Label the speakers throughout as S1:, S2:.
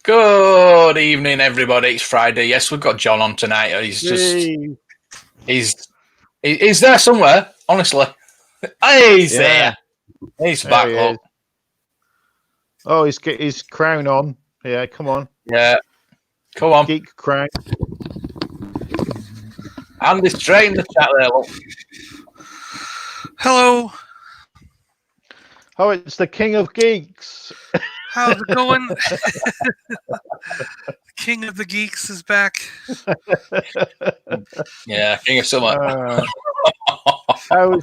S1: Good evening, everybody. It's Friday. Yes, we've got John on tonight. He's there somewhere. Honestly, he's there. He's back. Look.
S2: Oh, he's got his crown on. Yeah, come on.
S1: Yeah, come on.
S2: Geek crown.
S1: Andy's straight in the chat there. Look.
S3: Hello.
S2: Oh, it's the King of Geeks.
S3: How's it going? King of the Geeks is back.
S1: Yeah, King of Summer.
S2: How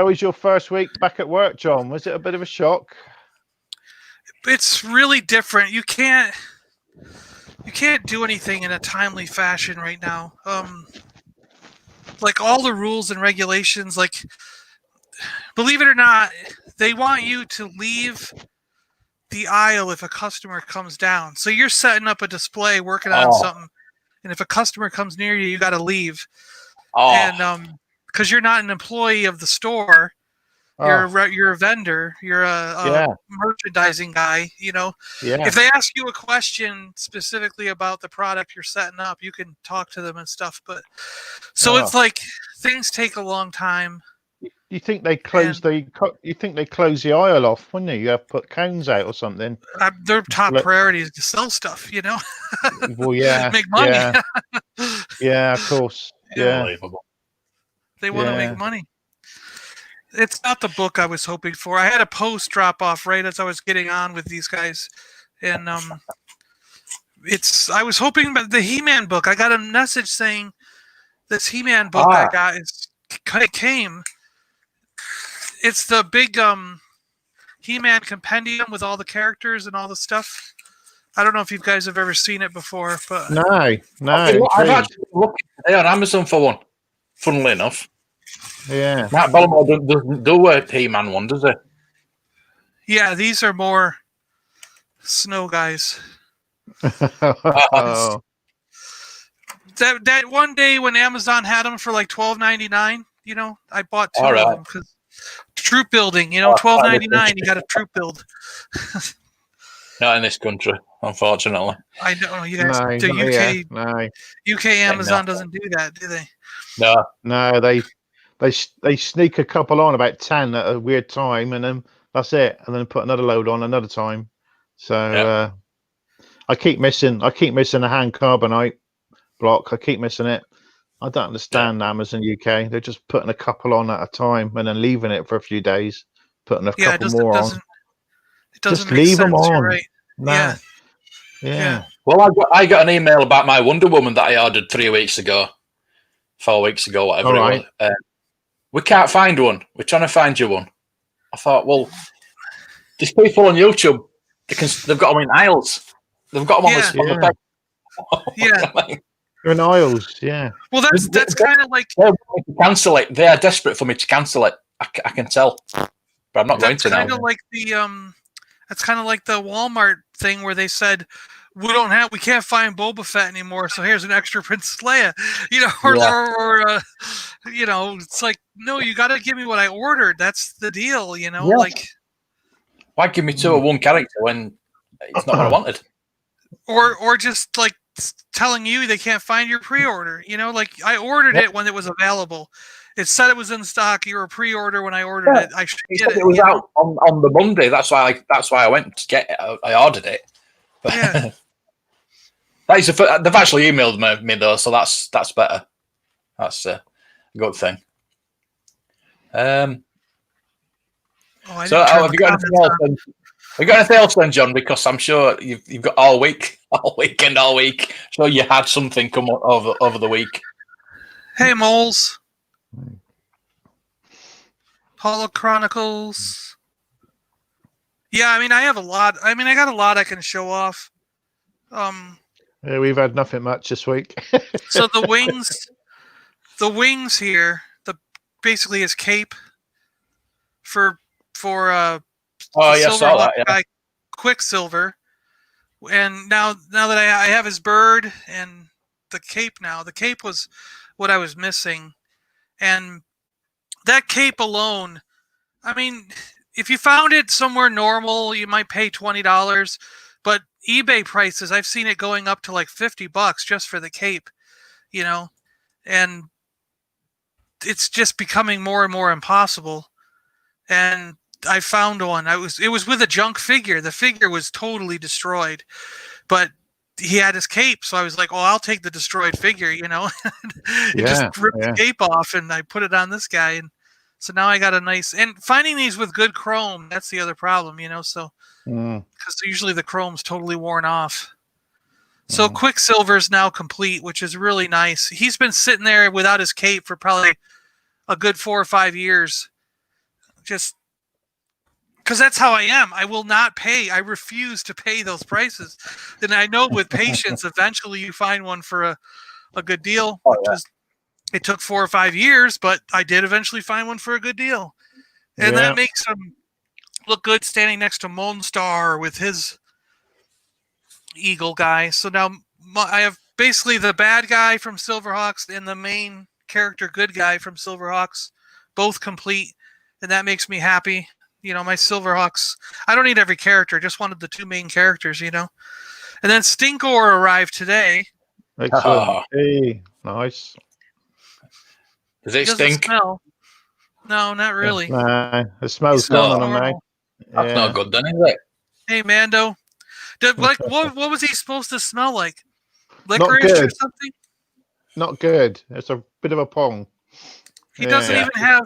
S2: was your first week back at work, John? Was it a bit of a shock?
S3: It's really different. You can't do anything in a timely fashion right now. Like all the rules and regulations, like believe it or not, they want you to leave the aisle if a customer comes down. So you're setting up a display, working on something, and if a customer comes near you, you got to leave. And because you're not an employee of the store, you're a vendor, you're a merchandising guy. You know, if they ask you a question specifically about the product you're setting up, you can talk to them and stuff. But so it's like things take a long time.
S2: You think they close the aisle off, wouldn't you? You have to put cones out or something.
S3: Their top priority is to sell stuff, you know.
S2: Well, yeah,
S3: make money.
S2: Yeah, of course. Yeah,
S3: they want to make money. It's not the book I was hoping for. I had a post drop off right as I was getting on with these guys, and I was hoping about the He-Man book. I got a message saying this He-Man book I got came. It's the big He-Man compendium with all the characters and all the stuff. I don't know if you guys have ever seen it before, but
S2: no.
S1: I've actually looked today on Amazon for one. Funnily enough,
S2: yeah.
S1: Matt Bellamore doesn't do a He-Man one, does he?
S3: Yeah, these are more snow guys.
S2: That
S3: one day when Amazon had them for like $12.99, you know, I bought two of them because troop building, you know, $12.99, you got a troop build.
S1: Not in this country, unfortunately.
S3: I know you guys. The UK Amazon doesn't do that, do they?
S2: No, they sneak a couple on about 10 at a weird time, and then that's it, and then put another load on another time. So I keep missing the hand carbonite block. I keep missing it. I don't understand Amazon UK. They're just putting a couple on at a time and then leaving it for a few days, putting a couple more on.
S3: It doesn't
S2: just
S3: make
S2: leave
S3: sense.
S2: them on.
S3: Right.
S2: No.
S3: Yeah.
S1: Well, I got an email about my Wonder Woman that I ordered 3 weeks ago, 4 weeks ago, whatever it was. We can't find one. We're trying to find you one. I thought, well, these people on YouTube, they've got them in aisles. They've got them on the peg.
S3: Yeah.
S2: They're in aisles, yeah.
S3: Well, that's kind of like
S1: to cancel it. They are desperate for me to cancel it. I can tell, but I'm not going to now.
S3: That's kind of like the Walmart thing where they said we can't find Boba Fett anymore, so here's an extra Princess Leia. You know, or you know, it's like, no, you got to give me what I ordered. That's the deal, you know. Like,
S1: why give me two of one character when it's not what I wanted?
S3: Or just like telling you they can't find your pre-order. You know, like I ordered it when it was available. It said it was in stock. You were a pre-order when I ordered it. I should get it.
S1: It was out on the Monday. That's why I went to get it. I ordered it. But they've actually emailed me though, so that's better. That's a good thing.
S3: Have
S1: you got anything else? Have you got anything else then, John? Because I'm sure you've got all week. So you had something come over the week.
S3: Hey, moles. Holo Chronicles. Yeah, I mean, I have a lot. I mean, I got a lot I can show off.
S2: Yeah, we've had nothing much this week.
S3: So the wings here, basically his cape for Silver guy, Quicksilver, and now that I have his bird and the cape now. The cape was what I was missing. And that cape alone, I mean, if you found it somewhere normal, you might pay $20. But eBay prices, I've seen it going up to like $50 just for the cape, and it's just becoming more and more impossible. And I found one. It was with a junk figure. The figure was totally destroyed, but he had his cape, so I was like, "Oh, I'll take the destroyed figure," and just rip the cape off, and I put it on this guy, and so now I got a nice. And finding these with good chrome, that's the other problem, So because usually the chrome's totally worn off. So Quicksilver's now complete, which is really nice. He's been sitting there without his cape for probably a good 4 or 5 years, just because that's how I am. I will not pay. I refuse to pay those prices. And I know with patience, eventually you find one for a good deal. It took 4 or 5 years, but I did eventually find one for a good deal. And that makes him look good standing next to Monstar with his eagle guy. So now I have basically the bad guy from Silverhawks and the main character good guy from Silverhawks, both complete. And that makes me happy. My Silverhawks, I don't need every character. Just wanted the 2 main characters, And then Stinkor arrived today.
S2: Excellent. Hey, nice.
S1: Does it stink?
S3: Smell. No, not really.
S2: Nah, it smells gone on him,
S1: That's not good then, is it?
S3: Hey, Mando. What was he supposed to smell like? Licorice or something?
S2: Not good. It's a bit of a pong.
S3: He doesn't even have...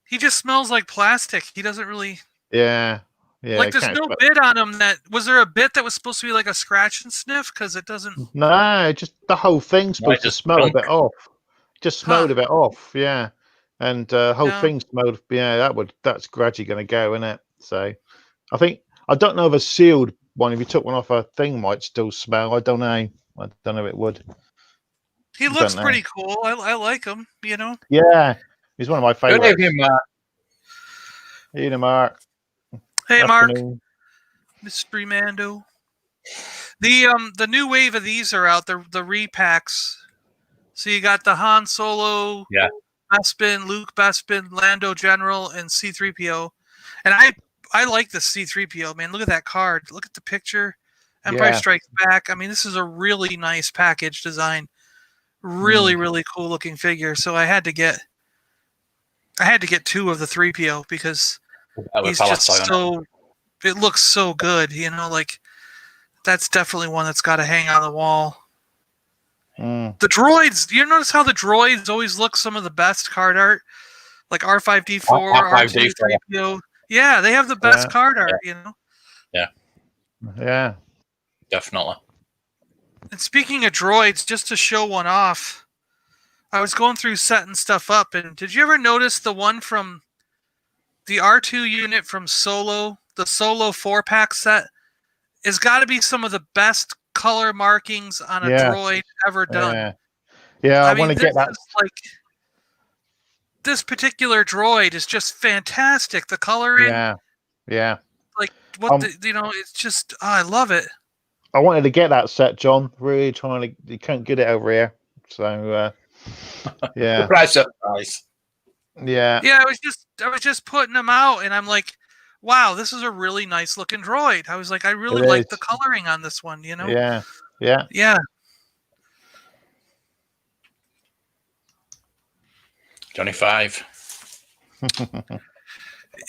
S3: He just smells like plastic. He doesn't really...
S2: Yeah.
S3: Like, there's no bit on him that... Was there a bit that was supposed to be like a scratch and sniff? Because it doesn't...
S2: No, just the whole thing's supposed to smell a bit off. Just smelled a bit off, yeah. And the whole thing smelled... Yeah, that's gradually going to go, isn't it? So, I don't know if a sealed one, if you took one off a thing, might still smell. I don't know. I don't know if it would.
S3: He looks pretty cool. I like him,
S2: Yeah. He's one of my favorites.
S1: Good evening, Mark.
S2: Hey, Mark.
S3: Hey, Mark. Mystery Mando. The new wave of these are out. The repacks. So you got the Han Solo, Bespin, Luke Bespin, Lando General, and C-3PO. And I like the C-3PO, man. Look at that card. Look at the picture. Empire Strikes Back. I mean, this is a really nice package design. Really, really cool looking figure. So I had to get 2 of the 3PO because he's just so... It looks so good, like that's definitely one that's got to hang on the wall. The droids, you notice how the droids always look some of the best card art? Like R5-D4, R2-D3PO. Yeah, they have the best card art,
S2: Yeah.
S1: Definitely.
S3: And speaking of droids, just to show one off, I was going through setting stuff up, and did you ever notice the one from the R2 unit from Solo, the Solo 4-pack set? Has got to be some of the best color markings on a droid ever done.
S2: Yeah, I want to get that.
S3: This particular droid is just fantastic. The coloring.
S2: Yeah.
S3: Like it's just I love it.
S2: I wanted to get that set, John. Really trying to. You can't get it over here, so yeah.
S1: Price up, nice.
S2: Yeah.
S3: Yeah, I was just putting them out, and I'm like, wow, this is a really nice looking droid. I was like, I really like the coloring on this one,
S2: Yeah.
S1: 25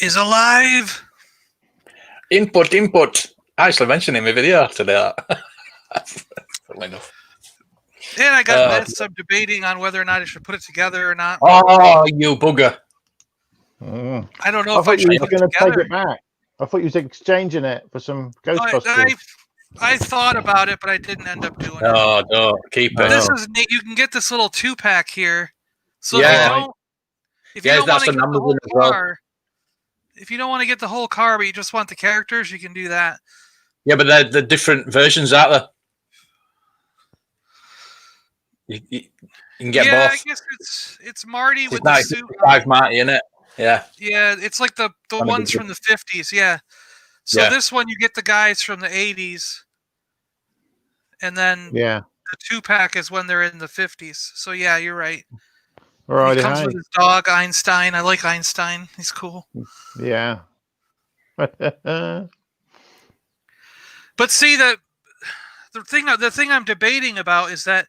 S3: is alive.
S1: Input. I actually mentioned in my video today. Funnily enough.
S3: And I got some debating on whether or not I should put it together or not.
S1: Oh, you bugger.
S3: I don't know if
S2: I thought you were going to take
S3: together.
S2: it back. I thought you was exchanging it for some Ghostbusters.
S3: I thought about it, but I didn't end up doing it.
S1: No, keep it.
S3: This is neat. You can get this little 2-pack here. So if you don't want to get the whole car, if you don't want to get the whole car, but you just want the characters, you can do that.
S1: Yeah, but they're different versions, aren't there? You can get both.
S3: Yeah, I guess it's Marty with the suit.
S1: Marty, isn't it? Yeah.
S3: Yeah, it's like the ones from the 50s. Yeah. So this one you get the guys from the 80s, and then the 2-pack is when they're in the 50s. So yeah, you're right.
S2: Right,
S3: He comes with his dog Einstein. I like Einstein. He's cool.
S2: Yeah.
S3: But see that the thing I'm debating about is that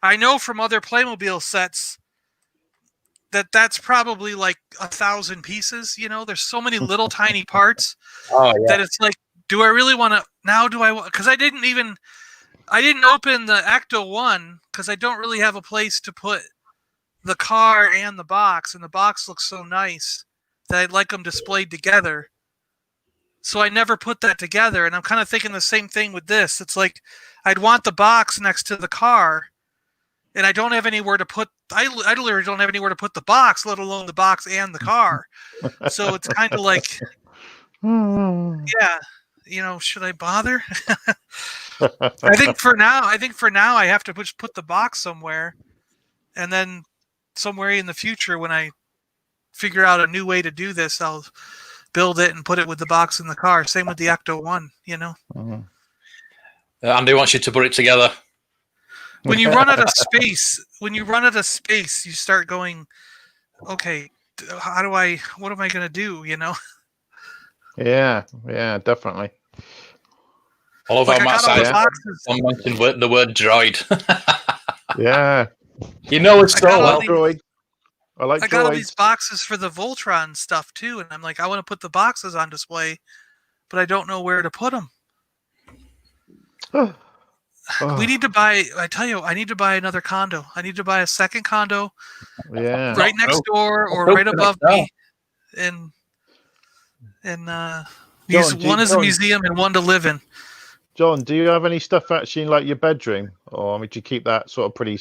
S3: I know from other Playmobil sets that's probably like 1,000 pieces. You know, there's so many little tiny parts that it's like, do I really want to now? Do I? Because I didn't open the Ecto 1 because I don't really have a place to put the car and the box, and the box looks so nice that I'd like them displayed together. So I never put that together, and I'm kind of thinking the same thing with this. It's like I'd want the box next to the car, and I don't have anywhere to put. I literally don't have anywhere to put the box, let alone the box and the car. So it's kind of like, yeah, should I bother? I think for now, I have to just put the box somewhere, and then somewhere in the future, when I figure out a new way to do this, I'll build it and put it with the box in the car. Same with the Ecto 1,
S1: Andy wants you to put it together.
S3: When you run out of space, you start going, okay, what am I going to do,
S2: Yeah, definitely.
S1: All of our side mentioned the word droid.
S2: Yeah.
S1: It's so well.
S2: Droid. I
S3: got all these boxes for the Voltron stuff too, and I'm like, I want to put the boxes on display, but I don't know where to put them. We need to buy. I tell you, I need to buy another condo. I need to buy a second condo.
S2: Yeah.
S3: Right next door or right above me, and use one as a museum and one to live in.
S2: John, do you have any stuff actually in like your bedroom, or do you keep that sort of pretty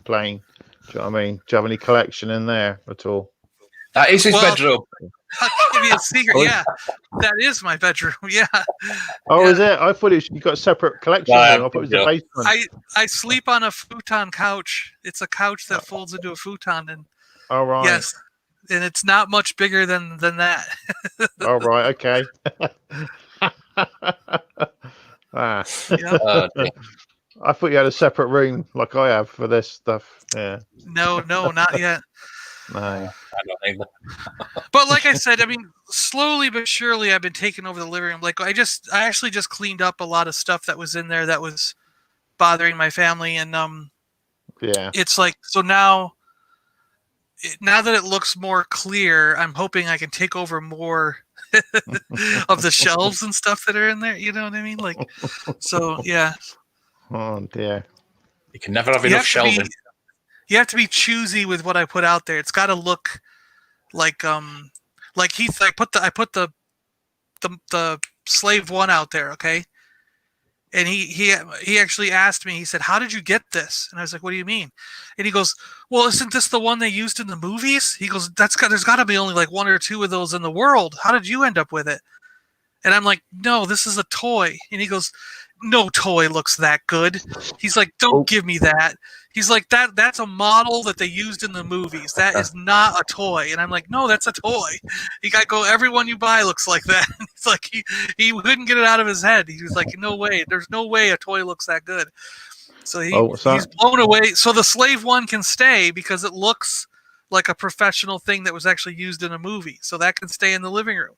S2: plain? Do you know what I mean? Do you have any collection in there at all?
S1: That is his bedroom.
S3: I'll give you a secret. Yeah, that is my bedroom. Yeah.
S2: Oh, is it? I thought you got a separate collection room. I thought it was the basement.
S3: I sleep on a futon couch. It's a couch that folds into a futon, and
S2: all right.
S3: Yes, and it's not much bigger than that.
S2: All right. Okay. I thought you had a separate room like I have for this stuff. Yeah.
S3: No, not yet.
S2: No.
S1: I don't either.
S3: But like I said, I mean, slowly but surely, I've been taking over the living room. Like I actually just cleaned up a lot of stuff that was in there that was bothering my family, and
S2: yeah,
S3: it's like, so now that it looks more clear, I'm hoping I can take over more of the shelves and stuff that are in there. You know what I mean? Like, so yeah.
S2: Oh dear.
S1: You can never have enough shelving.
S3: You have to be choosy with what I put out there. It's got to look like Heath. I put the Slave 1 out there, okay? And he actually asked me. He said, "How did you get this?" And I was like, "What do you mean?" And he goes, "Well, isn't this the one they used in the movies?" He goes, there's got to be only like 1 or 2 of those in the world. How did you end up with it?" And I'm like, "No, this is a toy." And he goes, "No toy looks that good." He's like, "Don't give me that." He's like, that's a model that they used in the movies. That is not a toy. And I'm like, "No, that's a toy." You got to go, everyone you buy looks like that. It's like he couldn't get it out of his head. He was like, "No way. There's no way a toy looks that good." So he's blown away. So the Slave 1 can stay because it looks like a professional thing that was actually used in a movie. So that can stay in the living room,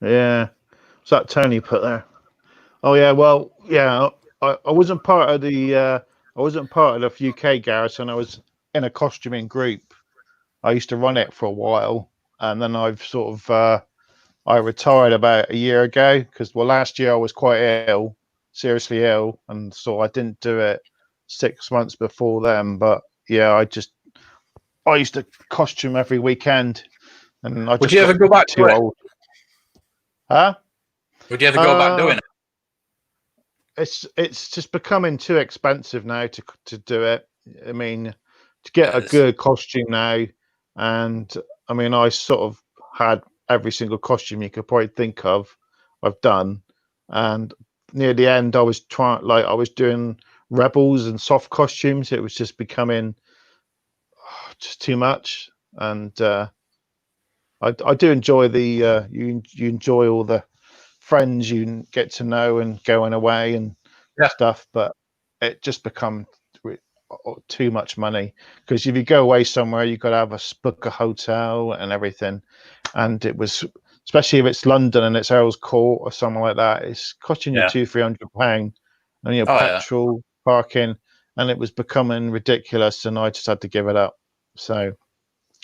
S2: Yeah. What's that Tony put there? Oh yeah, well, yeah, I wasn't part of the UK garrison. I was in a costuming group. I used to run it for a while, and then I've sort of I retired about a year ago because last year I was quite ill, seriously ill, and so I didn't do it 6 months before then. But yeah, I used to costume every weekend, and I
S1: would you ever go back to it?
S2: Old. Huh?
S1: Would you ever go back doing it?
S2: It's just becoming too expensive now to do it. I mean, to get a good costume now, and I mean, I sort of had every single costume you could probably think of. I've done, and near the end, I was doing rebels and soft costumes. It was just becoming just too much, and I do enjoy the you enjoy all the friends you get to know and going away and stuff, but it just become too much money, because if you go away somewhere, you've got to have book a hotel and everything, and it was, especially if it's London and it's Earl's Court or something like that, it's costing you £200-300, and petrol, parking, and it was becoming ridiculous, and I just had to give it up. So,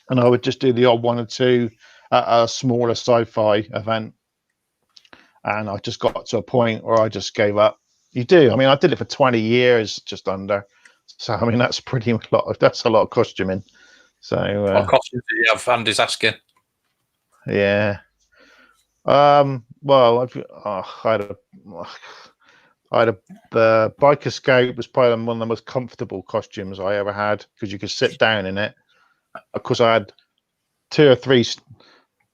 S2: and I would just do the odd one or two at a smaller sci-fi event, and I just got to a point where I just gave up. You do. I mean, I did it for 20 years, just under. So, I mean, that's pretty much that's a lot of costuming. So,
S1: what costumes do you have? Andy's asking.
S2: Yeah. Well, I had the Biker Scout was probably one of the most comfortable costumes I ever had, because you could sit down in it. Of course, I had two or three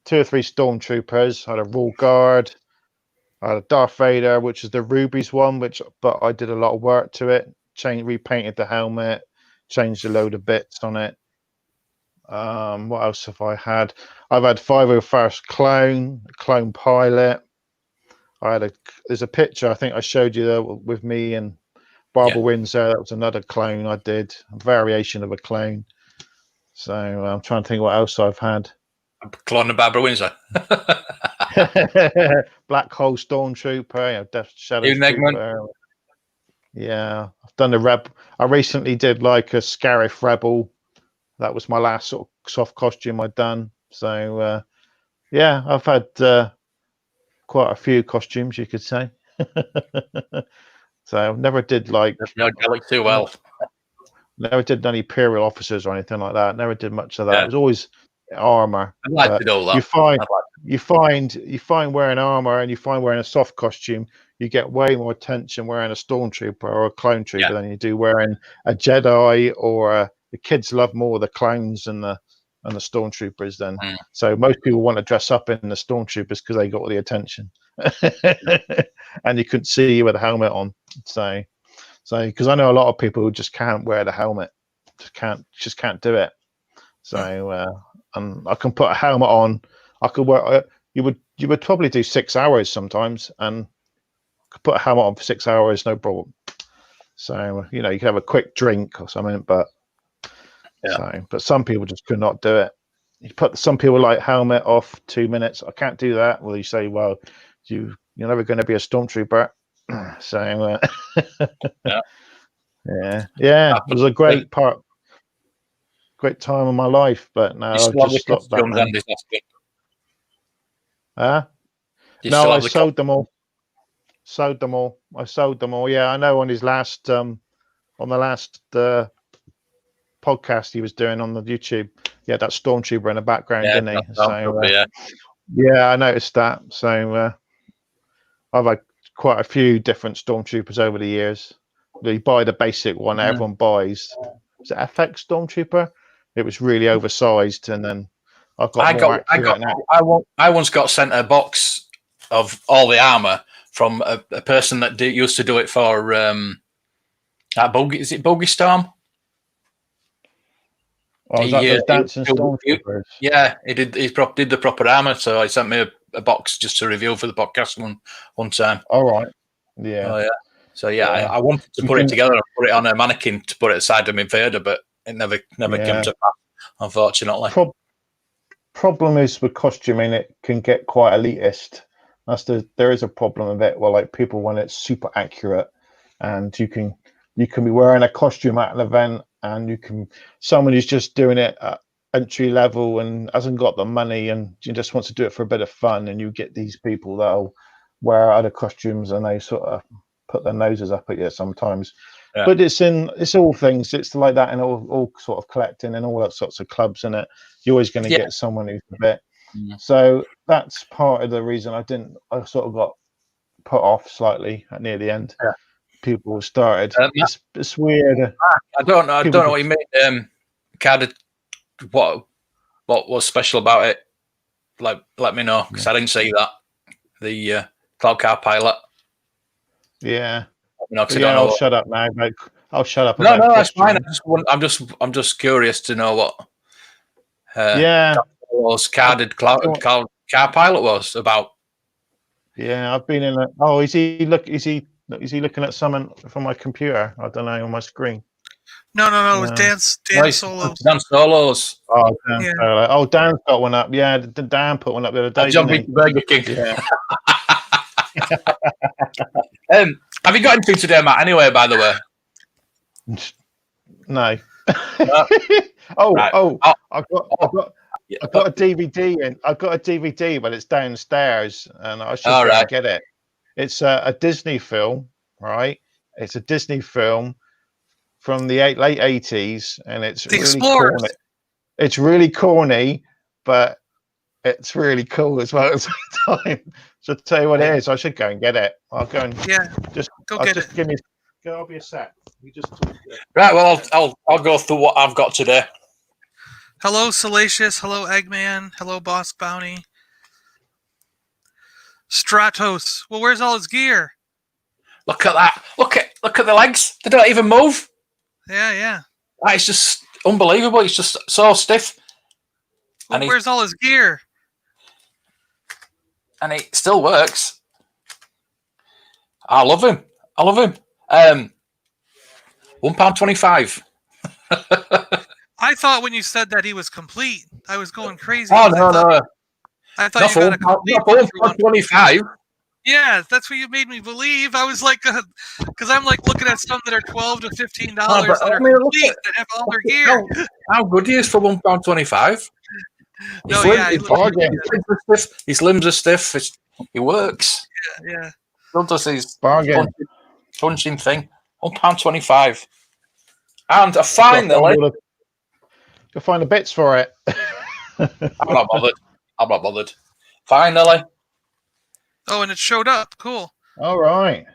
S2: stormtroopers. I had a Royal Guard. I had a Darth Vader, which is the Rubies one, but I did a lot of work to it. Repainted the helmet, changed a load of bits on it. What else have I had? I've had 501st clone pilot. There's a picture I think I showed you there with me and Barbara Windsor. That was another clone I did, a variation of a clone. So I'm trying to think what else I've had.
S1: Clone of Barbara Windsor.
S2: Black Hole Stormtrooper, Death Shadow
S1: Trooper.
S2: Yeah, I've done I recently did like a Scarif Rebel. That was my last sort of soft costume I'd done. So yeah, I've had quite a few costumes, you could say. So I never did
S1: too well.
S2: Never did any Imperial officers or anything like that. Never did much of that. It was always armor.
S1: I'd like to do all that.
S2: You find wearing armor and you find wearing a soft costume, you get way more attention wearing a stormtrooper or a clone trooper than you do wearing a Jedi or the kids love more the clones and the stormtroopers then. So most people want to dress up in the stormtroopers because they got all the attention. And you couldn't see you with a helmet on. So because I know a lot of people who just can't wear the helmet. Just can't do it. So and I can put a helmet on. I could work. You would probably do 6 hours sometimes, and could put a helmet on for 6 hours, no problem. So you could have a quick drink or something, but some people just could not do it. Some people like helmet off 2 minutes. I can't do that. Well, you say, well, you're never going to be a stormtrooper. So it was a great time of my life, but now I've just stopped that. No, I sold them all. I sold them all. Yeah, I know. On his last, on the last podcast he was doing on the YouTube, that stormtrooper in the background, didn't he? So I noticed that. So I've had quite a few different stormtroopers over the years. You buy the basic one everyone buys. Is it FX Stormtrooper? It was really oversized, and then I
S1: once got sent a box of all the armor from a person that used to do it for is it Bogey Storm?
S2: Oh, is that those dancing stormtroopers?
S1: Yeah, he did the proper armor, so he sent me a box just to review for the podcast one time.
S2: All right. Yeah.
S1: Oh, yeah. So I wanted to put it together and put it on a mannequin to put it aside of my Vader, but it never came to pass, unfortunately.
S2: Problem is with costuming, it can get quite elitist. There is a problem with it. Well, like people when it's super accurate, and you can be wearing a costume at an event, and someone who's just doing it at entry level and hasn't got the money and just wants to do it for a bit of fun, and you get these people that'll wear other costumes and they sort of put their noses up at you sometimes. But it's all things. It's like that in all sort of collecting and all that sorts of clubs, and you're always going to get someone who's a bit. So that's part of the reason I sort of got put off slightly near the end. People started. It's weird.
S1: I don't know what you mean. What was special about it? Like, let me know, because I didn't see that. The cloud car pilot.
S2: Yeah.
S1: I'll
S2: shut up now. I'll shut up.
S1: No, that's fine. I'm just curious to know what. Was carded cloud car pilot was about.
S2: Yeah, I've been in. Is he Is he looking at something from my computer? I don't know, on my screen.
S3: No. It's Dan Solos.
S1: Dan Solos.
S2: Oh, Dan.
S3: Yeah.
S2: Oh, Dan's got one up. Yeah, Dan put one up the other day.
S1: John
S2: Didn't he?
S1: Burger King.
S2: Yeah.
S1: Have you got anything today, Matt? Anyway, by the way.
S2: No.
S1: Right.
S2: I've got a DVD in. I've got a DVD, but it's downstairs, and I should go and get it. It's a Disney film, right? It's a Disney film from the late 80s, and it's
S3: The
S2: really
S3: Explorers.
S2: corny. It's really corny, but it's really cool as well at the same time. So to tell you what it is, I should go and get it. I'll go and
S3: go get it.
S2: Give me. I'll be a sec. You just
S1: right. Well, I'll go through what I've got today.
S3: Hello, Salacious. Hello, Eggman. Hello, Boss Bounty. Stratos. Well, where's all his gear?
S1: Look at that. Look at the legs. They don't even move.
S3: Yeah.
S1: It's just unbelievable. It's just so stiff.
S3: Well, where's all his gear?
S1: And it still works. I love him. £1.25.
S3: I thought when you said that he was complete, I was going crazy.
S1: Oh no!
S3: I thought you got a complete
S1: £1.25.
S3: Yeah, that's what you made me believe. I was like, because I'm like looking at some that are $12 to $15 that are complete that have all their gear.
S1: How good he is for £1.25.
S3: No,
S1: his limbs are stiff. He works.
S3: Yeah.
S1: Still does his punching thing. £1.25. And I finally,
S2: you'll find the bits for it.
S1: I'm not bothered. Finally.
S3: Oh, and it showed up. Cool.
S2: All right.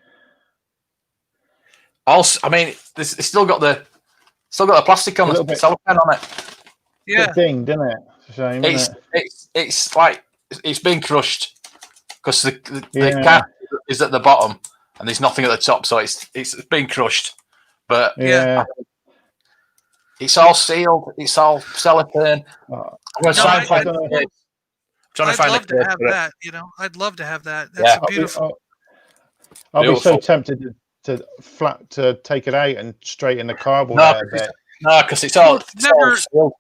S1: Also, I mean, it's still got the plastic on the cellophane on it.
S2: Yeah. Ding, didn't it? Shame,
S1: it's like it's been crushed because the cap is at the bottom and there's nothing at the top, so it's been crushed. But it's all sealed. It's all cellophane. I'm going to try and find it.
S3: I'd love to have that. I'd love to have that. That's beautiful.
S2: I'll be so tempted to take it out and straighten the cardboard out a bit.
S1: No, because it's all sealed.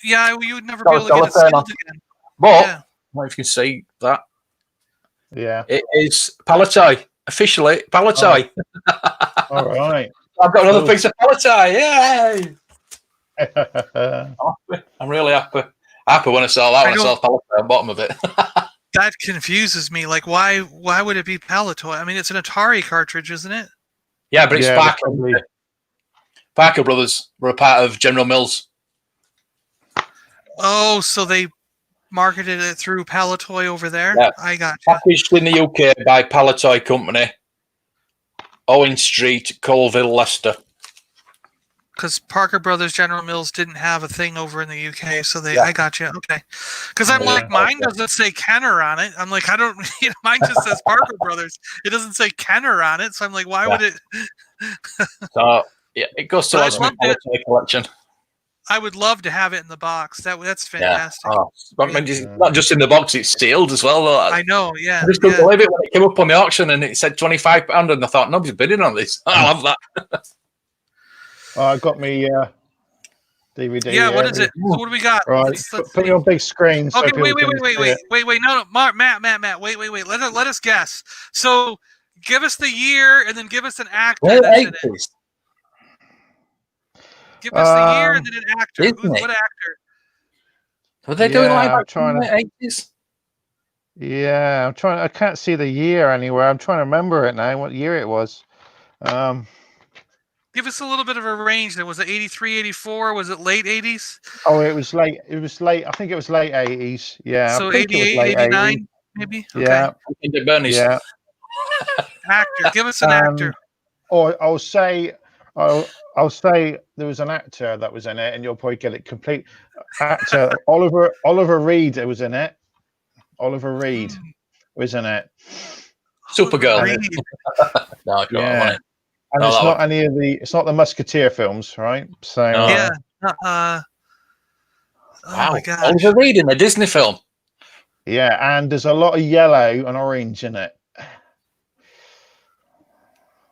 S3: Yeah, you would never be able to get it sealed again.
S1: But what if you can see that?
S2: Yeah,
S1: it is Paliboys officially Paliboys.
S2: All right,
S1: I've got another piece of Paliboys. Yay! I'm really happy. Happy when I saw that. When I saw Paliboys on the bottom of it.
S3: That confuses me. Like, why would it be Paliboys? I mean, it's an Atari cartridge, isn't it?
S1: Yeah, but it's Parker. Parker Brothers were a part of General Mills.
S3: Oh, so they marketed it through Paliboys over there?
S1: Yeah.
S3: I got
S1: you. Packaged in the UK by Paliboys Company, Owen Street, Colville, Leicester.
S3: Because Parker Brothers General Mills didn't have a thing over in the UK, so I got you. Okay. Because I'm like, mine doesn't say Kenner on it. I'm like, I don't, mine just says Parker Brothers. It doesn't say Kenner on it. So I'm like, why would it?
S1: So, it goes to my Paliboys collection.
S3: I would love to have it in the box. That's fantastic.
S1: Yeah. Not just in the box, it's sealed as well. Though.
S3: I know, yeah.
S1: I just couldn't believe it when it came up on the auction and it said £25, and I thought, nobody's bidding on this. I love that.
S2: I got me DVD.
S3: Yeah, what is it? So what do we got?
S2: Right, let's put me on big screen.
S3: Okay, wait. No, Matt. Wait. Let us guess. So, give us the year and then give us an actor. That's in it. Give us the year and then an actor. What actor?
S1: Were they doing like in the 80s?
S2: Yeah, I'm trying. I can't see the year anywhere. I'm trying to remember it now. What year it was?
S3: Give us a little bit of a range. There was it 83, 84. Was it late 80s?
S2: Oh, it was late. It was late. I think it was late 80s. Yeah.
S3: So 88, 89, maybe. Okay.
S2: Yeah.
S1: Yeah.
S3: Actor. Give us an actor.
S2: Or I'll say there was an actor that was in it, and you'll probably get it complete. Actor Oliver Reed was in it. Oliver Reed was in it.
S1: Supergirl. No, I don't want it.
S2: And it's not any of the. It's not the Musketeer films, right? So
S3: yeah.
S1: Wow.
S3: Oh my gosh.
S1: Oliver Reed in a Disney film.
S2: Yeah, and there's a lot of yellow and orange in it.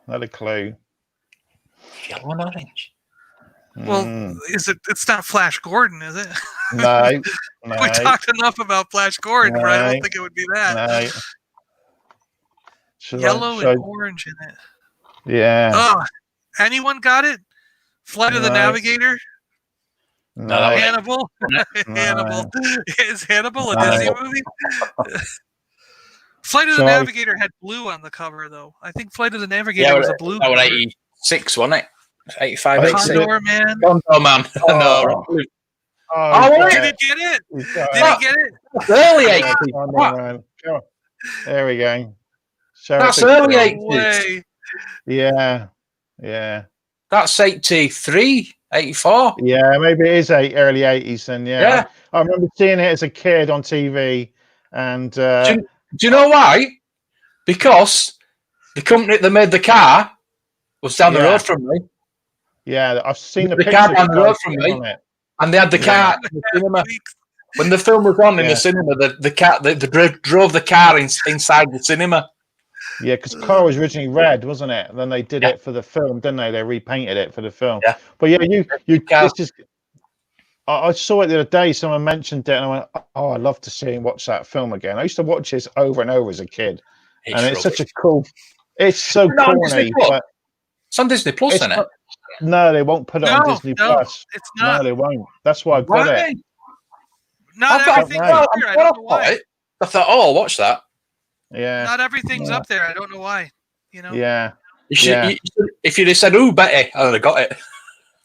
S2: Not a clue.
S1: Yellow and orange.
S3: Well, it's not Flash Gordon, is it?
S2: No.
S3: We talked enough about Flash Gordon, but I don't think it would be that.
S2: No.
S3: Yellow and orange in it.
S2: Yeah.
S3: Oh, anyone got it? Flight of the Navigator?
S2: No.
S3: Hannibal? Hannibal. Is Hannibal a Disney movie? Flight of the Navigator had blue on the cover, though. I think Flight of the Navigator was a blue
S1: cover. That was 86, wasn't it? 85, 86.
S3: Condor Man.
S1: Condor Man. No.
S3: Did he get it? Did he get it?
S1: Early 80s.
S2: There we go.
S1: That's early 80s.
S2: Yeah.
S1: That's 83, 84.
S2: Yeah, maybe it is early 80s then, yeah. I remember seeing it as a kid on TV. And
S1: do you know why? Because the company that made the car was down the road from me.
S2: Yeah, I've seen the
S1: car down the road from me. And they had the car in the cinema. When the film was on in the cinema, they drove the car inside the cinema.
S2: Yeah, because the car was originally red, wasn't it? And then they did it for the film, didn't they? They repainted it for the film.
S1: Yeah.
S2: But I saw it the other day. Someone mentioned it, and I went, "Oh, I'd love to see and watch that film again." I used to watch this over and over as a kid, it's such a cool. It's so corny, but
S1: it's on Disney Plus, isn't it?
S2: No, they won't put it on Disney Plus.
S3: It's not.
S2: No, they won't. That's why I've got it.
S3: Not everything's up there. I don't know why.
S1: I thought, I'll watch that.
S2: Yeah.
S3: Not everything's up there. I don't know why. You know.
S2: Yeah.
S1: If you'd have said, "Ooh, Betty," I'd have got it.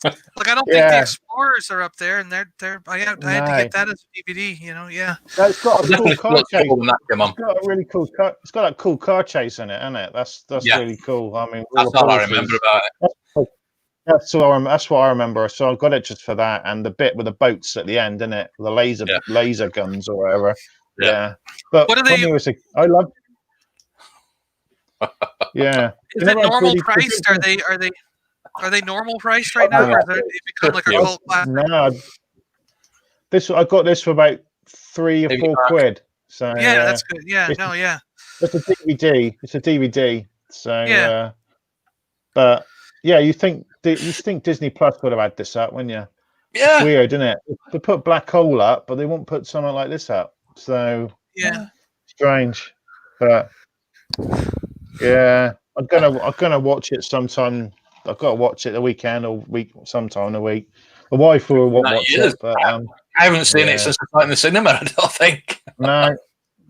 S3: Like I don't think the Explorers are up there, and they're. I had to get that as a DVD. You know,
S2: It's got a cool car chase.
S1: It's
S2: got a really cool car. It's got that cool car chase in it, isn't it? That's really cool. I mean,
S1: that's all I remember about it.
S2: That's what I remember. So I got it just for that, and the bit with the boats at the end, isn't it? The laser guns or whatever. Yeah. But
S3: what are they?
S2: I love. Yeah.
S3: Is it normal priced? Are they normal priced right now, or is it become like a cult classic?
S2: No. I got this for about £3 or £4. So
S3: that's good. It's
S2: a DVD. It's a DVD. So but you think Disney Plus would have had this up, wouldn't you?
S1: Yeah.
S2: It's weird, isn't it? They put Black Hole up, but they won't put something like this up. So strange. But I'm gonna watch it sometime. I've got to watch it the weekend or sometime in the week. My wife will watch it, but
S1: I haven't seen it since I was in the cinema. I don't think.
S2: No.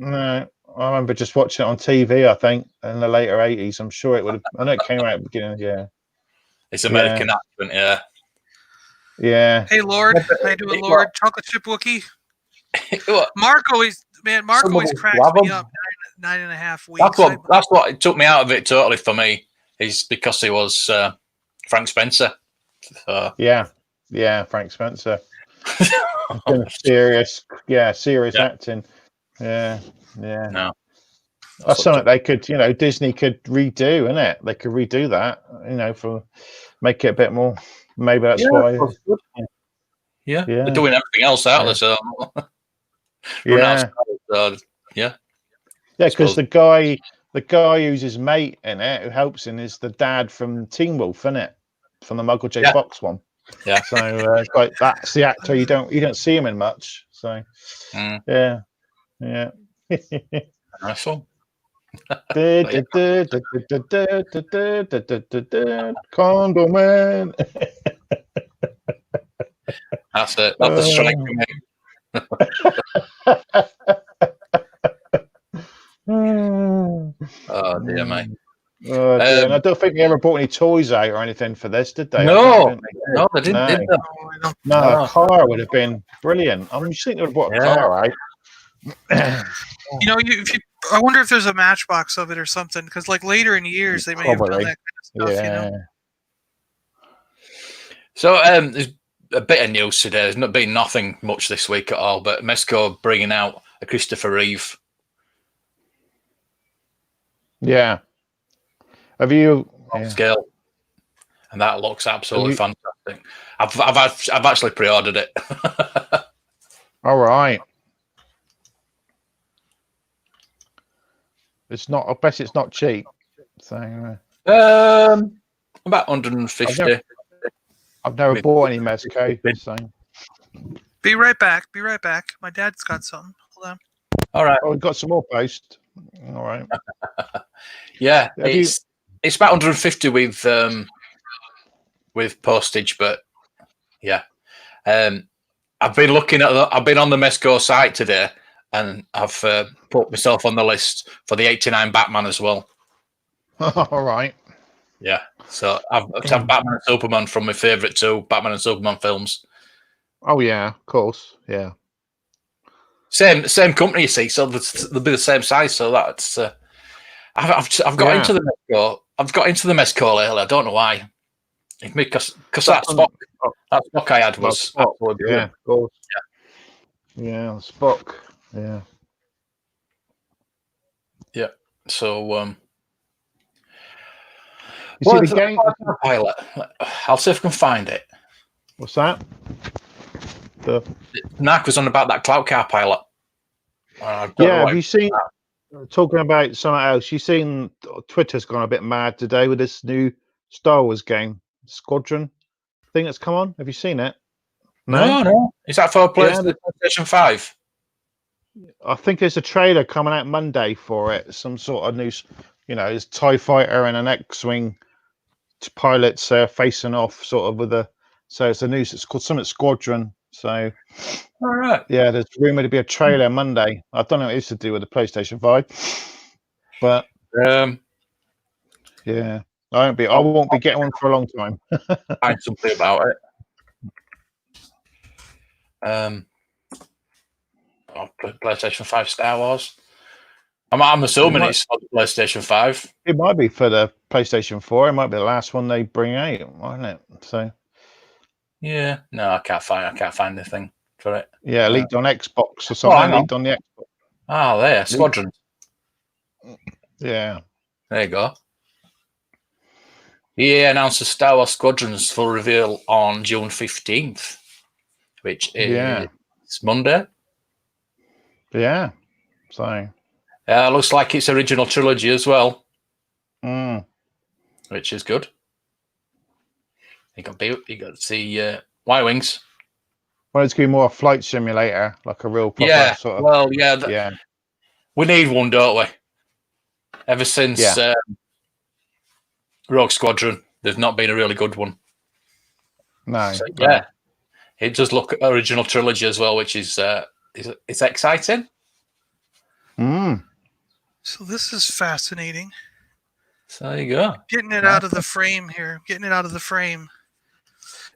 S2: I remember just watching it on TV. I think in the later 80s. I'm sure it would have. I know it came out at the beginning. Yeah.
S1: It's American accent.
S2: Yeah.
S3: Hey, Lord, how you doing, Lord? Chocolate chip Wookiee. Mark always cracks me up. 9.5 weeks.
S1: That's what it took me out of it totally for me. Is because he was Frank Spencer.
S2: Yeah, Frank Spencer. serious acting. Yeah.
S1: No.
S2: That's something they could, Disney could redo, isn't it? They could redo that, for make it a bit more. Maybe that's why.
S1: Yeah, they're doing everything else out there, so
S2: yeah, because the guy who's his mate in it, who helps him, is the dad from Teen Wolf, isn't it? From the Michael J. Fox one.
S1: Yeah.
S2: So it's like that's the actor you don't see him in much. So yeah.
S1: Nice one.
S2: Condor Man.
S1: That's it. That's the strike for me. Oh dear, mate.
S2: Oh, dear. And I don't think they ever bought any toys out or anything for this, did they?
S1: No, they didn't. Did they?
S2: No, a car would have been brilliant. I mean, you think they would have bought a car out?
S3: I wonder if there's a Matchbox of it or something, because like later in years they may have done that kind of stuff.
S1: So there's a bit of news today. There's not been nothing much this week at all, but Mesco bringing out a Christopher Reeve.
S2: Yeah. Have you
S1: scale? And that looks absolutely fantastic. I've actually pre-ordered it.
S2: All right. It's not. I bet it's not cheap. So
S1: About 150.
S2: I've never bought any Mezco. So.
S3: Be right back. Be right back. My dad's got something. Hold on.
S1: All right.
S2: Oh, we've got some more post. All right.
S1: Yeah, it's about 150 with postage, but yeah. I've been looking at. I've been on the Mezco site today, and I've put myself on the list for the '89 Batman as well.
S2: All right.
S1: Yeah, so I've had Batman and Superman from my favourite two Batman and Superman films.
S2: Oh yeah, of course. Yeah.
S1: Same company, you see, so they'll be the same size. So that's I've got into the Mezco. I've got into the Mezco lately. I don't know why. Because that Spock I had was absolutely
S2: yeah, of course. Yeah, Spock. Yeah.
S1: Yeah. So
S2: you see the game
S1: pilot. I'll see if I can find it.
S2: What's that?
S1: Mark was on about that cloud car pilot.
S2: Yeah, have you seen talking about something else? You've seen Twitter's gone a bit mad today with this new Star Wars game, Squadron thing that's come on. Have you seen it?
S1: No. Is that for PlayStation 5?
S2: I think there's a trailer coming out Monday for it. Some sort of new, it's TIE fighter and an X-wing pilots facing off, sort of with a. So it's a new. It's called something Squadron. So.
S1: All right.
S2: Yeah, there's rumored to be a trailer Monday. I don't know what it is to do with the PlayStation 5, but yeah, I won't be getting one for a long time.
S1: Find something about it. PlayStation 5 Star Wars. I'm assuming it's for the PlayStation 5.
S2: It might be for the PlayStation 4. It might be the last one they bring out, mightn't it? So.
S1: Yeah. No, I can't find anything for it.
S2: Yeah, leaked on Xbox or something. Leaked on the Xbox.
S1: Oh, there, Squadron.
S2: Yeah.
S1: There you go. EA announced Star Wars Squadron's full reveal on June 15th, which is Monday.
S2: Yeah. So.
S1: Looks like it's original trilogy as well, which is good. You got to see Y-wings.
S2: Well, it's going to be more a flight simulator, like a real proper sort of.
S1: Well, yeah. We need one, don't we? Ever since Rogue Squadron, there's not been a really good one.
S2: No.
S1: So, it does look original trilogy as well, which is it's exciting.
S3: So this is fascinating.
S1: So there you go.
S3: Getting it out of the frame here.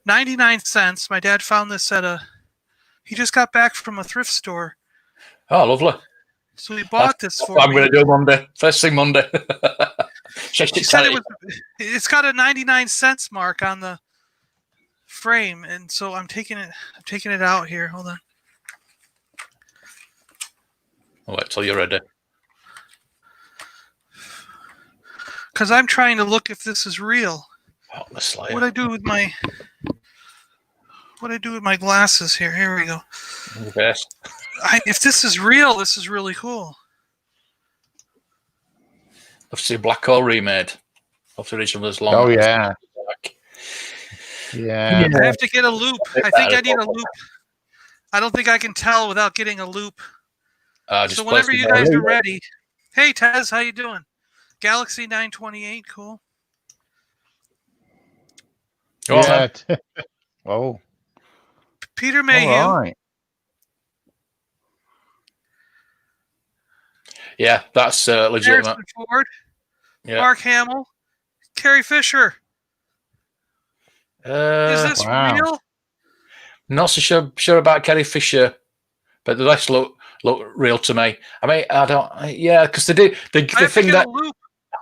S3: 99 cents. My dad found this he just got back from a thrift store.
S1: Oh, lovely.
S3: So he bought this for me.
S1: I'm going to do Monday. First thing Monday.
S3: She said it's got a 99 cents mark on the frame, and so I'm taking it out here. Hold on.
S1: I'll wait till you're ready.
S3: Because I'm trying to look if this is real.
S1: Honestly.
S3: What I do with my glasses here. Here we go.
S1: Best.
S3: If this is real, this is really cool.
S1: I've seen Black Hole remade. Of the original was long.
S2: Oh yeah. Yeah.
S3: I have to get a loop. I think I need a loop. I don't think I can tell without getting a loop. So whenever you guys are ready. Hey Tez, how you doing? Galaxy 928, cool.
S2: Yeah. Oh.
S3: Peter Mayhew.
S2: All right.
S1: Yeah, that's legitimate.
S3: Harrison Ford. Yeah. Mark Hamill. Carrie Fisher. Is this real?
S1: Not so sure about Carrie Fisher, but the rest look real to me. I mean, I don't. Yeah, because they do the thing that
S3: loop.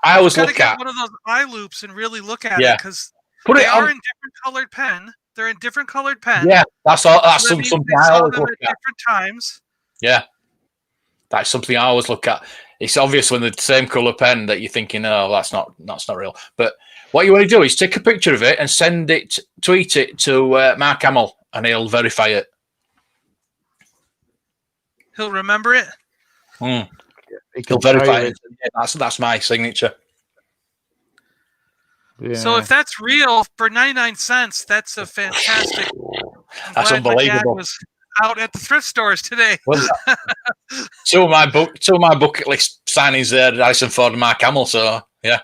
S1: I always look at
S3: one of those eye loops and really look at it because
S1: they
S3: are in different colored pen. They're in different colored pen.
S1: Yeah, that's all. That's something I always look at.
S3: Different times.
S1: Yeah, that's something I always look at. It's obvious when the same color pen that you're thinking, oh, that's not real. But what you want to do is take a picture of it and tweet it to Mark Hamill, and he'll verify it.
S3: He'll remember it.
S1: He'll verify it. Yeah, that's my signature.
S2: Yeah.
S3: So if that's real for 99 cents, that's a fantastic.
S1: That's unbelievable.
S3: My dad was out at the thrift stores today.
S1: Well, two of my bucket list signings there, Harrison Ford and Mark Hamill. So yeah.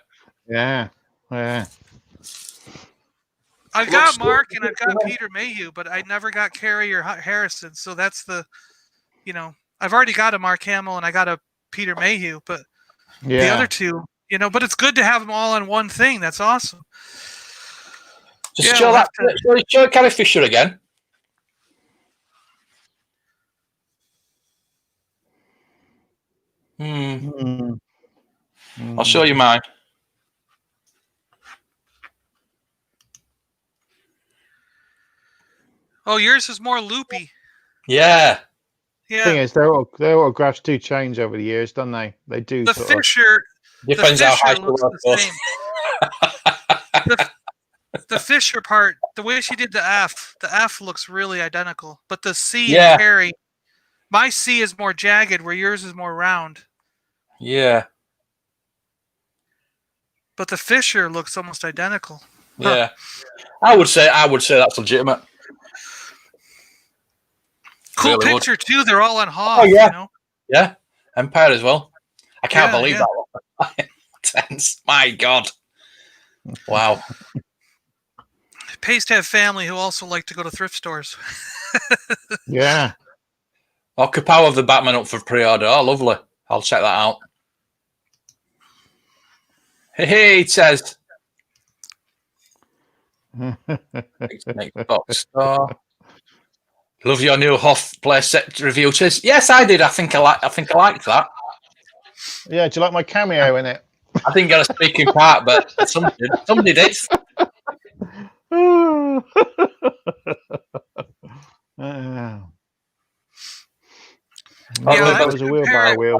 S3: I've got Mark and I've got Peter Mayhew, but I never got Carrie or Harrison. So that's the, I've already got a Mark Hamill and I got a Peter Mayhew, but the other two, but it's good to have them all on one thing. That's awesome.
S1: Just show Carrie Fisher again. I'll show you mine.
S3: Oh, yours is more loopy.
S1: Yeah.
S3: Yeah.
S2: Thing is, their autographs do change over the years, don't they? They do.
S3: The Fisher.
S1: Depends how high
S3: looks the same. The Fisher part, the way she did the F looks really identical. But the C and Carrie, my C is more jagged, where yours is more round.
S1: Yeah.
S3: But the Fisher looks almost identical.
S1: Yeah. I would say that's legitimate.
S3: Cool really picture too. They're all on Hoth.
S1: Oh yeah. Yeah. Empire as well. I can't believe that one. Tense. My God. Wow.
S3: It pays to have family who also like to go to thrift stores.
S2: Yeah.
S1: Or Kapow of the Batman up for pre-order. Oh, lovely. I'll check that out. Hey, it says. Box store. Love your new Hoth playset review. Says, yes, I did. I think I liked that.
S2: Yeah, do you like my cameo in it?
S1: I didn't get a speaking part, but somebody did.
S2: That was a wheelbarrow wheel.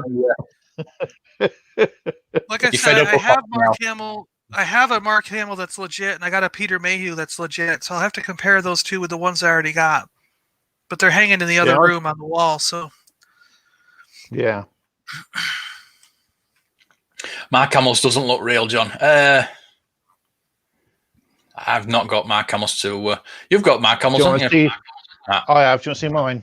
S3: Like I said, I have Mark Hamill. I have a Mark Hamill that's legit, and I got a Peter Mayhew that's legit. So I'll have to compare those two with the ones I already got. But they're hanging in the other room on the wall, so.
S2: Yeah.
S1: Mark Hamill's doesn't look real, John. I've not got Mark Hamill's to. You've got Mark Hamill's, haven't you?
S2: I have. Do you want to see mine?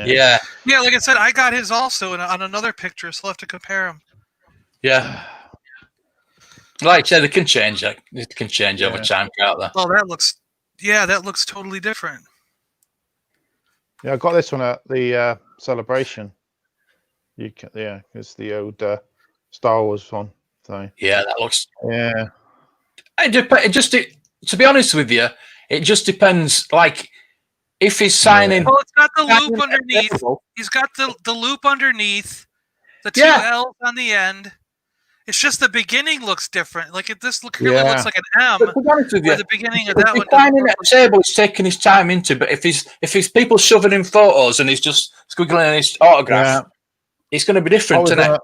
S1: Yeah.
S3: Yeah, like I said, I got his also on another picture, so I'll have to compare them.
S1: Yeah. Like I said, they can change. It can change over time, can't they?
S3: Oh, that looks totally different.
S2: Yeah, I got this one at the celebration. It's the old Star Wars one. So
S1: yeah, that looks.
S2: Yeah.
S1: To be honest with you, it just depends. Like, if he's signing.
S3: Well, it's got the loop underneath. He's got the loop underneath. The two L's on the end. It's just the beginning looks different. Like this clearly looks like an M.
S1: To be honest with you,
S3: the beginning of that one.
S1: Signing at a table, he's taking his time into. But if he's people shoving in photos and he's just squiggling in his autograph, it's going to be different, isn't it?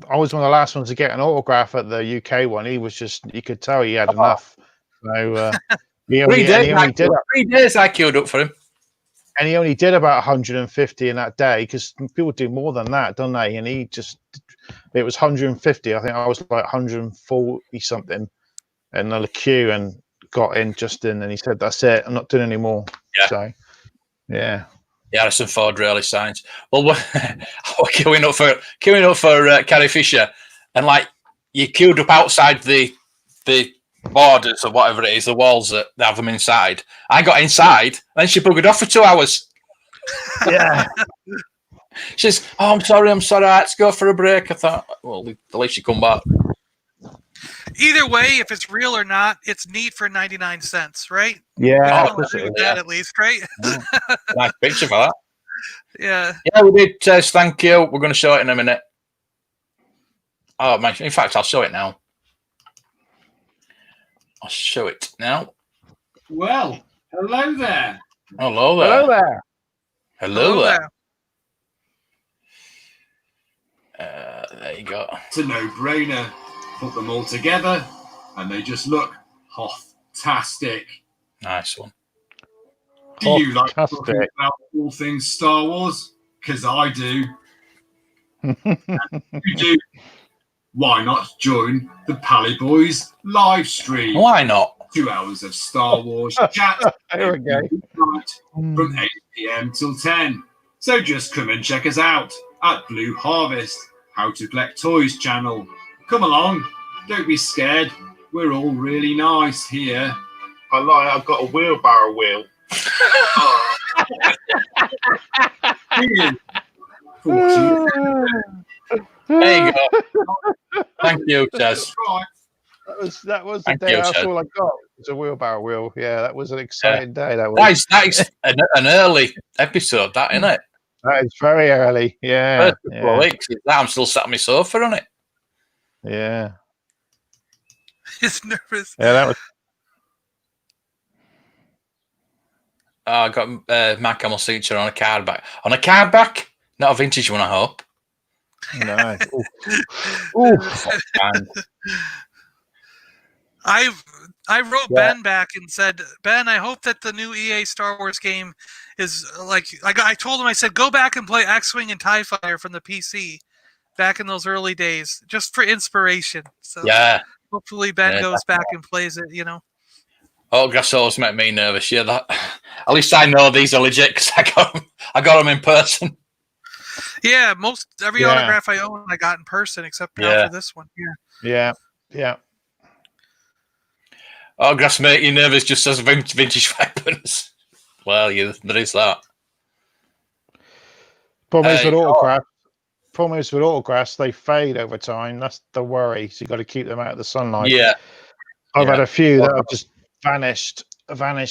S2: I was one of the last ones to get an autograph at the UK one. He was just, you could tell he had enough. So
S1: 3 days I queued up for him.
S2: And he only did about 150 in that day, because people do more than that, don't they? And it was 150. I think I was like 140 something in the queue and got in just in. And he said, "That's it. I'm not doing any more."
S1: Yeah.
S2: So, yeah.
S1: Harrison Ford rarely signs. Well, we're queuing up for Carrie Fisher, and like you queued up outside the borders or whatever it is, the walls that they have them inside. I got inside, and she buggered off for 2 hours.
S2: Yeah.
S1: She says, "Oh, I'm sorry, I had to go for a break." I thought, well, at least you come back.
S3: Either way, if it's real or not, it's neat for 99 cents, right?
S2: Yeah.
S3: That at least, right?
S1: Nice picture for that.
S3: Yeah.
S1: Yeah, we did, Tez. Thank you. We're going to show it in a minute. Oh, man. In fact, I'll show it now. I'll show it now.
S4: Well, hello there.
S1: Hello there.
S2: Hello there.
S1: Hello there. There you go.
S4: It's a no-brainer. Put them all together, and they just look Hoth-tastic.
S1: Nice one.
S4: Do you like talking about all things Star Wars? Because I do. You do. why not join the Paliboys live stream?
S1: Why not?
S4: 2 hours of Star Wars chat
S2: There we go.
S4: night from 8 p.m. till 10. So just come and check us out at Blue Harvest, How to Collect Toys channel. Come along, don't be scared. We're all really nice here.
S2: I lie, I've got a wheelbarrow wheel.
S4: Ian,
S1: There you go. Thank you, Chaz.
S4: right.
S2: That was the
S1: Thank
S2: day.
S1: you,
S2: That's
S1: Chad.
S2: all I got. It was a wheelbarrow wheel. Yeah, that was an exciting day. That was.
S1: That is an early episode, that, isn't it?
S2: That is very early. Yeah.
S1: First couple of weeks. I'm still sat on my sofa on it.
S2: Yeah.
S3: He's nervous.
S2: Yeah, that was.
S1: I got Mark Hamill signature on a card back. On a card back? Not a vintage one, I hope.
S2: No. Oof.
S3: I wrote Ben back and said, Ben, I hope that the new EA Star Wars game is like I told him, I said, go back and play X-Wing and TIE Fighter from the PC back in those early days, just for inspiration. So hopefully Ben goes back and plays it, you know.
S1: Autographs always make me nervous. Yeah, that. At least I know these are legit because I got them in person.
S3: Yeah, every autograph I own, I got in person, except now for this one.
S2: Yeah.
S1: Autographs make you nervous just as vintage weapons. Well, there is that.
S2: Problem is with autographs, they fade over time. That's the worry. So you got to keep them out of the sunlight.
S1: Yeah.
S2: I've had a few that have just vanished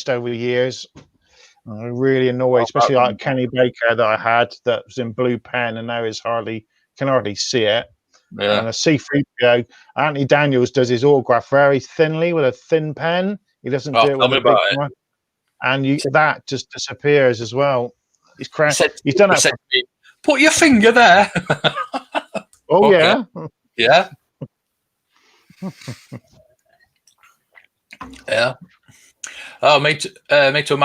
S2: over the years. I'm really annoyed, especially like Kenny Baker that I had that was in blue pen and now can hardly see it.
S1: Yeah.
S2: And a C3PO, Anthony Daniels does his autograph very thinly with a thin pen. He doesn't do it with a big one. And that just disappears as well. He's done that.
S1: Put your finger there.
S2: Oh,
S1: okay.
S2: Yeah.
S1: Yeah. Oh, me too.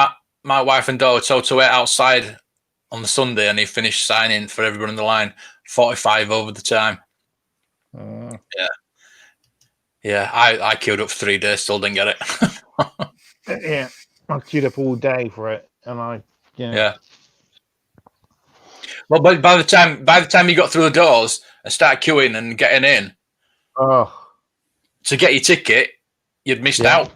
S1: My wife and daughter told to wait outside on the Sunday, and he finished signing for everyone in the line 45 over the time. Yeah. I queued up for 3 days, still didn't get it.
S2: Yeah, I queued up all day for it, and
S1: yeah. Well, but by the time you got through the doors and started queuing and getting in, to get your ticket, you'd missed out.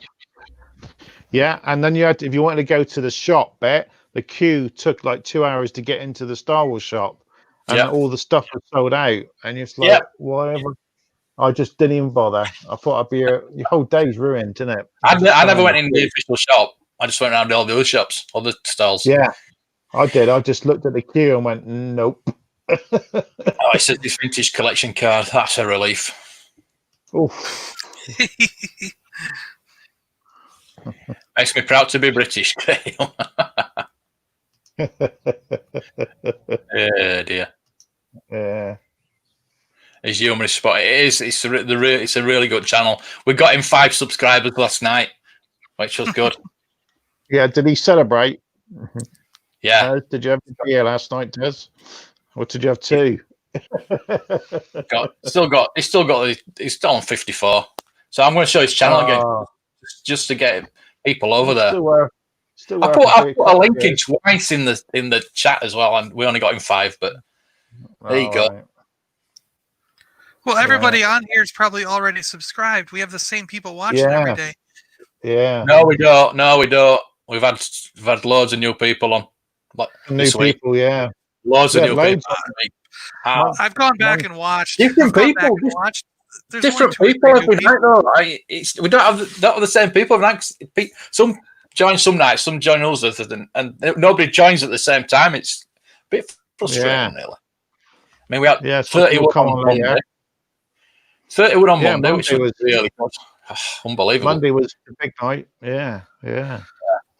S2: Yeah, and then if you wanted to go to the shop bit, the queue took like 2 hours to get into the Star Wars shop, and all the stuff was sold out, and you're like, whatever. I just didn't even bother. I thought I'd be your whole day's ruined, isn't it?
S1: I never went in the official shop. I just went around all the other shops, all the stalls.
S2: Yeah, I did. I just looked at the queue and went, nope.
S1: It's a this vintage collection card. That's a relief.
S2: Oof.
S1: Makes me proud to be British, Graham. Dear.
S2: Yeah.
S1: His humorous spot. It is. It's a really good channel. We got him 5 subscribers last night, which was good.
S2: Yeah. Did he celebrate?
S1: Yeah.
S2: Did you have a beer last night, Des? Or did you have 2?
S1: He's still on 54. So I'm going to show his channel again, just to get people over there. I put a link in twice in the chat as well, and we only got him 5. But there you go.
S2: Right.
S3: Well, everybody on here is probably already subscribed. We have the same people watching every day.
S2: Yeah.
S1: No, we don't. We've had loads of new people on.
S2: New people,
S1: Loads of new people.
S3: I've gone back and watched
S1: different people. Different people every night, though. We don't have the same people every night. Some join some nights, some join others, and nobody joins at the same time. It's a bit frustrating, really. I mean, we had 31 on Monday. 31 on Monday, which was really good. Unbelievable.
S2: Monday was a big night. Yeah.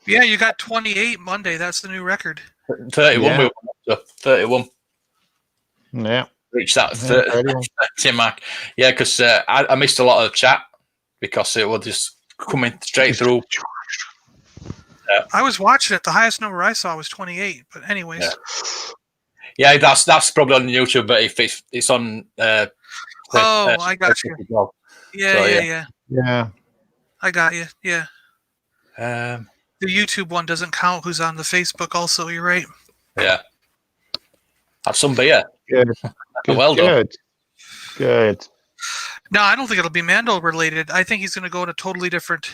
S3: Yeah, you got 28 Monday. That's the new record.
S1: 31. We went up to 31.
S2: Yeah.
S1: Reached that 30 mark. Yeah, because I missed a lot of chat because it was just coming straight through.
S3: I was watching it. The highest number I saw was 28. But anyways.
S1: Yeah, that's probably on YouTube, but if it's on
S3: I got you.
S2: Yeah.
S3: I got you. Yeah.
S1: The
S3: YouTube one doesn't count. Who's on the Facebook? Also, you're right.
S1: Yeah. Have some beer.
S2: Good.
S1: Well done.
S2: Good.
S3: No, I don't think it'll be Mando related. I think he's going to go in a totally different.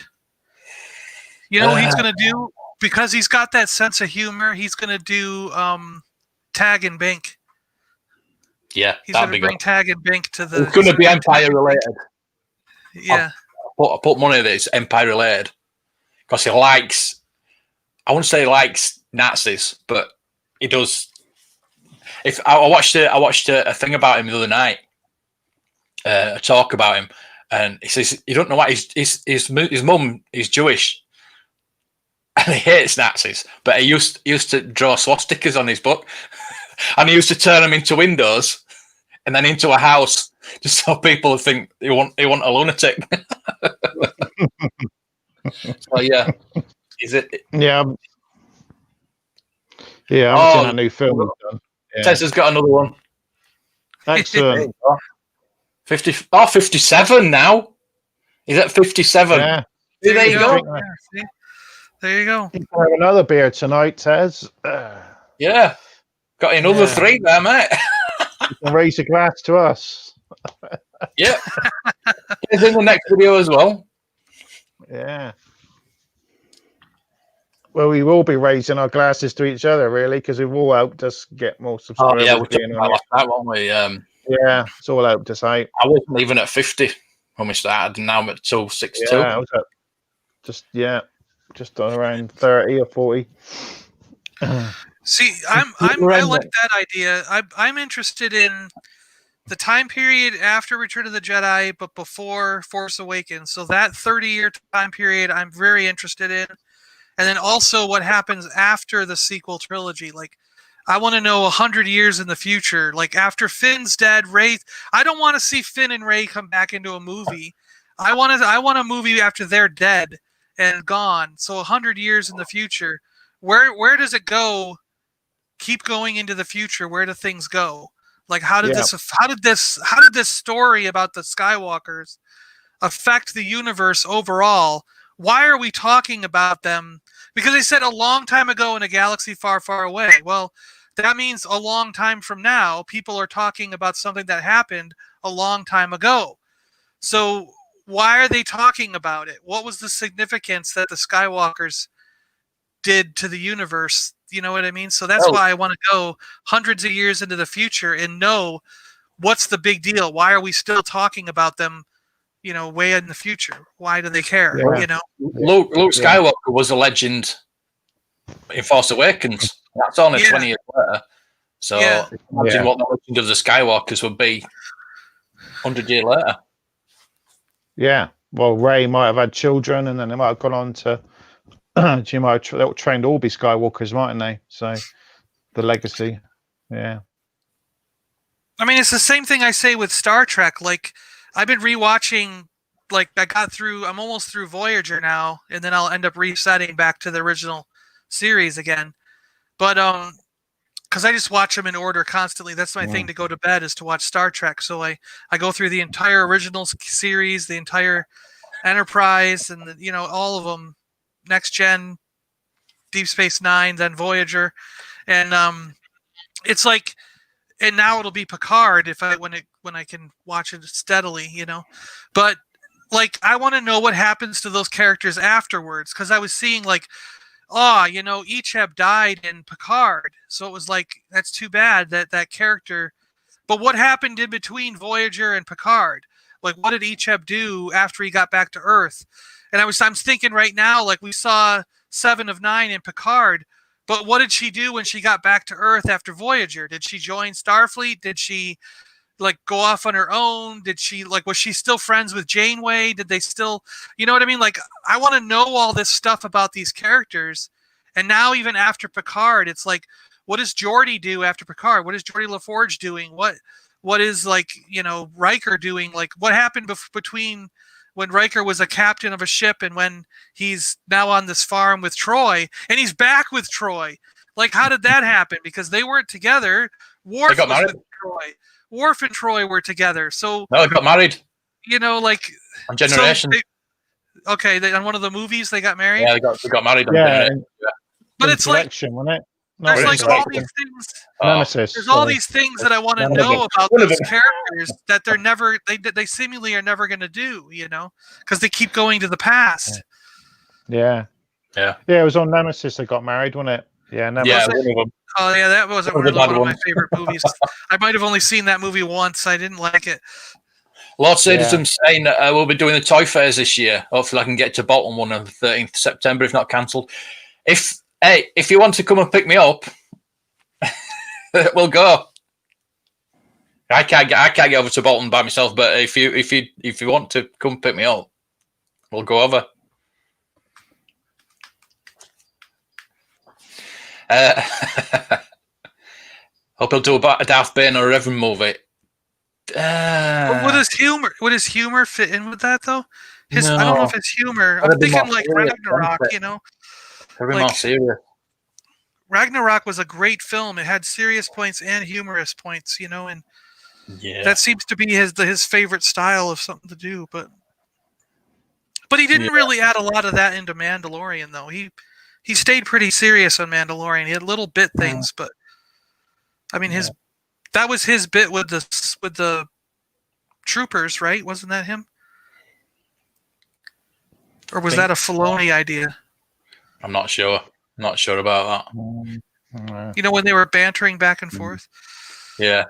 S3: You know what he's going to do? Because he's got that sense of humor, he's going to do Tag and Bank.
S1: Yeah,
S3: he's going to bring Tag and Bank to the.
S1: It's going to be Empire related.
S3: Yeah.
S1: I put money that it's Empire related because he likes. I wouldn't say he likes Nazis, but he does. If I watched a thing about him the other night, a talk about him, and he says you don't know what his mum is Jewish. And he hates Nazis, but he used to draw swastikas on his book, and he used to turn them into windows and then into a house, just so people think he want a lunatic. So yeah, is it?
S2: Yeah, I've seen that new film he's done. Yeah.
S1: Tessa's got another one.
S2: Excellent.
S1: 57 now. He's at 57.
S2: Yeah.
S3: There you go. Yeah, there you go.
S2: You can have another beer tonight, Tez.
S1: Yeah. Got another 3 there, mate.
S2: You can raise a glass to us.
S1: Yeah. It's in the next video as well.
S2: Yeah. Well, we will be raising our glasses to each other, really, because we've all helped us get more subscribers.
S1: Oh, yeah, we're talking about that, won't we?
S2: Yeah, it's all helped us out.
S1: I wasn't even at 50 when we started, and now I'm at 262.
S2: Yeah, I was at just around 30 or 40.
S3: See, I like that idea. I'm interested in the time period after Return of the Jedi, but before Force Awakens. So that 30-year time period, I'm very interested in. And then also what happens after the sequel trilogy. Like, I want to know 100 years in the future. Like, after Finn's dead, Rey. I don't want to see Finn and Rey come back into a movie. I want a movie after they're dead and gone. So 100 years in the future. Where does it go? Keep going into the future. Where do things go? Like, how did this story about the Skywalkers affect the universe overall? Why are we talking about them? Because they said a long time ago in a galaxy far, far away. Well, that means a long time from now, people are talking about something that happened a long time ago. So why are they talking about it? What was the significance that the Skywalkers did to the universe? You know what I mean? So that's why I want to go hundreds of years into the future and know what's the big deal. Why are we still talking about them, way in the future? Why do they care?
S2: Yeah.
S1: Luke Skywalker was a legend in Force Awakens. That's only 20 years later. So imagine what the legend of the Skywalkers would be 100 years later.
S2: Yeah. Well, Rey might have had children, and then they might have gone on to. She might have trained all be Skywalkers, mightn't they? So the legacy. Yeah.
S3: I mean, it's the same thing I say with Star Trek. Like, I've been rewatching. Like, I'm almost through Voyager now, and then I'll end up resetting back to the original series again. But because I just watch them in order constantly. That's my thing to go to bed, is to watch Star Trek. So I go through the entire original series, the entire Enterprise, and all of them, Next Gen, Deep Space Nine, then Voyager, and it's like, and now it'll be Picard when I can watch it steadily, But like, I want to know what happens to those characters afterwards, because I was seeing like, Icheb died in Picard, so it was like, that's too bad that character. But what happened in between Voyager and Picard? Like, what did Icheb do after he got back to Earth? And I'm thinking right now, like, we saw 7 of 9 in Picard, but what did she do when she got back to Earth after Voyager? Did she join Starfleet? Did she like go off on her own? Did she was she still friends with Janeway? Did they still, you know what I mean? Like, I want to know all this stuff about these characters. And now even after Picard, it's like, what does Geordi do after Picard? What is Geordi LaForge doing? What is Riker doing? Like, what happened between when Riker was a captain of a ship and when he's now on this farm with Troy, and he's back with Troy? Like, how did that happen? Because they weren't together. Worf was with Troy. Worf and Troy were together. So
S1: No, they got married.
S3: Like
S1: On Generation.
S3: On one of the movies they got married.
S1: Yeah, they got married on
S2: Yeah,
S1: Generation.
S3: But it's like
S2: wasn't it?
S3: there's like all
S2: Insurrection.
S3: these things.
S2: Nemesis.
S3: There's all these things that I want to know about
S1: One of
S3: those
S1: them.
S3: characters that they're never they seemingly are never going to do, because they keep going to the past.
S2: Yeah. It was on Nemesis. They got married, wasn't it? Yeah, Nemesis.
S1: Yeah, one of them.
S3: Oh yeah, that wasn't
S1: One
S3: one
S1: of the bad
S3: of my
S1: ones.
S3: favorite movies. I might have only seen that movie once. I didn't like it.
S1: Lord Sadism's saying that we'll be doing the toy fairs this year. Hopefully, I can get to Bolton one on the 13th of September, if not cancelled. If you want to come and pick me up, we'll go. I can't get over to Bolton by myself, but if you want to come pick me up, we'll go over. Hope he'll do a Darth Bane or a Revan movie.
S3: Would his humor fit in with that though? I don't know if his humor.
S1: That'd
S3: I'm
S1: be
S3: thinking
S1: more
S3: like
S1: serious,
S3: Ragnarok.
S1: Very more serious.
S3: Ragnarok was a great film. It had serious points and humorous points, and that seems to be his favorite style of something to do. But he didn't really add a lot of that into Mandalorian, though. He stayed pretty serious on Mandalorian. He had little bit things, but I mean that was his bit with the troopers, right? Wasn't that him? Or was that a Filoni idea?
S1: I'm not sure. Not sure about
S3: that. When they were bantering back and forth?
S1: Yeah.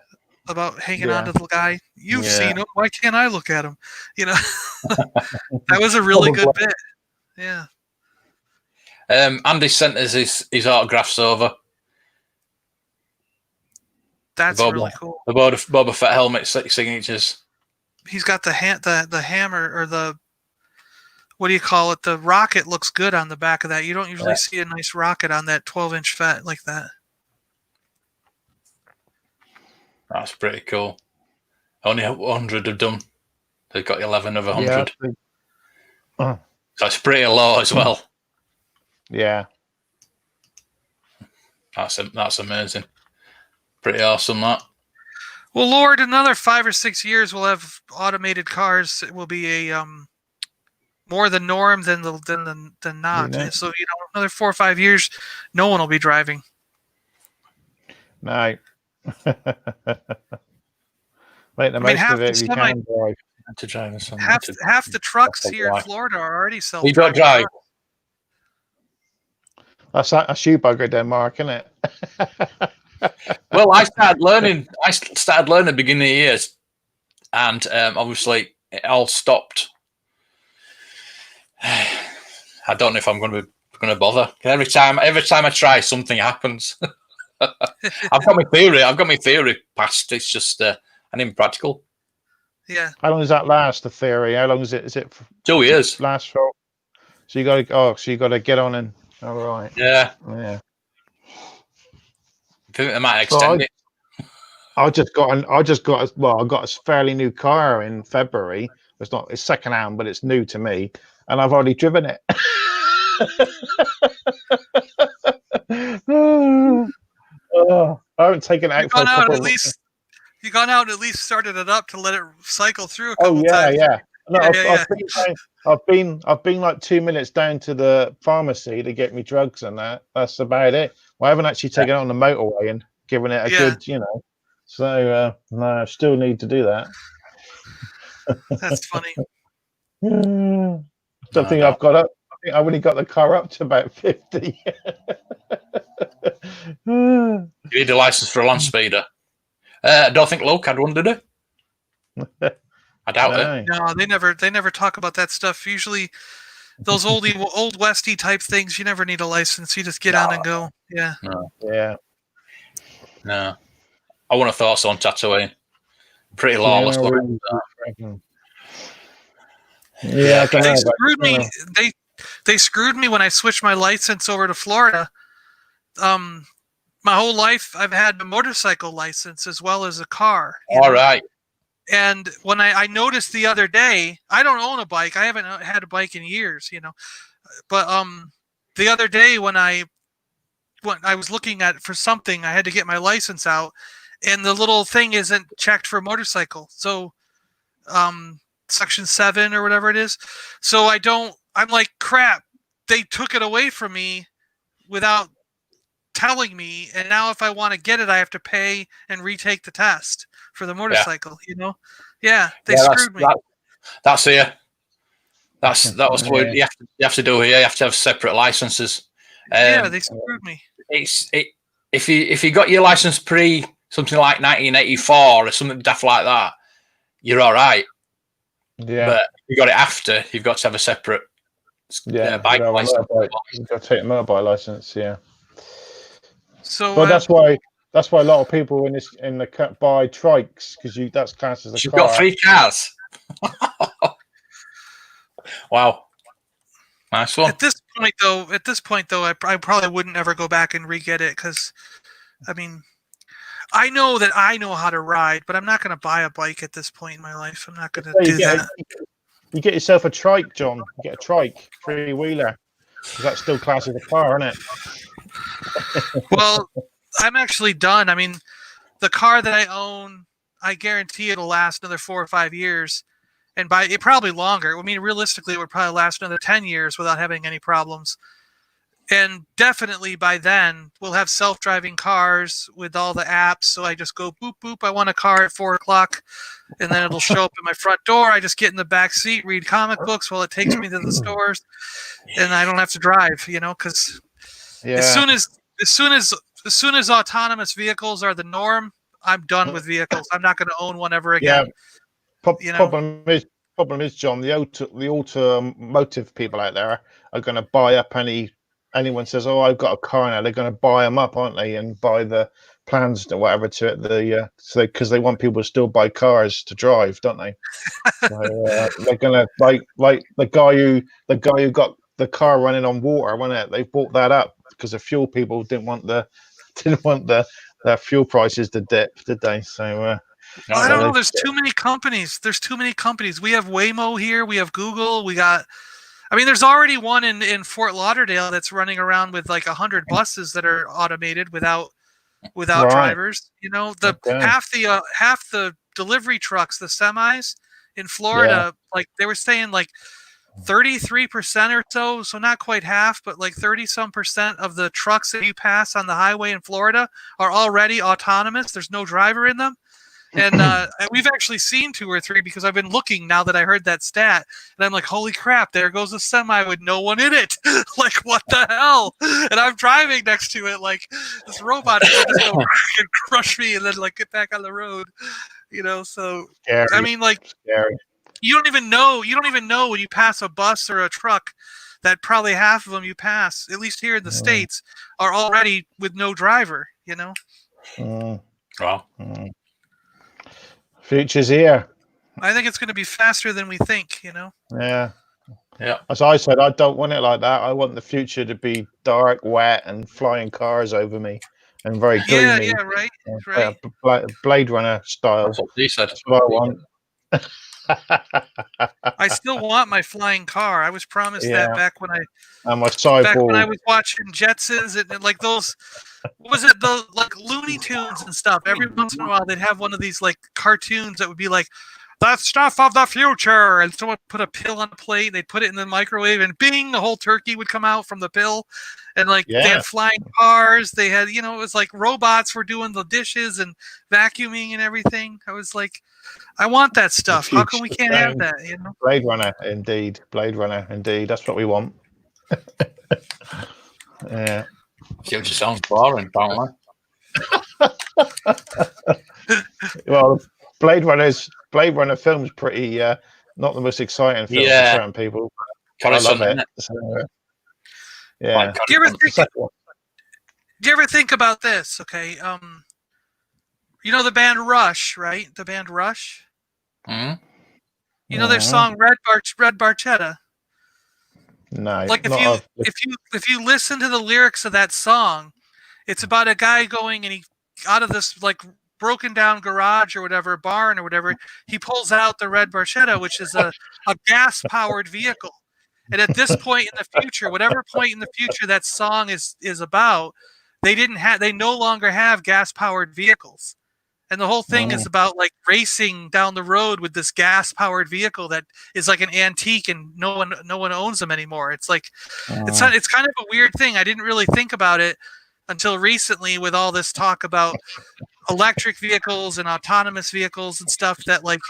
S3: About hanging on to the guy. You've seen him. Why can't I look at him? That was a really good bit. Yeah.
S1: Andy sent us his autographs over.
S3: That's really cool.
S1: The Boba Fett helmet signatures.
S3: He's got the hammer or the, what do you call it? The rocket looks good on the back of that. You don't usually see a nice rocket on that 12-inch Fett like that.
S1: That's pretty cool. Only 100 have done. They've got 11 of 100. That's pretty low as well.
S2: Yeah.
S1: That's amazing. Pretty awesome, that.
S3: Well, Lord, another 5 or 6 years we'll have automated cars. It will be a more the norm than not.
S2: Yeah.
S3: So another 4 or 5 years, no one will be driving.
S2: No. Make the most of it if you can drive.
S1: To drive
S3: half the trucks here in Florida are already self-driving.
S1: You don't drive.
S2: That's you bugger Denmark, isn't it?
S1: Well, I started learning at the beginning of the years, and obviously it all stopped. I don't know if I'm going to bother. Every time I try, something happens. I've got my theory passed. It's just an impractical.
S3: Yeah.
S2: How long does that last? The theory? How long is it? Is it
S1: 2 years?
S2: Last for. So you got to get on and. All right.
S1: Yeah.
S2: Yeah.
S1: I think they might extend it.
S2: I got a fairly new car in February. It's second hand, but it's new to me, and I've already driven it. I haven't taken it out for a couple of weeks.
S3: You gone out and at least started it up to let it cycle through a
S2: Oh
S3: couple
S2: yeah,
S3: times.
S2: yeah. No,
S3: Yeah.
S2: I've been like 2 minutes down to the pharmacy to get me drugs and that. That's about it. I haven't actually taken it on the motorway and given it a good, So no, I still need to do that.
S3: That's funny.
S2: I've got up. I think I've only got the car up to about 50.
S1: You need a license for a land speeder. I don't think Luke had one, did he? I doubt it.
S3: No, they never talk about that stuff. Usually, those old Westy type things, you never need a license. You just get on and go. Yeah.
S1: No.
S2: Yeah.
S1: No. I wouldn't have thought so on Tatooine. Pretty lawless.
S2: Yeah,
S3: they screwed me. They screwed me when I switched my license over to Florida. My whole life, I've had a motorcycle license as well as a car.
S1: All right.
S3: And when I noticed the other day, I don't own a bike. I haven't had a bike in years, But the other day when I was looking for something, I had to get my license out, and the little thing isn't checked for motorcycle. So, section 7 or whatever it is. So I'm like, crap, they took it away from me without telling me, and now if I want to get it, I have to pay and retake the test for the motorcycle. Yeah, they screwed me.
S1: That's here. That was what you have to do here. You have to have separate licenses.
S3: Yeah, they screwed me.
S1: If you got your license pre something like 1984 or something daft like that, you're all right.
S2: Yeah.
S1: But if you got it after, you've got to have a separate bike license.
S2: You've got to take a motorbike license. Yeah.
S3: So,
S2: well, that's why a lot of people in the cut buy trikes, because that's classed as a car.
S1: You've got 3 cars. Wow. Nice one.
S3: At this point though, I probably wouldn't ever go back and re-get it, because, I mean, I know that I know how to ride, but I'm not going to buy a bike at this point in my life. I'm not going to do that.
S2: You get yourself a trike, John. You get a trike, 3-wheeler. That's still classed as a car, isn't it?
S3: Well, I'm actually done. I mean, the car that I own, I guarantee it'll last another 4 or 5 years. And by it probably longer. I mean, realistically, it would probably last another 10 years without having any problems. And definitely by then, we'll have self-driving cars with all the apps. So I just go, boop, boop, I want a car at 4 o'clock. And then it'll show up at my front door. I just get in the back seat, read comic books while it takes me to the stores. And I don't have to drive, because as soon as autonomous vehicles are the norm, I'm done with vehicles. I'm not going to own one ever again.
S2: Yeah. Problem is, John, the automotive people out there are going to buy up anyone says, "Oh, I've got a car now." They're going to buy them up, aren't they? And buy the plans or whatever to it. Because they want people to still buy cars to drive, don't they? So, they're going to like the guy who got the car running on water, wasn't it? They bought that up because the fuel people didn't want the fuel prices to dip, did they? So.
S3: I don't know. There's too many companies. We have Waymo here. We have Google. There's already one in Fort Lauderdale that's running around with like 100 buses that are automated without drivers. Half the delivery trucks, the semis in Florida, like they were saying, like 33% or so not quite half, but like 30-some% of the trucks that you pass on the highway in Florida are already autonomous. There's no driver in them. And we've actually seen 2 or 3 because I've been looking now that I heard that stat. And I'm like, holy crap, there goes a semi with no one in it. Like, what the hell? And I'm driving next to it like this robot is going to just go and crush me and then like get back on the road. So scary. I mean, like, scary. You don't even know when you pass a bus or a truck that probably half of them you pass, at least here in the States, are already with no driver,
S1: Wow.
S2: Future's here.
S3: I think it's going to be faster than we think,
S2: Yeah.
S1: Yeah.
S2: As I said, I don't want it like that. I want the future to be dark, wet, and flying cars over me, and very gloomy.
S3: Yeah, right.
S2: Blade Runner style.
S1: That's what he said.
S2: That's what I want.
S3: I still want my flying car. I was promised that back when I was watching Jetsons and like those. What was it? The like Looney Tunes and stuff. Every once in a while, they'd have one of these like cartoons that would be like the stuff of the future, and someone put a pill on a plate. They'd put it in the microwave, and bing, the whole turkey would come out from the pill. And like they had flying cars. They had, it was like robots were doing the dishes and vacuuming and everything. I was like, I want that stuff. How come we can't have that?
S2: Blade Runner, indeed. That's what we want. Yeah.
S1: It just sounds boring, apparently.
S2: Well, Blade Runner film's pretty not the most exciting film for certain people. I love it. So, yeah.
S3: Do you ever think about this? Okay. The band Rush, right? The band Rush.
S1: Mm-hmm.
S3: Their song Red Barchetta.
S2: No.
S3: Like if you listen to the lyrics of that song, it's about a guy going and he out of this like broken down garage or whatever, barn or whatever, he pulls out the Red Barchetta, which is a gas powered vehicle. And at this point in the future, whatever point in the future that song is about, they no longer have gas powered vehicles. And the whole thing is about like racing down the road with this gas-powered vehicle that is like an antique, and no one owns them anymore. It's like it's kind of a weird thing. I didn't really think about it until recently with all this talk about electric vehicles and autonomous vehicles and stuff. That like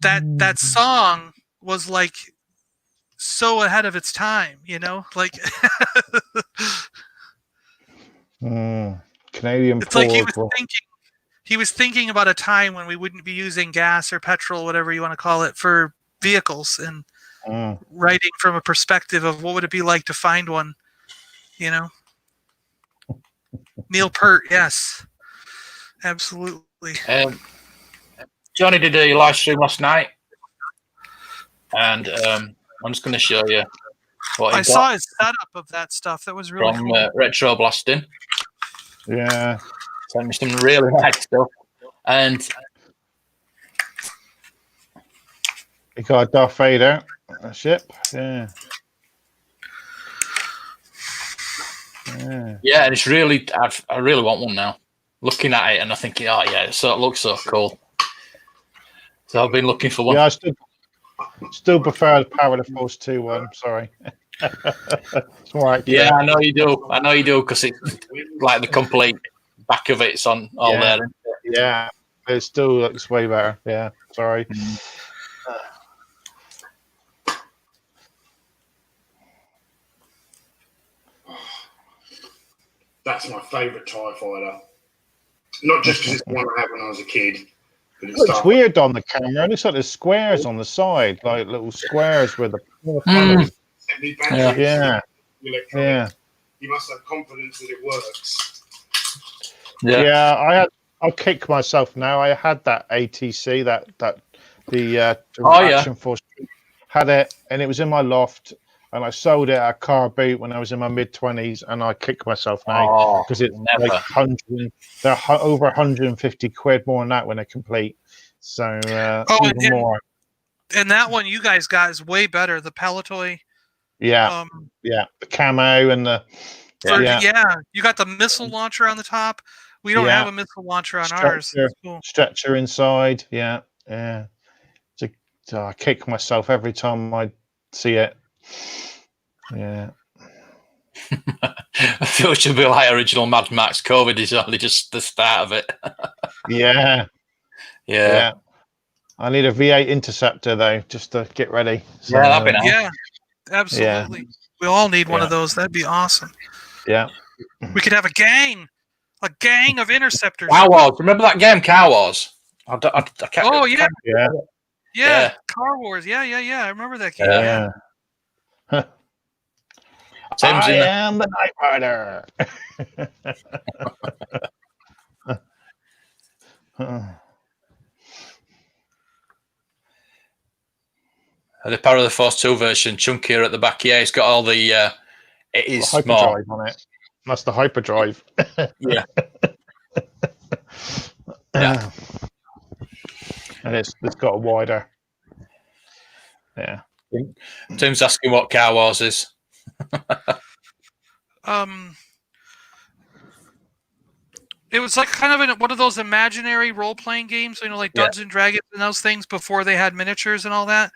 S3: that song was like so ahead of its time, like.
S2: Canadian.
S3: It's like he was thinking about a time when we wouldn't be using gas or petrol, whatever you want to call it, for vehicles, and writing from a perspective of what would it be like to find one, Neil Peart, yes, absolutely.
S1: Johnny did a live stream last night, and I'm just going to show you what
S3: I saw his setup of that stuff. That was really
S1: from
S3: cool.
S1: Retro Blasting.
S2: Yeah.
S1: Sent me some really nice stuff. And
S2: he got a Darth Vader ship. Yeah.
S1: Yeah, and it's really, I really want one now. Looking at it and I think, oh yeah, it looks so cool. So I've been looking for one.
S2: Yeah, I still prefer the Power of the Force 2 one. Sorry. It's all right.
S1: Yeah, I know you do, because it's like the complete back of it's on all there. Isn't it?
S2: Yeah, it still looks way better. Yeah, sorry.
S5: That's my favourite TIE fighter. Not just because it's the one I had when I was a kid. But
S2: It looks weird on the camera. It looks like there's squares on the side, like little squares with the Yeah.
S5: You must have confidence that it works.
S2: Yeah, I'll kick myself now. I had that ATC, the Action Force, had it, and it was in my loft, and I sold it at a car boot when I was in my mid-20s, and I kick myself now because it's like they're over 150 quid more than that when they're complete. So even more.
S3: And that one you guys got is way better. The Paliboy.
S2: Yeah, the camo and the
S3: you got the missile launcher on the top. We don't have a missile launcher on ours. Cool.
S2: Stretcher inside. Yeah. So I kick myself every time I see it. Yeah.
S1: I feel it should be like original Mad Max. COVID is only just the start of it.
S2: Yeah. I need a V8 Interceptor though, just to get ready. So,
S1: yeah, that'd be nice.
S3: Yeah, absolutely. Yeah. We all need one of those. That'd be awesome.
S2: Yeah.
S3: We could have a gang of interceptors.
S1: Car Wars. Remember that game, Car Wars? I can't.
S3: Oh yeah.
S2: Yeah.
S3: Car Wars. Yeah. I remember that game.
S2: Yeah. I am the Night Rider.
S1: The Power of the Force 2 version, chunkier at the back. Yeah, it's got all the. It is small.
S2: Hyperdrive on it. That's the hyperdrive.
S1: Yeah.
S2: And it's got a wider. Yeah.
S1: Tim's asking what Car Wars is.
S3: It was like kind of one of those imaginary role-playing games, like Dungeons and Dragons and those things before they had miniatures and all that.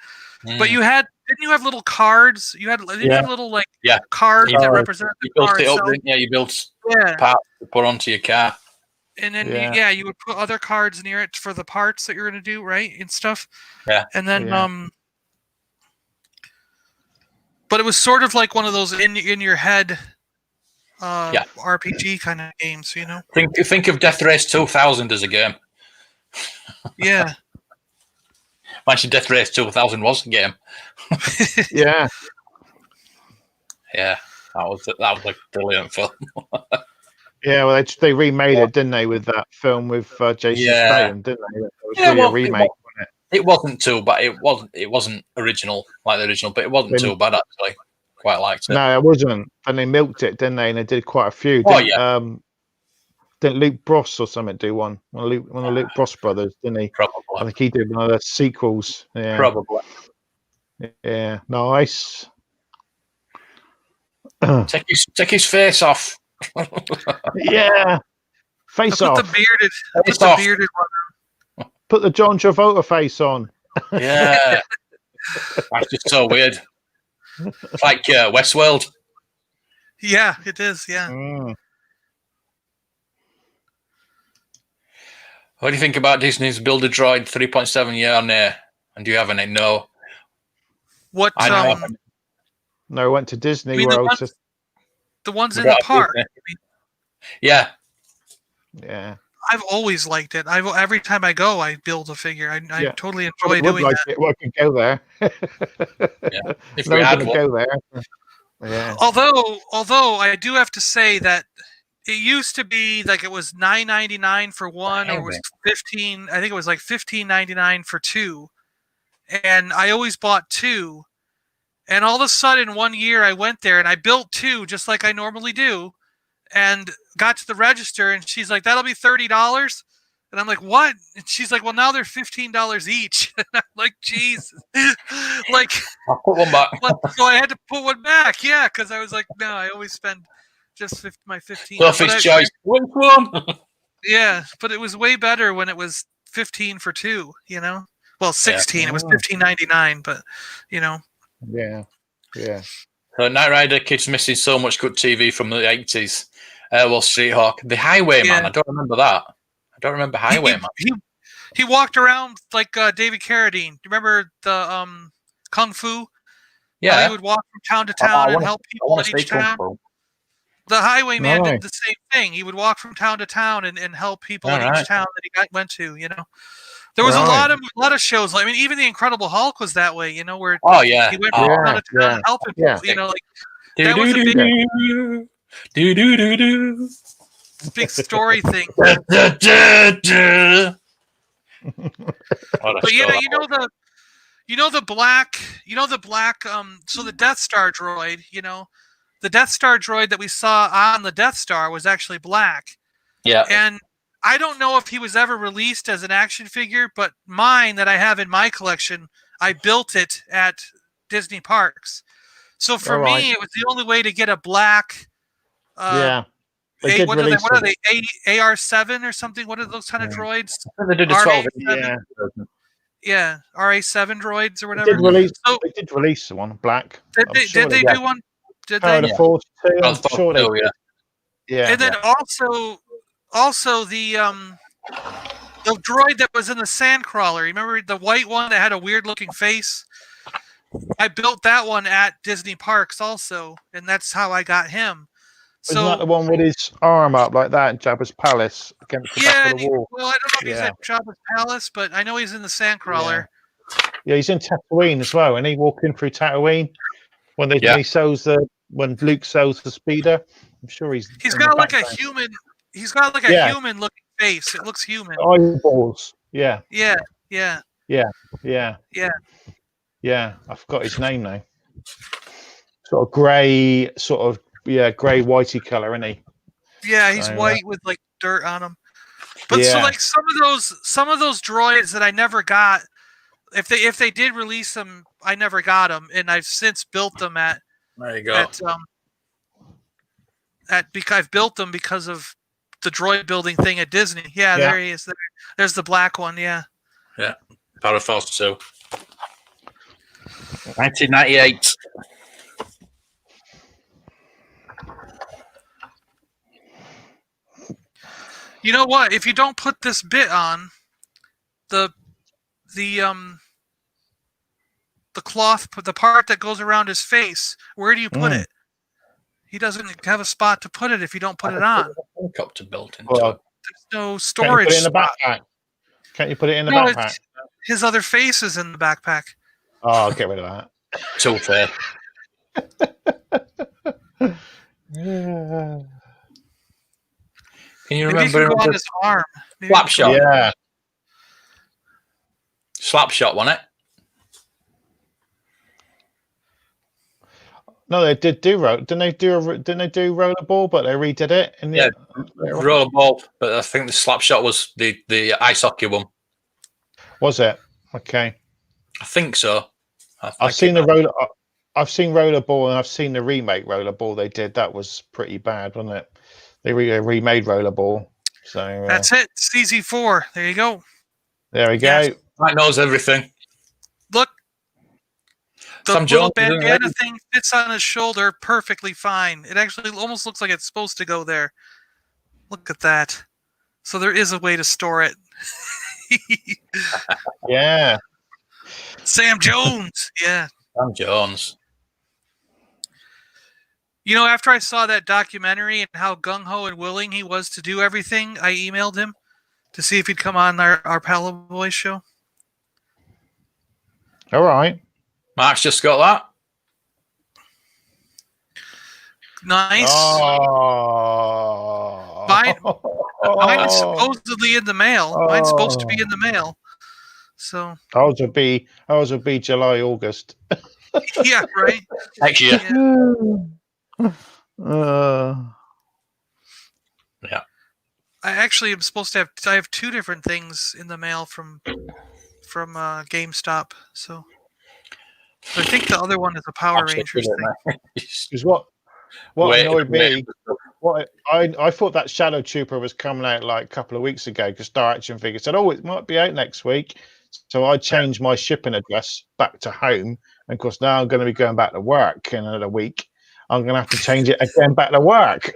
S3: But didn't you have little cards? You have little cards that represent the car itself.
S1: You built parts to put onto your car.
S3: And then you would put other cards near it for the parts that you're going to do, right, and stuff.
S1: Yeah.
S3: And then but it was sort of like one of those in your head RPG kind of games,
S1: Think of Death Race 2000 as a game.
S3: Yeah.
S1: Actually, Death Race 2000 was a game.
S2: Yeah.
S1: Yeah, that was a brilliant film.
S2: Yeah, well, they remade it, didn't they, with that film with Jason Statham, didn't they? It was really a remake, wasn't it?
S1: It wasn't too bad. It wasn't original like the original, but it wasn't too bad actually. Quite liked it.
S2: No, it wasn't. And they milked it, didn't they? And they did quite a few. Didn't Luke Bross or something do one? One of the Luke Bross brothers, didn't he?
S1: Probably.
S2: I think he did one of the sequels. Yeah.
S1: Probably.
S2: Yeah. Nice.
S1: Take his face off.
S2: Yeah. Face
S3: I
S2: off.
S3: put
S1: Face
S3: the
S1: off.
S3: bearded one.
S2: Put the John Travolta face on.
S1: Yeah. That's just so weird. It's like Westworld.
S3: Yeah, it is. Yeah.
S2: Mm.
S1: What do you think about Disney's Build a Droid 3.7 year on there? And do you have any? No.
S3: What?
S1: I know.
S2: No, I went to Disney
S3: You mean
S2: World.
S3: the ones in
S1: We
S3: the
S1: got
S3: park.
S1: Disney. Yeah.
S2: Yeah.
S3: I've always liked it. Every time I go, I build a figure. I
S2: Yeah.
S3: totally
S2: Probably
S3: enjoy
S2: would
S3: doing
S2: like
S3: that.
S2: it. Well, I could go there.
S1: Yeah. If
S2: No
S1: we
S2: one's
S1: had
S2: going to
S1: one.
S2: go there. Yeah.
S3: Although I do have to say that it used to be like it was $9.99 for one, or it was 15. I think it was like $15.99 for two, and I always bought two. And all of a sudden, one year I went there and I built two just like I normally do, and got to the register and she's like, "That'll be $30." And I'm like, "What?" And she's like, "Well, now they're $15 each." And I'm like, "Jesus!" Like,
S1: I'll put one back.
S3: so I had to put one back, yeah, because I was like, "No, I always spend just my 15."
S1: Sophie's choice. Which one?
S3: Yeah, but it was way better when it was 15 for two. Well, 16.
S2: Yeah.
S3: It was $15.99, but
S2: Yeah. Yeah.
S1: So Knight Rider keeps missing so much good TV from the 80s. Well, Street Hawk. The Highwayman.
S3: Yeah.
S1: I don't remember that. I don't remember Highwayman.
S3: He walked around like David Carradine. Do you remember the Kung Fu?
S1: Yeah.
S3: How he would walk from town to town and help people in each town.
S1: Kung Fu.
S3: The Highwayman
S2: Right.
S3: did the same thing. He would walk from town to town and help people in each town that he went to. There was a lot of shows. I mean, even the Incredible Hulk was that way. Where he went from town to town helping people. That was a big story thing. But the black. So the Death Star droid. The Death Star droid that we saw on the Death Star was actually black.
S1: Yeah.
S3: And I don't know if he was ever released as an action figure, but mine that I have in my collection, I built it at Disney parks. So for me, it was the only way to get a black.
S2: Yeah.
S3: What are they? AR7 or something? What are those kind of droids?
S1: They did a 12.
S3: Yeah, RA7 droids or whatever.
S2: They did release one black.
S3: Did they do one? Did
S2: Power
S3: they?
S2: of the Force 2. I'm sure they did. Yeah.
S3: And then also the droid that was in the Sandcrawler. You remember the white one that had a weird looking face? I built that one at Disney parks also, and that's how I got him.
S2: Isn't that the one with his arm up like that in Jabba's palace against the back of the wall?
S3: Well, I don't know if he's at Jabba's palace, but I know he's in the Sandcrawler.
S2: Yeah, he's in Tatooine as well, and he walking through Tatooine when Luke sells the speeder. I'm sure he's
S3: got like a human. He's got like a human looking face. It looks human.
S2: Eyeballs. Yeah.
S3: Yeah.
S2: I forgot his name now. Sort of grey, grey whitey colour, isn't he?
S3: Yeah, he's white with like dirt on him. But so like some of those droids that I never got, if they did release them, I never got them, and I've since built them at.
S1: There you go.
S3: I've built them because of the droid building thing at Disney. Yeah, there he is. There's the black one. Yeah.
S1: Yeah. Power of Force 2. 1998.
S3: You know what? If you don't put this bit on, the cloth, the part that goes around his face, where do you put it? He doesn't have a spot to put it if you don't put it on.
S1: Helicopter built into
S3: it. There's no storage.
S2: Can't you put it in the backpack? Can't you put it in the backpack?
S3: His other face is in the backpack.
S2: Oh, I'll get rid of that.
S1: So fair. Can you remember
S3: on his arm?
S1: Slapshot?
S2: Yeah.
S1: Slapshot, wasn't it?
S2: No, they did do Didn't they do rollerball? But they redid it.
S1: Rollerball. But I think the Slapshot was the ice hockey one.
S2: Was it? Okay.
S1: I think so.
S2: I've seen rollerball, and I've seen the remake rollerball they did. That was pretty bad, wasn't it? They remade rollerball. So
S3: that's it. CZ4. There you go.
S2: there we go.
S3: Yes.
S1: Mike knows everything.
S3: Look, the
S1: Sam
S3: little
S1: Jones is in
S3: bandana
S1: it.
S3: thing fits on his shoulder perfectly fine. It actually almost looks like it's supposed to go there. Look at that. So there is a way to store it.
S2: Yeah.
S3: Sam Jones. Yeah.
S1: Sam Jones.
S3: You know, after I saw that documentary and how gung-ho and willing he was to do everything, I emailed him to see if he'd come on our Paliboys show.
S2: All right.
S1: Mark's just got that.
S3: Nice.
S2: Oh.
S3: Mine is supposedly in the mail. Mine's supposed to be in the mail. So
S2: Ours will be July, August.
S3: yeah, right.
S1: Next year.
S3: Yeah. I actually am supposed to have. I have 2 different things in the mail from GameStop. So I think the other one is a Power Rangers thing.
S2: Because what annoyed me, I thought that Shadow Trooper was coming out like a couple of weeks ago because Star Action Figure said, "Oh, it might be out next week." So I changed my shipping address back to home, and of course now I'm going to be going back to work in another week. I'm going to have to change it again back to work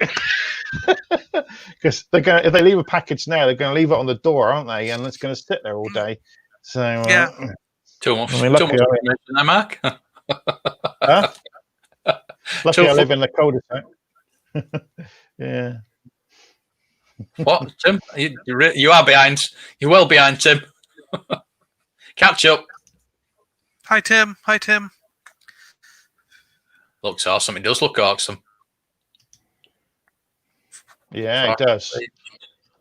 S2: because if they leave a package now, they're going to leave it on the door, aren't they? And it's going to sit there all day. So
S3: yeah,
S1: 2 months.
S2: I mean,
S1: 2 months there, Mark.
S2: Huh? Lucky I live in the cul-de-sac. Yeah.
S1: What, Tim? You are behind. You're well behind, Tim. Catch up.
S3: Hi Tim. Hi Tim.
S1: Looks awesome. It does look awesome.
S2: Yeah, it does.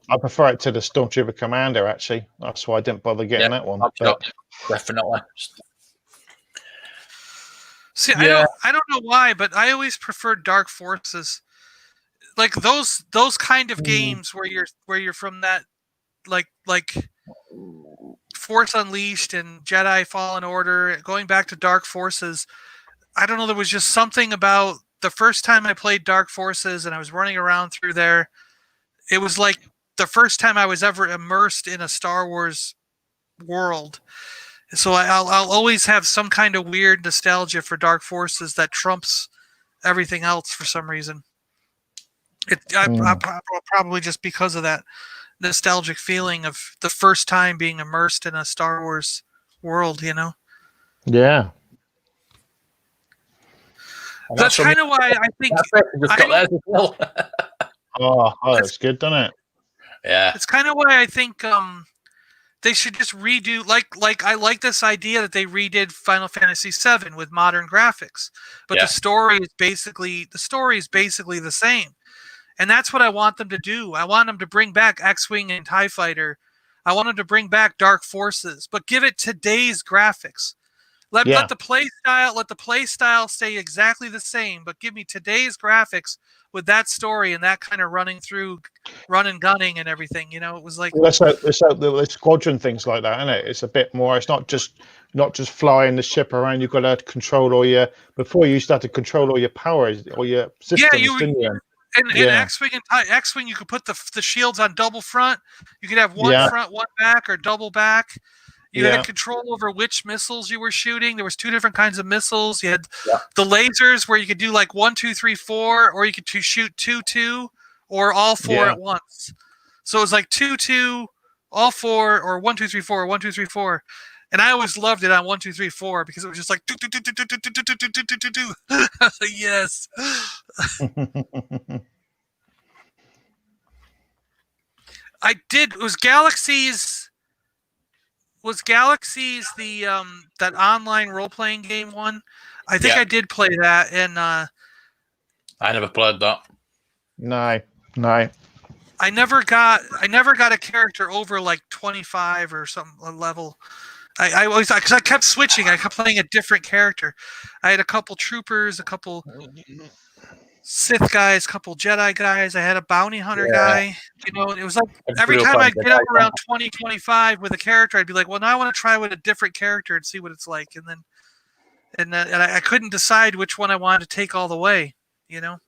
S2: I prefer it to the Stormtrooper Commander, actually. That's why I didn't bother getting that one. But...
S1: Definitely.
S3: See, I don't know why, but I always preferred Dark Forces. Like those kind of games where you're from that like Force Unleashed and Jedi Fallen Order, going back to Dark Forces. I don't know, there was just something about the first time I played Dark Forces and I was running around through there. It was like the first time I was ever immersed in a Star Wars world. So I'll always have some kind of weird nostalgia for Dark Forces that trumps everything else for some reason. Probably just because of that nostalgic feeling of the first time being immersed in a Star Wars world, you know?
S2: Yeah.
S3: That's kind of why I think...
S2: Oh, that's good, doesn't it?
S1: Yeah.
S3: It's kind of why I think they should just redo... Like I like this idea that they redid Final Fantasy VII with modern graphics. But the story is basically the same. And that's what I want them to do. I want them to bring back X-Wing and TIE Fighter. I want them to bring back Dark Forces, but give it today's graphics. Let the play style stay exactly the same, but give me today's graphics with that story and that kind of running and gunning and everything. You know, it was like
S2: let's hope the squadron things like that, isn't it? It's a bit more. It's not just flying the ship around. You've got to control all your. Before you used to have to control all your powers, all your systems.
S3: In X-Wing and X-Wing, you could put the shields on double front. You could have one front, one back, or double back. You had control over which missiles you were shooting. There was 2 different kinds of missiles. You had the lasers where you could do like 1, 2, 3, 4, or you could shoot 2, 2, or all 4 at once. So it was like 2, 2, all 4, or 1, 2, 3, 4, 1, 2, 3, 4. And I always loved it on 1, 2, 3, 4 because it was just like yes. I did. Was Galaxies the that online role playing game one? I think I did play that, and I
S1: never played that.
S2: No.
S3: I never got a character over like 25 or some level. I always, because I kept switching. I kept playing a different character. I had a couple troopers, a couple Sith guys, a couple Jedi guys. I had a bounty hunter guy. You know, and it was like every time I'd get up around 20, 25 with a character, I'd be like, well, now I want to try with a different character and see what it's like. And I couldn't decide which one I wanted to take all the way. You know.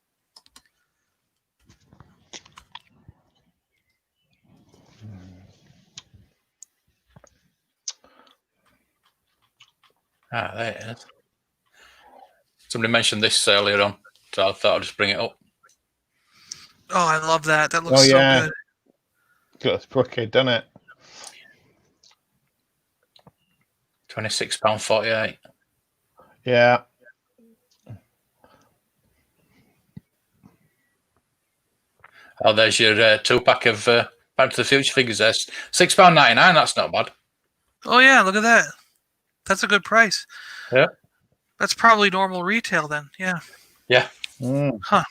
S1: Ah, there it is. Somebody mentioned this earlier on, so I thought I'd just bring it up.
S3: Oh, I love that. That looks so good.
S2: Got a kid, doesn't it?
S1: £26.48.
S2: Yeah.
S1: Oh, there's your 2-pack of Back to the Future figures. There, £6.99. That's not bad.
S3: Oh yeah, look at that. That's a good price.
S1: Yeah.
S3: That's probably normal retail then. Yeah.
S1: Yeah.
S3: Huh.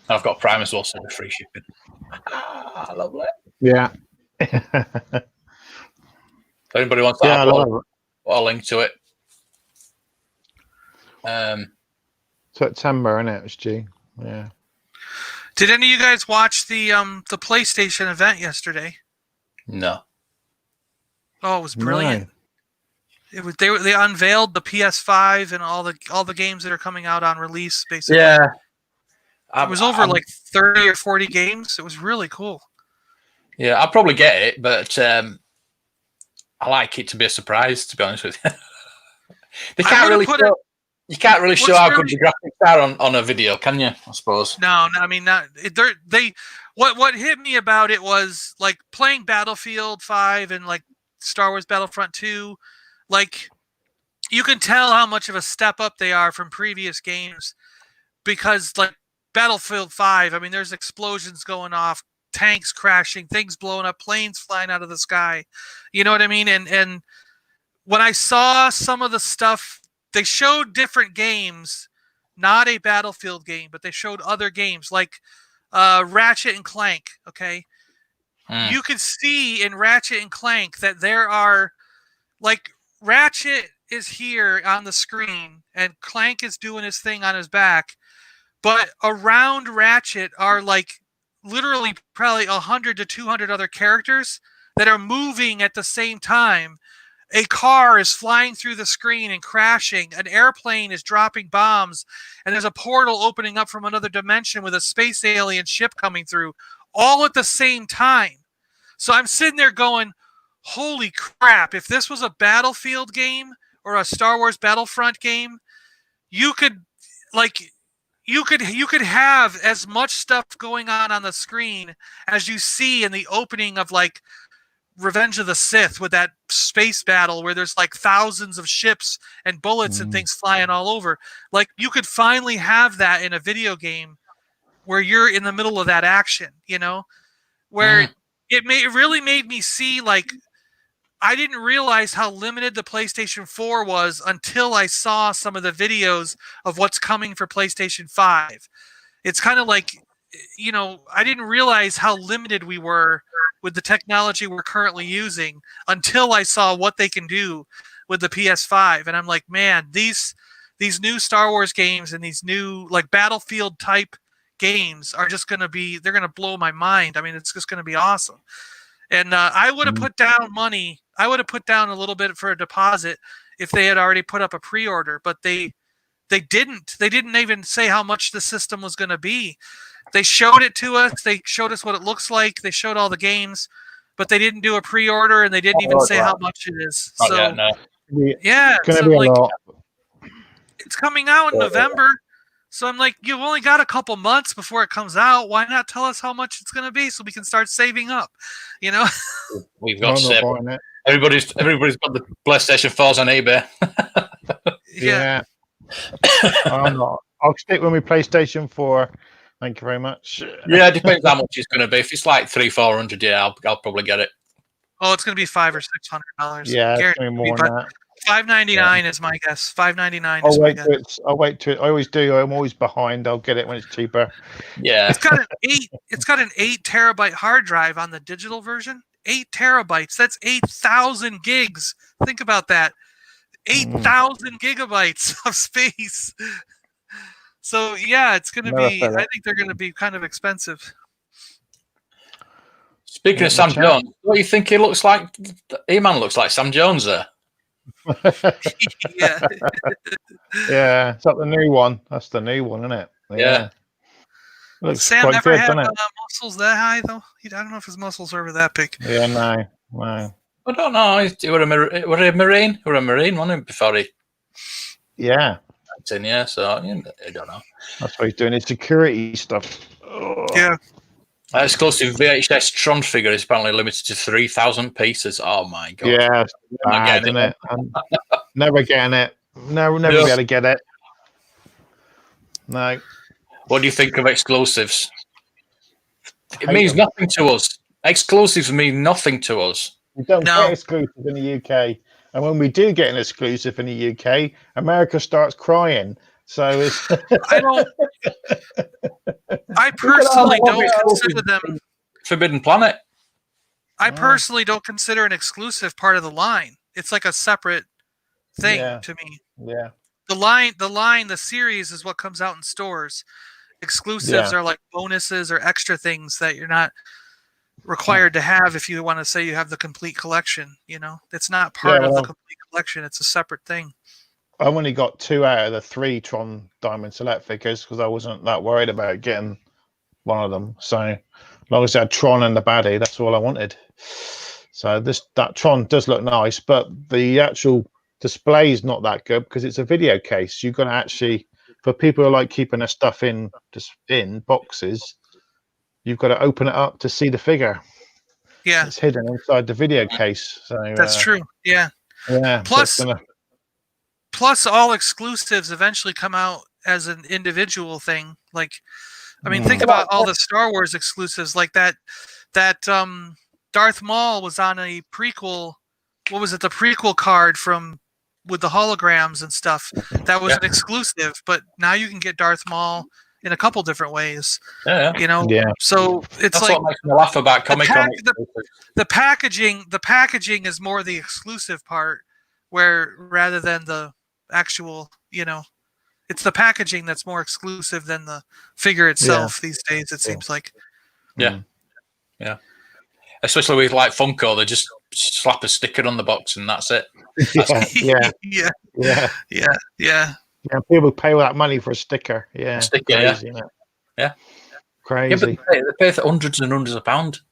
S1: I've got Prime as well, so the free shipping. Lovely.
S2: Yeah.
S1: If anybody wants that, I'll link to it.
S2: September, isn't it? It's G. Yeah.
S3: Did any of you guys watch the PlayStation event yesterday?
S1: No.
S3: Oh, it was brilliant. No. It was they unveiled the PS5 and all the games that are coming out on release, basically.
S1: Yeah.
S3: It was over like 30 or 40 games. It was really cool.
S1: Yeah, I'll probably get it, but I like it to be a surprise, to be honest with you. You can't really show how good the graphics are on a video, can you? I suppose.
S3: No, I mean, what hit me about it was like playing Battlefield 5 and like Star Wars Battlefront 2. Like, you can tell how much of a step up they are from previous games, because like Battlefield 5, I mean, there's explosions going off, tanks crashing, things blowing up, planes flying out of the sky. You know what I mean? And when I saw some of the stuff, they showed different games, not a Battlefield game, but they showed other games like Ratchet and Clank. Okay. You could see in Ratchet and Clank that there are, like, Ratchet is here on the screen and Clank is doing his thing on his back, but around Ratchet are like literally probably 100 to 200 other characters that are moving at the same time. A car is flying through the screen and crashing. An airplane is dropping bombs, and there's a portal opening up from another dimension with a space alien ship coming through, all at the same time. So I'm sitting there going, holy crap, if this was a Battlefield game or a Star Wars Battlefront game, you could have as much stuff going on the screen as you see in the opening of like Revenge of the Sith, with that space battle where there's like thousands of ships and bullets and things flying all over. Like, you could finally have that in a video game where you're in the middle of that action, you know, where it really made me see, like, I didn't realize how limited the PlayStation 4 was until I saw some of the videos of what's coming for PlayStation 5. It's kind of like, you know, I didn't realize how limited we were with the technology we're currently using until I saw what they can do with the PS5. And I'm like, man, these new Star Wars games and these new like Battlefield type games are just going to be, they're going to blow my mind. I mean, it's just going to be awesome. And I would have put down money. I would have put down a little bit for a deposit if they had already put up a pre-order, but they didn't. They didn't even say how much the system was going to be. They showed it to us. They showed us what it looks like. They showed all the games, but they didn't do a pre-order, and they didn't even say how much it is. So, yeah,
S2: it's going to be a lot.
S3: It's coming out in November. So I'm like, you've only got a couple months before it comes out. Why not tell us how much it's going to be so we can start saving up? You know,
S1: we've got to everybody's got the PlayStation 4s on eBay.
S2: Yeah. I'll stick with my PlayStation 4. Thank you very much.
S1: Yeah, it depends how much it's going to be. If it's like $300-400, yeah, I'll probably get it.
S3: Oh, it's going to be $500 or $600.
S2: Yeah, it's going to be more than that.
S3: $5.99 is my guess. $5.99.
S2: I'll wait to it. I always do. I'm always behind. I'll get it when it's cheaper.
S1: Yeah.
S3: It's got an 8 terabyte hard drive on the digital version. 8 terabytes. That's 8,000 gigs. Think about that. 8,000 gigabytes of space. So yeah, it's going to be. I think they're going to be kind of expensive.
S1: Speaking of Sam Jones, what do you think he looks like? E-Man looks like Sam Jones there.
S3: Yeah.
S2: Yeah, it's like the new one. That's the new one, isn't it?
S1: Yeah.
S2: Looks
S3: Sam never had muscles that high, though. I don't know if his muscles are ever that big.
S2: Yeah, no.
S1: I don't know. He were a Marine. He were a Marine, wasn't he, before he...
S2: Yeah.
S1: Yeah, so I don't know.
S2: That's why he's doing his security stuff. Oh.
S3: Yeah.
S1: Exclusive VHS Tron figure is apparently limited to 3,000 pieces. Oh my god!
S2: Yeah,
S1: bad,
S2: isn't it? I'm never getting it. Never be able to get it. No.
S1: What do you think of exclusives? It means nothing to us. Exclusives mean nothing to us.
S2: We don't get exclusive in the UK, and when we do get an exclusive in the UK, America starts crying. So it's
S3: I personally don't consider them
S1: Forbidden Planet.
S3: I personally don't consider an exclusive part of the line. It's like a separate thing to me.
S2: Yeah.
S3: The series is what comes out in stores. Exclusives are like bonuses or extra things that you're not required to have if you want to say you have the complete collection. It's not part of the complete collection. It's a separate thing.
S2: I've only got 2 out of the 3 Tron Diamond Select figures because I wasn't that worried about getting one of them. So as long as I had Tron and the baddie, that's all I wanted. So that Tron does look nice, but the actual display is not that good because it's a video case. You've got to actually, for people who like keeping their stuff in boxes, you've got to open it up to see the figure.
S3: Yeah,
S2: it's hidden inside the video case. So
S3: that's true. Yeah. Plus, all exclusives eventually come out as an individual thing. Like, I mean, think about all the Star Wars exclusives. Like that Darth Maul was on a prequel. What was it? The prequel card with the holograms and stuff. That was an exclusive, but now you can get Darth Maul in a couple different ways.
S1: Yeah.
S3: So it's
S1: that's
S3: like
S1: what makes me laugh about Comic-Con.
S3: The packaging is more the exclusive part, where rather than the actual, it's the packaging that's more exclusive than the figure itself these days. It seems like.
S1: Yeah. Especially with like Funko, they just slap a sticker on the box and that's it.
S2: Yeah. People pay all that money for a sticker. Yeah,
S1: crazy, yeah.
S2: Crazy.
S1: Yeah, but they pay hundreds and hundreds of pounds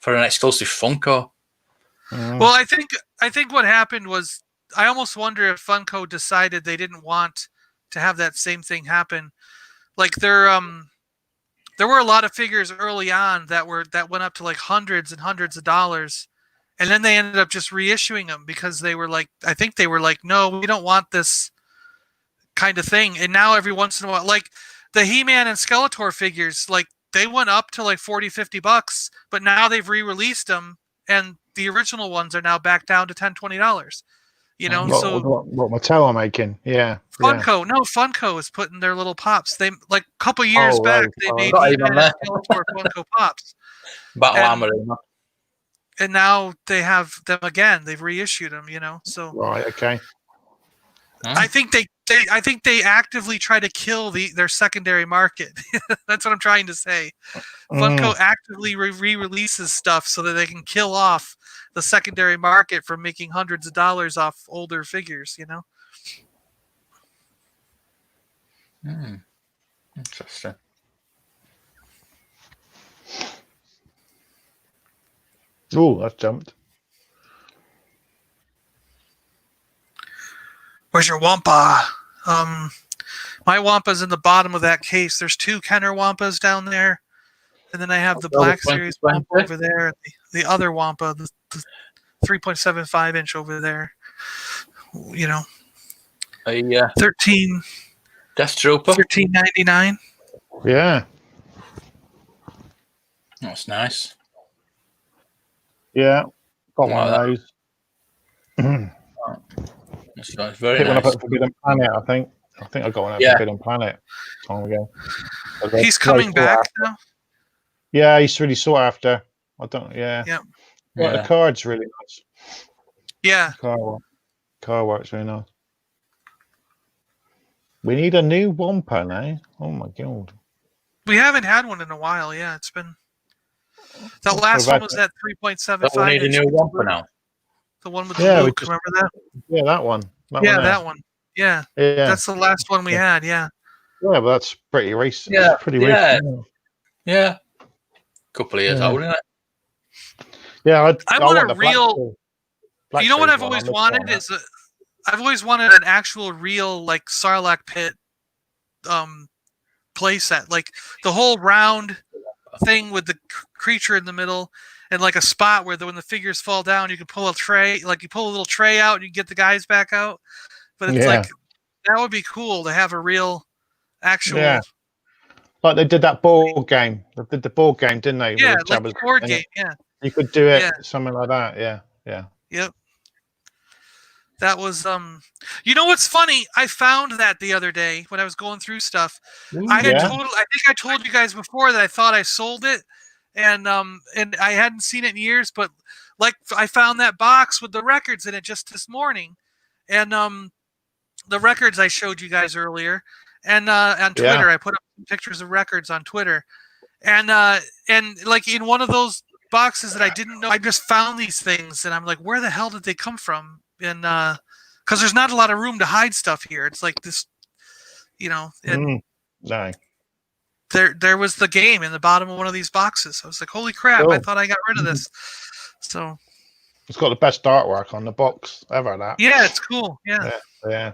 S1: for an exclusive Funko.
S3: Well, I think what happened was, I almost wonder if Funko decided they didn't want to have that same thing happen. Like there were a lot of figures early on that went up to like hundreds and hundreds of dollars, and then they ended up just reissuing them because they were like, no, we don't want this kind of thing. And now every once in a while, like the He-Man and Skeletor figures, like they went up to like $40-$50, but now they've re-released them, and the original ones are now back down to $10-$20.
S2: What Mattel are making,
S3: Funko, no, Funko is putting their little pops. They like a couple years back, they made Skeletor Funko pops,
S1: Battle Armor,
S3: and now they have them again. They've reissued them, So
S2: right, okay.
S3: I think they actively try to kill their secondary market. That's what I'm trying to say. Funko actively re-releases stuff so that they can kill off the secondary market from making hundreds of dollars off older figures,
S1: Interesting.
S2: Oh, that's jumped.
S3: Where's your Wampa? My Wampa's in the bottom of that case. There's 2 Kenner Wampas down there. And then I have the Black Series Wampa over there. And the other Wampa, the 3.75 inch over there. 13
S1: Death Trooper.
S3: $13.99.
S2: Yeah.
S1: That's nice.
S2: Yeah. Got one of those.
S1: That's very nice.
S2: One up at Forbidden Planet, I think. I got one at Forbidden Planet time ago.
S3: He's coming back now?
S2: Yeah, he's really sought after. The card's really nice.
S3: Yeah.
S2: Car works really nice. We need a new Wampa now. Oh my god.
S3: We haven't had one in a while, it's been... That last one was that 3.75.
S1: We need a new Wampa now.
S3: The one with the Luke, remember that?
S2: Yeah, that one.
S3: That one. Yeah. That's the last one we had, Yeah,
S2: but that's pretty recent.
S1: Yeah,
S2: pretty recent.
S1: Yeah. A couple of years old, isn't it?
S2: Yeah,
S3: I want a real... You know what I've always wanted is I've always wanted an actual real like Sarlacc pit playset, like the whole round thing with the creature in the middle, and like a spot where when the figures fall down, you can pull a tray, like you pull a little tray out and you get the guys back out. But it's like that would be cool to have a real, actual.
S2: Yeah. Like they did that board game. They did the board game, didn't they?
S3: Yeah, like the board game. Yeah.
S2: You could do it, something like that. Yeah, yeah.
S3: Yep. That was You know what's funny? I found that the other day when I was going through stuff. I think I told you guys before that I thought I sold it, and I hadn't seen it in years. But like I found that box with the records in it just this morning, and the records I showed you guys earlier, and on Twitter I put up pictures of records on Twitter, and like in one of those boxes that I didn't know, I just found these things, and I'm like, where the hell did they come from? And because there's not a lot of room to hide stuff here. It's like this, and there was the game in the bottom of one of these boxes. I was like, holy crap, I thought I got rid of this. So
S2: it's got the best artwork on the box ever. That
S3: it's cool. Yeah.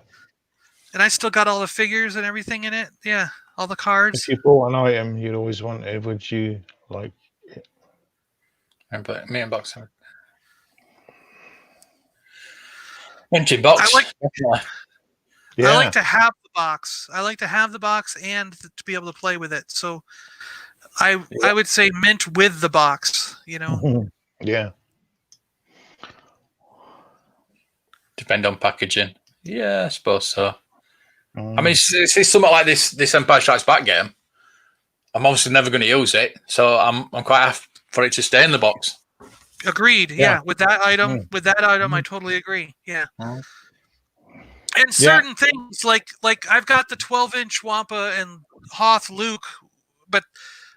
S3: And I still got all the figures and everything in it. Yeah, all the cards.
S2: If you bought an item you'd always wanted, would you like it?
S1: Me and box. Empty box.
S3: I like to have the box. I like to have the box and to be able to play with it. So I would say mint with the box,
S2: Yeah.
S1: Depend on packaging. Yeah, I suppose so. I mean, it's something like this Empire Strikes Back game. I'm obviously never going to use it, so I'm quite happy for it to stay in the box.
S3: Agreed. Yeah, with that item, I totally agree. Yeah. And certain things like I've got the 12-inch Wampa and Hoth Luke, but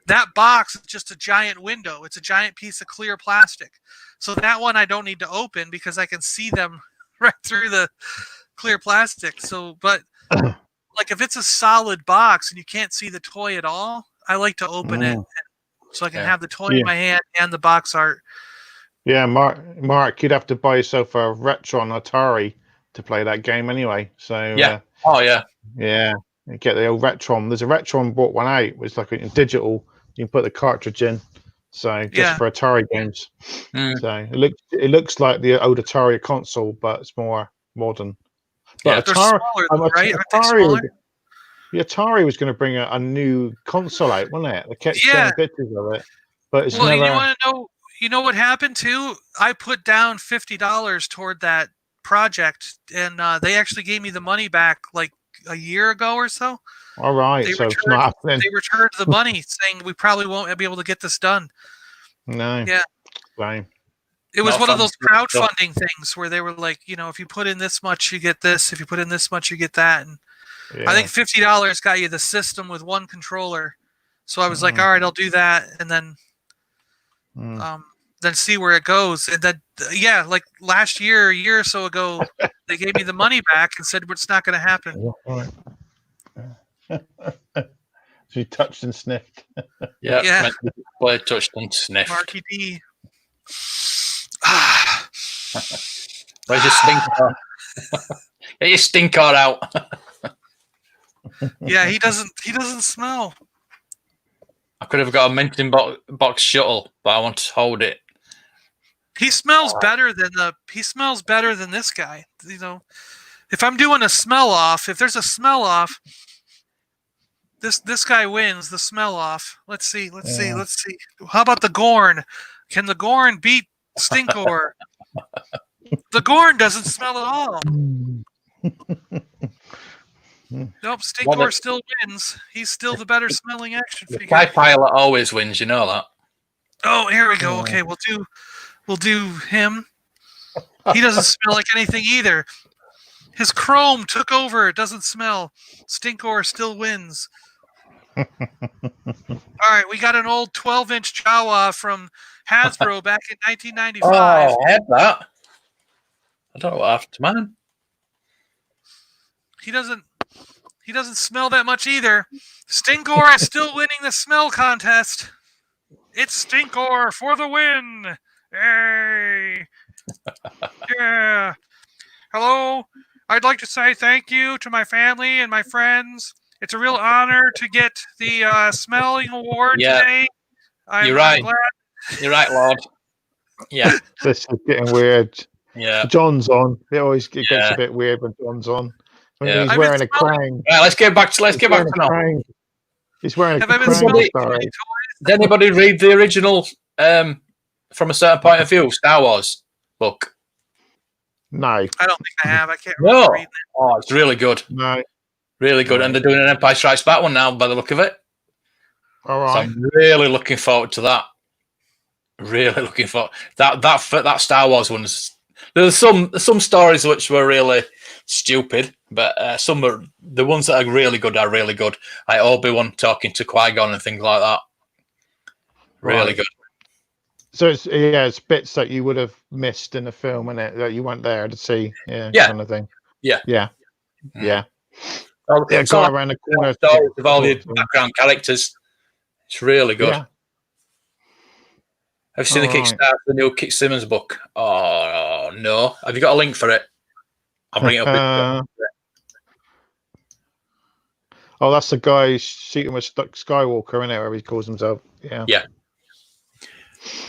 S3: that box is just a giant window. It's a giant piece of clear plastic. So that one I don't need to open because I can see them right through the clear plastic. So, but like if it's a solid box and you can't see the toy at all, I like to open it so I can have the toy in my hand and the box art.
S2: Yeah, Mark, you'd have to buy yourself a Retron Atari to play that game anyway. So
S1: yeah,
S2: you get the old Retron. There's a Retron bought one out. It's like in digital. You can put the cartridge in. So just for Atari games. So it looks like the old Atari console, but it's more modern. But
S3: they're smaller, right?
S2: The Atari was going to bring a new console out, wasn't it? They kept showing pictures of it, but it's never.
S3: You want to know? You know what happened too? I put down $50 toward that project, and they actually gave me the money back like a year ago or so.
S2: All right, so it's not happening.
S3: They returned the money, saying we probably won't be able to get this done.
S2: No.
S3: Yeah.
S2: Same.
S3: It was one of those crowdfunding things where they were like, if you put in this much, you get this. If you put in this much, you get that. And I think $50 got you the system with one controller. So I was like, all right, I'll do that, and then see where it goes. And then, like last year, a year or so ago, they gave me the money back and said it's not going to happen.
S2: So you touched and sniffed.
S1: Yeah. Boy touched and sniffed.
S3: Marky D.
S1: Where's your stinker? Get your stinker out.
S3: Yeah, he doesn't smell.
S1: I could have got a mention box shuttle, but I want to hold it.
S3: He smells better than this guy. If I'm doing a smell off, if there's a smell off, this guy wins the smell off. Let's see. How about the Gorn? Can the Gorn beat Stinkor? The Gorn doesn't smell at all. Nope, Stinkor still wins. He's still the better smelling action figure.
S1: Sky Pilot always wins, you know that.
S3: Oh, here we go. Okay, we'll do him. He doesn't smell like anything either. His chrome took over. It doesn't smell. Stinkor still wins. All right, we got an old 12-inch Jawa from Hasbro back in 1995.
S1: Oh, I had that. I don't know what happened to mine.
S3: He doesn't smell that much either. Stinkor is still winning the smell contest. It's Stinkor for the win. Hey. Yeah. Hello. I'd like to say thank you to my family and my friends. It's a real honor to get the smelling award today.
S1: You're right.
S3: I'm glad.
S1: You're right, Lord. Yeah.
S2: This is getting weird.
S1: Yeah.
S2: John's on. It always gets a bit weird when John's on. When he's wearing a crown.
S1: Right, let's get back to now.
S2: He's wearing a
S3: Have I been
S2: crown.
S3: smelling
S1: Did anybody read the original from a certain point of view Star Wars book?
S2: No.
S3: I don't think I have. I can't remember reading it.
S1: Oh, it's really good.
S2: No.
S1: Really good. And they're doing an Empire Strikes Back one now by the look of it.
S2: All right.
S1: So I'm really looking forward to that. Really looking forward. That Star Wars one's. There's some stories which were really stupid, but the ones that are really good are really good. Like Obi-Wan talking to Qui-Gon and things like that. Really good. So
S2: it's bits that you would have missed in the film, isn't it? That you weren't there to see, kind of thing.
S1: Yeah.
S2: Go around the corner
S1: of all the background characters. It's really good.
S2: Yeah.
S1: Have you seen the Kickstarter for the new Kit Simmons book? Oh no! Have you got a link for it? I'll bring it up.
S2: That's the guy shooting with Skywalker, isn't it? Whatever he calls himself. Yeah.
S1: Yeah.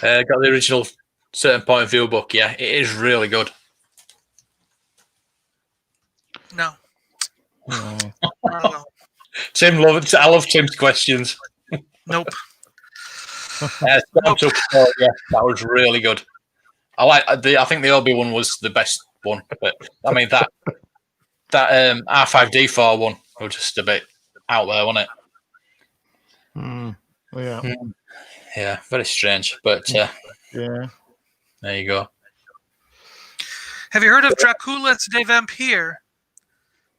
S1: Got the original certain point of view book. Yeah, it is really good.
S3: No.
S1: Tim, I love Tim's questions.
S3: Nope.
S1: Yeah, that was really good. I think the Obi one was the best one, but I mean that R5D4 one was just a bit out there, wasn't it? Yeah, very strange, but there you go.
S3: Have you heard of Dracula's de Vampire?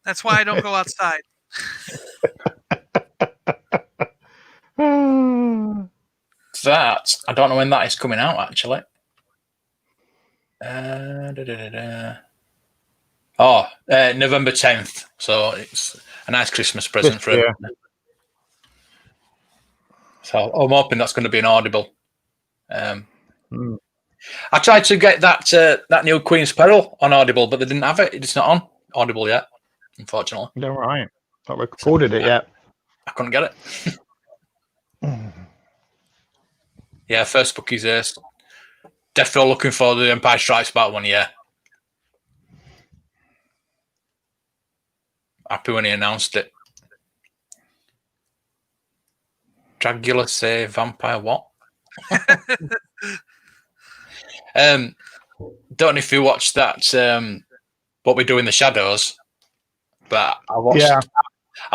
S3: That's why I don't go outside.
S1: That I don't know when that is coming out actually. November 10th. So it's a nice Christmas present for everyone. So I'm hoping that's going to be an Audible. I tried to get that new Queen's Peril on Audible, but they didn't have it. It's not on Audible yet, unfortunately.
S2: All right. Not recorded it yet.
S1: I couldn't get it. Yeah, first book is definitely looking for the Empire Strikes Back one, yeah. Happy when he announced it. Dracula say vampire what? Don't know if you watched that What We Do in the Shadows, but I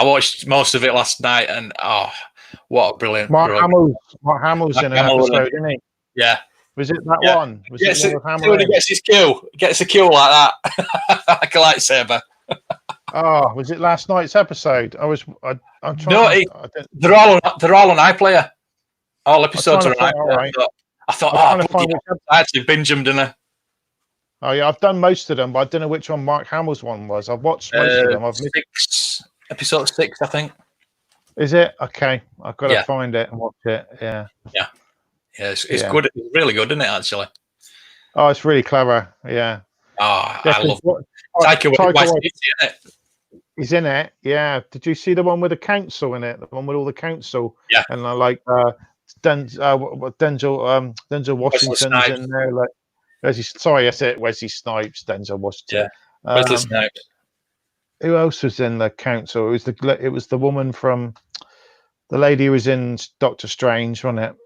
S1: watched most of it last night and what a brilliant
S2: Mark Hamill's in an episode, isn't he?
S1: Yeah.
S2: Was it that one? Was it
S1: when he gets his kill? Gets a kill like that. Like a lightsaber.
S2: Was it last night's episode? I'm trying.
S1: No, they're all on iPlayer. All episodes are on iPlayer.
S2: Right.
S1: I thought, I actually binge them, didn't I?
S2: Oh yeah, I've done most of them, but I don't know which one Mark Hamill's one was. I've watched most of them.
S1: Episode 6, I think.
S2: Is it? Okay, I've got to find it and watch it. Yeah.
S1: It's good. It's really good, isn't it? Actually.
S2: Oh, it's really clever. Yeah.
S1: I love Taika Waititi, isn't it?
S2: He's in it. Yeah. Did you see the one with the council in it? The one with all the council.
S1: Yeah.
S2: And I like Denzel Washington's in there. Like, Wesley Snipes. Denzel Washington.
S1: Yeah. Wesley Snipes.
S2: Who else was in the council? It was the woman from the lady who was in Doctor Strange, wasn't it?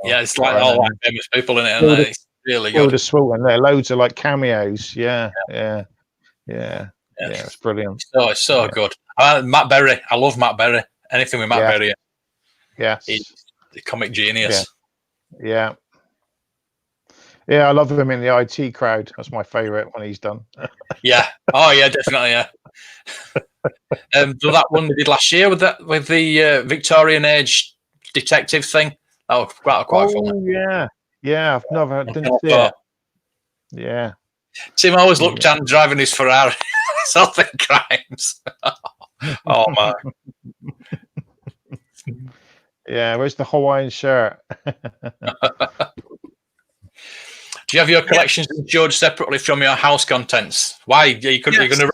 S1: It's like all like famous people in it, and it's really good.
S2: There, loads of like cameos. Yeah. It's brilliant.
S1: It's so good. Matt Berry, I love Matt Berry. Anything with Matt Berry.
S2: Yeah,
S1: he's the comic genius.
S2: Yeah, I love him in the IT Crowd. That's my favourite when he's done.
S1: Yeah. Oh yeah, definitely. Yeah. So that one we did last year with the Victorian age detective thing. That was quite fun. Yeah. Didn't see it. Yeah. Tim always looked at driving his Ferrari, solving crimes. Oh man.
S2: Yeah, where's the Hawaiian shirt?
S1: Do Do you have your collections insured separately from your house contents? Why? You're going to...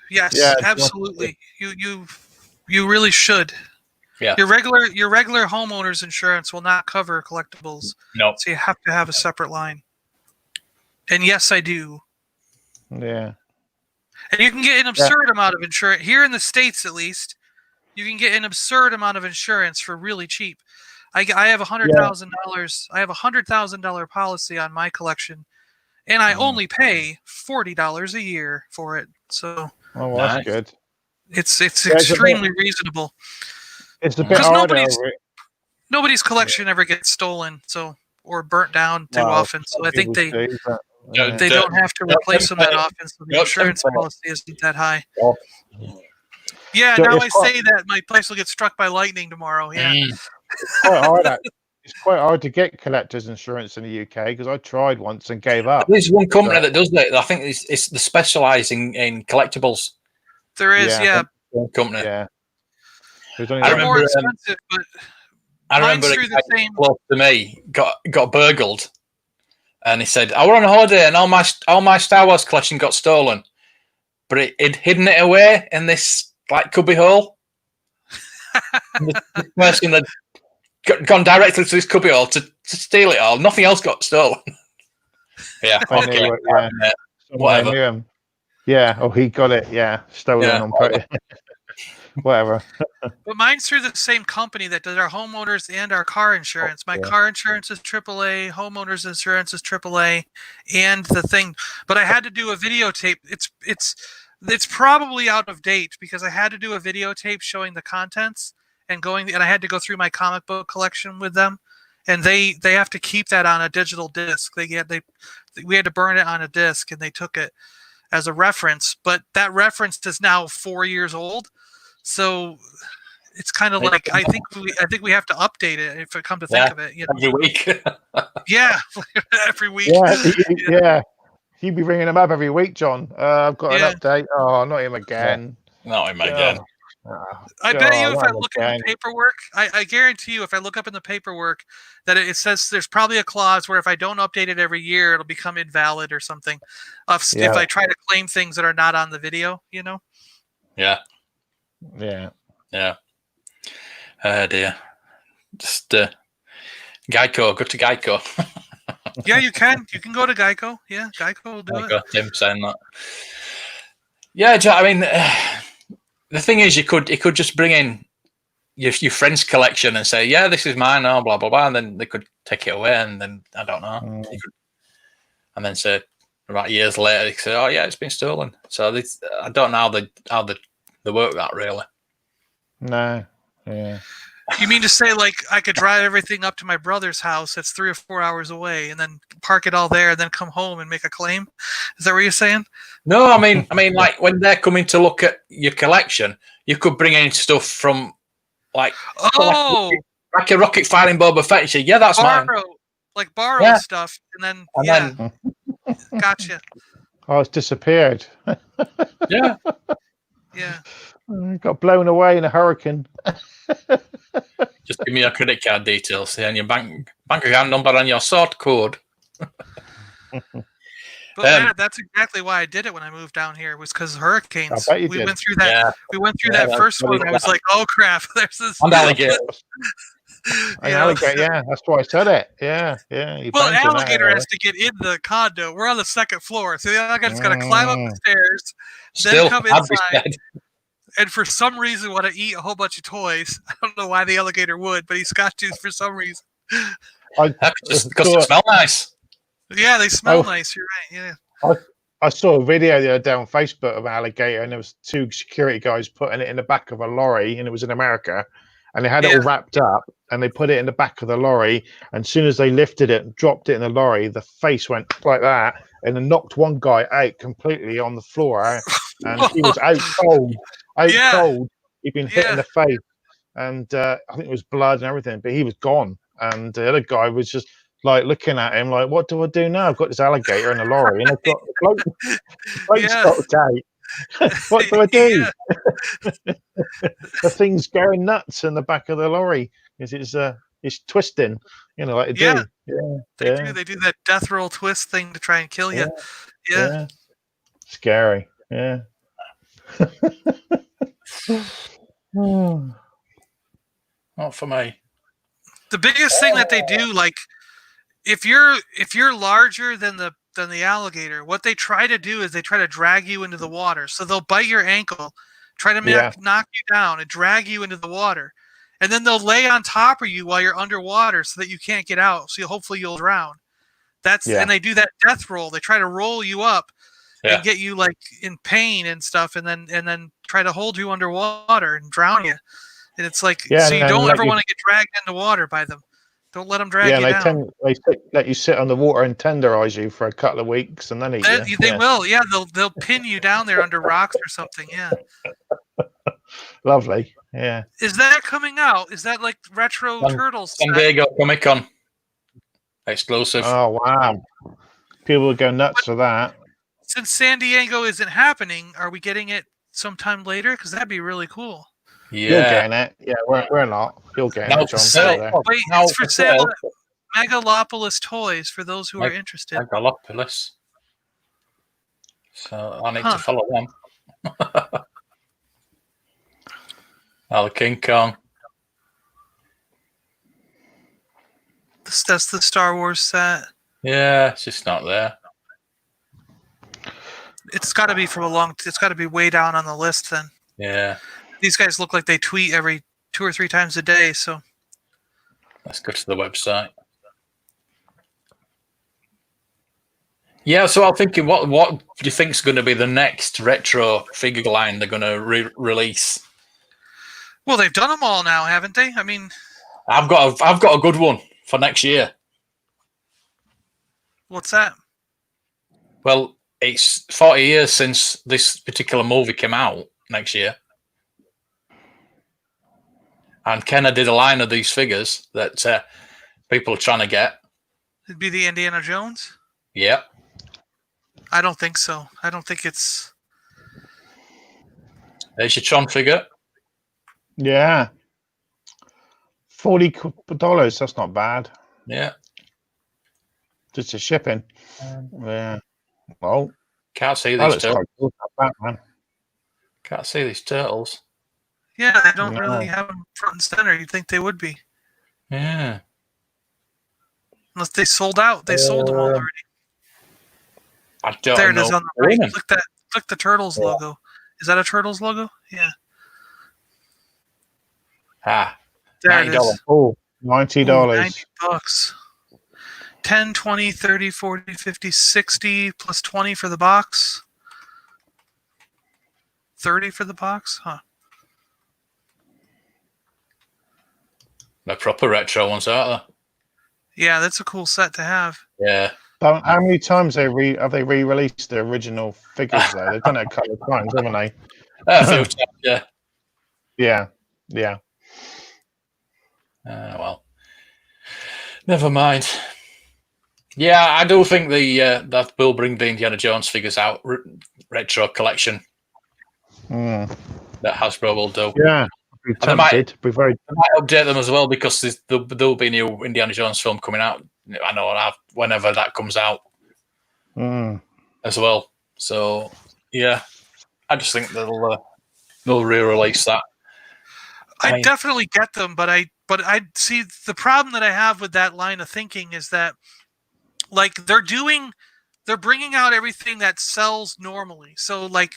S3: Yes, absolutely. You really should.
S1: Yeah.
S3: Your regular homeowner's insurance will not cover collectibles.
S1: No.
S3: So you have to have a separate line. And yes, I do.
S2: Yeah. And
S3: you can get an absurd amount of insurance here in the States, at least. You can get an absurd amount of insurance for really cheap. I have $100,000. I have $100,000 policy on my collection, and I only pay $40 a year for it. So,
S2: that's good.
S3: It's extremely reasonable.
S2: It's a bit harder.
S3: Nobody's collection ever gets stolen, or burnt down too often. So I think they don't have to replace them that often. So the insurance policy isn't that high. Yeah, so now I say that my place will get struck by lightning tomorrow. Yeah.
S2: It's quite hard to get collector's insurance in the UK because I tried once and gave up.
S1: There's one company that does it. I think it's the specialising in collectibles.
S3: There is,
S1: one company.
S2: Yeah.
S3: They're more expensive, but
S1: I remember a guy close to me got burgled, and he said, "I were on a holiday and all my Star Wars collection got stolen, but he'd hidden it away in this cubby hole." The person had gone directly to this cubby hole to steal it all. Nothing else got stolen.
S2: Whatever. Yeah. Oh, he got it. Yeah, stolen on purpose. Whatever.
S3: But mine's through the same company that does our homeowners and our car insurance. My car insurance is AAA, homeowners insurance is AAA, and the thing. But I had to do a videotape. It's probably out of date because I had to do a videotape showing the contents and I had to go through my comic book collection with them, and they have to keep that on a digital disc. We had to burn it on a disc, and they took it as a reference. But that reference is now 4 years old. So it's kind of like I think we have to update it if it come to think of it.
S1: Every week.
S3: Every week.
S2: Yeah. You'd be ringing them up every week, John. I've got an update. Oh, not him again.
S1: Not him again.
S3: I bet you if I look at the paperwork, I guarantee you if I look up in the paperwork that it says there's probably a clause where if I don't update it every year, it'll become invalid or something. If I try to claim things that are not on the video,
S1: Yeah.
S2: Yeah.
S1: Dear. Just Geico. Go to Geico.
S3: Yeah, you can. You can go to Geico. Yeah, Geico will do it.
S1: Tim saying that. Yeah, I mean, the thing is, you could just bring in your friend's collection and say, "Yeah, this is mine," blah blah blah, and then they could take it away, and then I don't know, and then say about years later, they say, "Oh yeah, it's been stolen." So I don't know how they work that really.
S2: No. Yeah.
S3: You mean to say I could drive everything up to my brother's house that's 3 or 4 hours away and then park it all there and then come home and make a claim? Is that what you're saying?
S1: No, I mean when they're coming to look at your collection, you could bring in stuff from like a rocket firing Boba Fett and say, "Yeah, that's mine."
S3: Borrow stuff and then gotcha.
S2: Oh, it's disappeared.
S1: Yeah.
S3: Yeah.
S2: Got blown away in a hurricane.
S1: Just give me your credit card details and your bank account number and your sort code.
S3: But that's exactly why I did it when I moved down here. Was because hurricanes. We went through that. Yeah. We went through that first one. I was like, "Oh crap!" There's this.
S1: Alligator.
S2: Alligator. Yeah, that's why I said it. Yeah.
S3: Well, an alligator has to get in the condo. We're on the second floor, so the alligator's got to climb up the stairs, then come inside. And for some reason, want to eat a whole bunch of toys. I don't know why the alligator would, but he's got to for some reason.
S1: Just because they smell nice.
S3: Yeah, they smell nice. You're right. Yeah.
S2: I saw a video the other day on Facebook of an alligator, and there was 2 security guys putting it in the back of a lorry, and it was in America, and they had it all wrapped up, and they put it in the back of the lorry. And as soon as they lifted it and dropped it in the lorry, the face went like that, and then knocked one guy out completely on the floor, and he was out cold. Cold. He'd been hit in the face, and I think it was blood and everything, but he was gone. And the other guy was just looking at him like, "What do I do now? I've got this alligator in a lorry, and I've got bloke's out. What do I do?" The thing's going nuts in the back of the lorry because it's it's twisting. You know, like they
S3: Yeah.
S2: do.
S3: They do that death roll twist thing to try and kill you.
S2: Yeah. Scary. Yeah.
S1: Not for me.
S3: The biggest thing that they do, like if you're larger than the alligator, what they try to do is they try to drag you into the water. So they'll bite your ankle, try to knock you down, and drag you into the water, and then they'll lay on top of you while you're underwater so that you can't get out. So hopefully you'll drown. And they do that death roll. They try to roll you up and get you like in pain and stuff, and then try to hold you underwater and drown you. And it's like, so you don't ever want to get dragged into water by them. Don't let them drag you down.
S2: They let you sit on the water and tenderize you for a couple of weeks, and then eat you.
S3: They will. Yeah, they'll pin you down there under rocks or something. Yeah.
S2: Lovely. Yeah.
S3: Is that coming out? Is that like retro Turtles?
S1: San Diego Comic Con exclusive.
S2: Oh wow! People would go nuts for that.
S3: Since San Diego isn't happening, are we getting it sometime later? Because that'd be really cool.
S2: Yeah. You're getting it. Yeah, we're not. You're getting it, John.
S3: Wait, it's for sale at Megalopolis Toys for those who are interested.
S1: Megalopolis. So I need to follow them. The King Kong.
S3: That's the Star Wars set.
S1: Yeah, it's just not there.
S3: It's got to be it's got to be way down on the list then.
S1: Yeah.
S3: These guys look like they tweet every 2 or 3 times a day, so
S1: let's go to the website. Yeah, so I'm thinking, what do you think is going to be the next retro figure line they're going to release?
S3: Well, they've done them all now, haven't they? I mean,
S1: I've got a good one for next year.
S3: What's that?
S1: Well, it's 40 years since this particular movie came out next year. And Kenner did a line of these figures that people are trying to get.
S3: It'd be the Indiana Jones?
S1: Yeah.
S3: I don't think so. I don't think it's...
S1: There's your Tron figure.
S2: Yeah. $40. That's not bad.
S1: Yeah.
S2: Just a shipping. Yeah. Well,
S1: can't see these turtles.
S2: Cool, Batman.
S1: Can't see these turtles.
S3: Yeah, they don't really have them front and center. You'd think they would be.
S1: Yeah.
S3: Unless they sold out. They sold them all already.
S1: I don't know.
S3: There it is on the right. Click the Turtles logo. Is that a Turtles logo? Yeah. There
S1: $90.
S3: it is.
S2: Oh, $90.
S3: $90. 10, 20, 30, 40, 50, 60 plus 20 for the box. 30 for the box? Huh.
S1: They're proper retro ones, aren't they?
S3: Yeah, that's a cool set to have.
S1: Yeah.
S2: How many times have they re-released the original figures though? They've done it a couple of times, haven't they?
S1: A few times, yeah.
S2: Yeah.
S1: Well, never mind. Yeah, I do think that will bring the Indiana Jones figures out, retro collection. That Hasbro will do.
S2: Yeah,
S1: they might update them as well because there'll be a new Indiana Jones film coming out. I know whenever that comes out as well. So yeah, I just think they'll re-release that.
S3: I definitely get them, but I see the problem that I have with that line of thinking is that like they're bringing out everything that sells normally. So like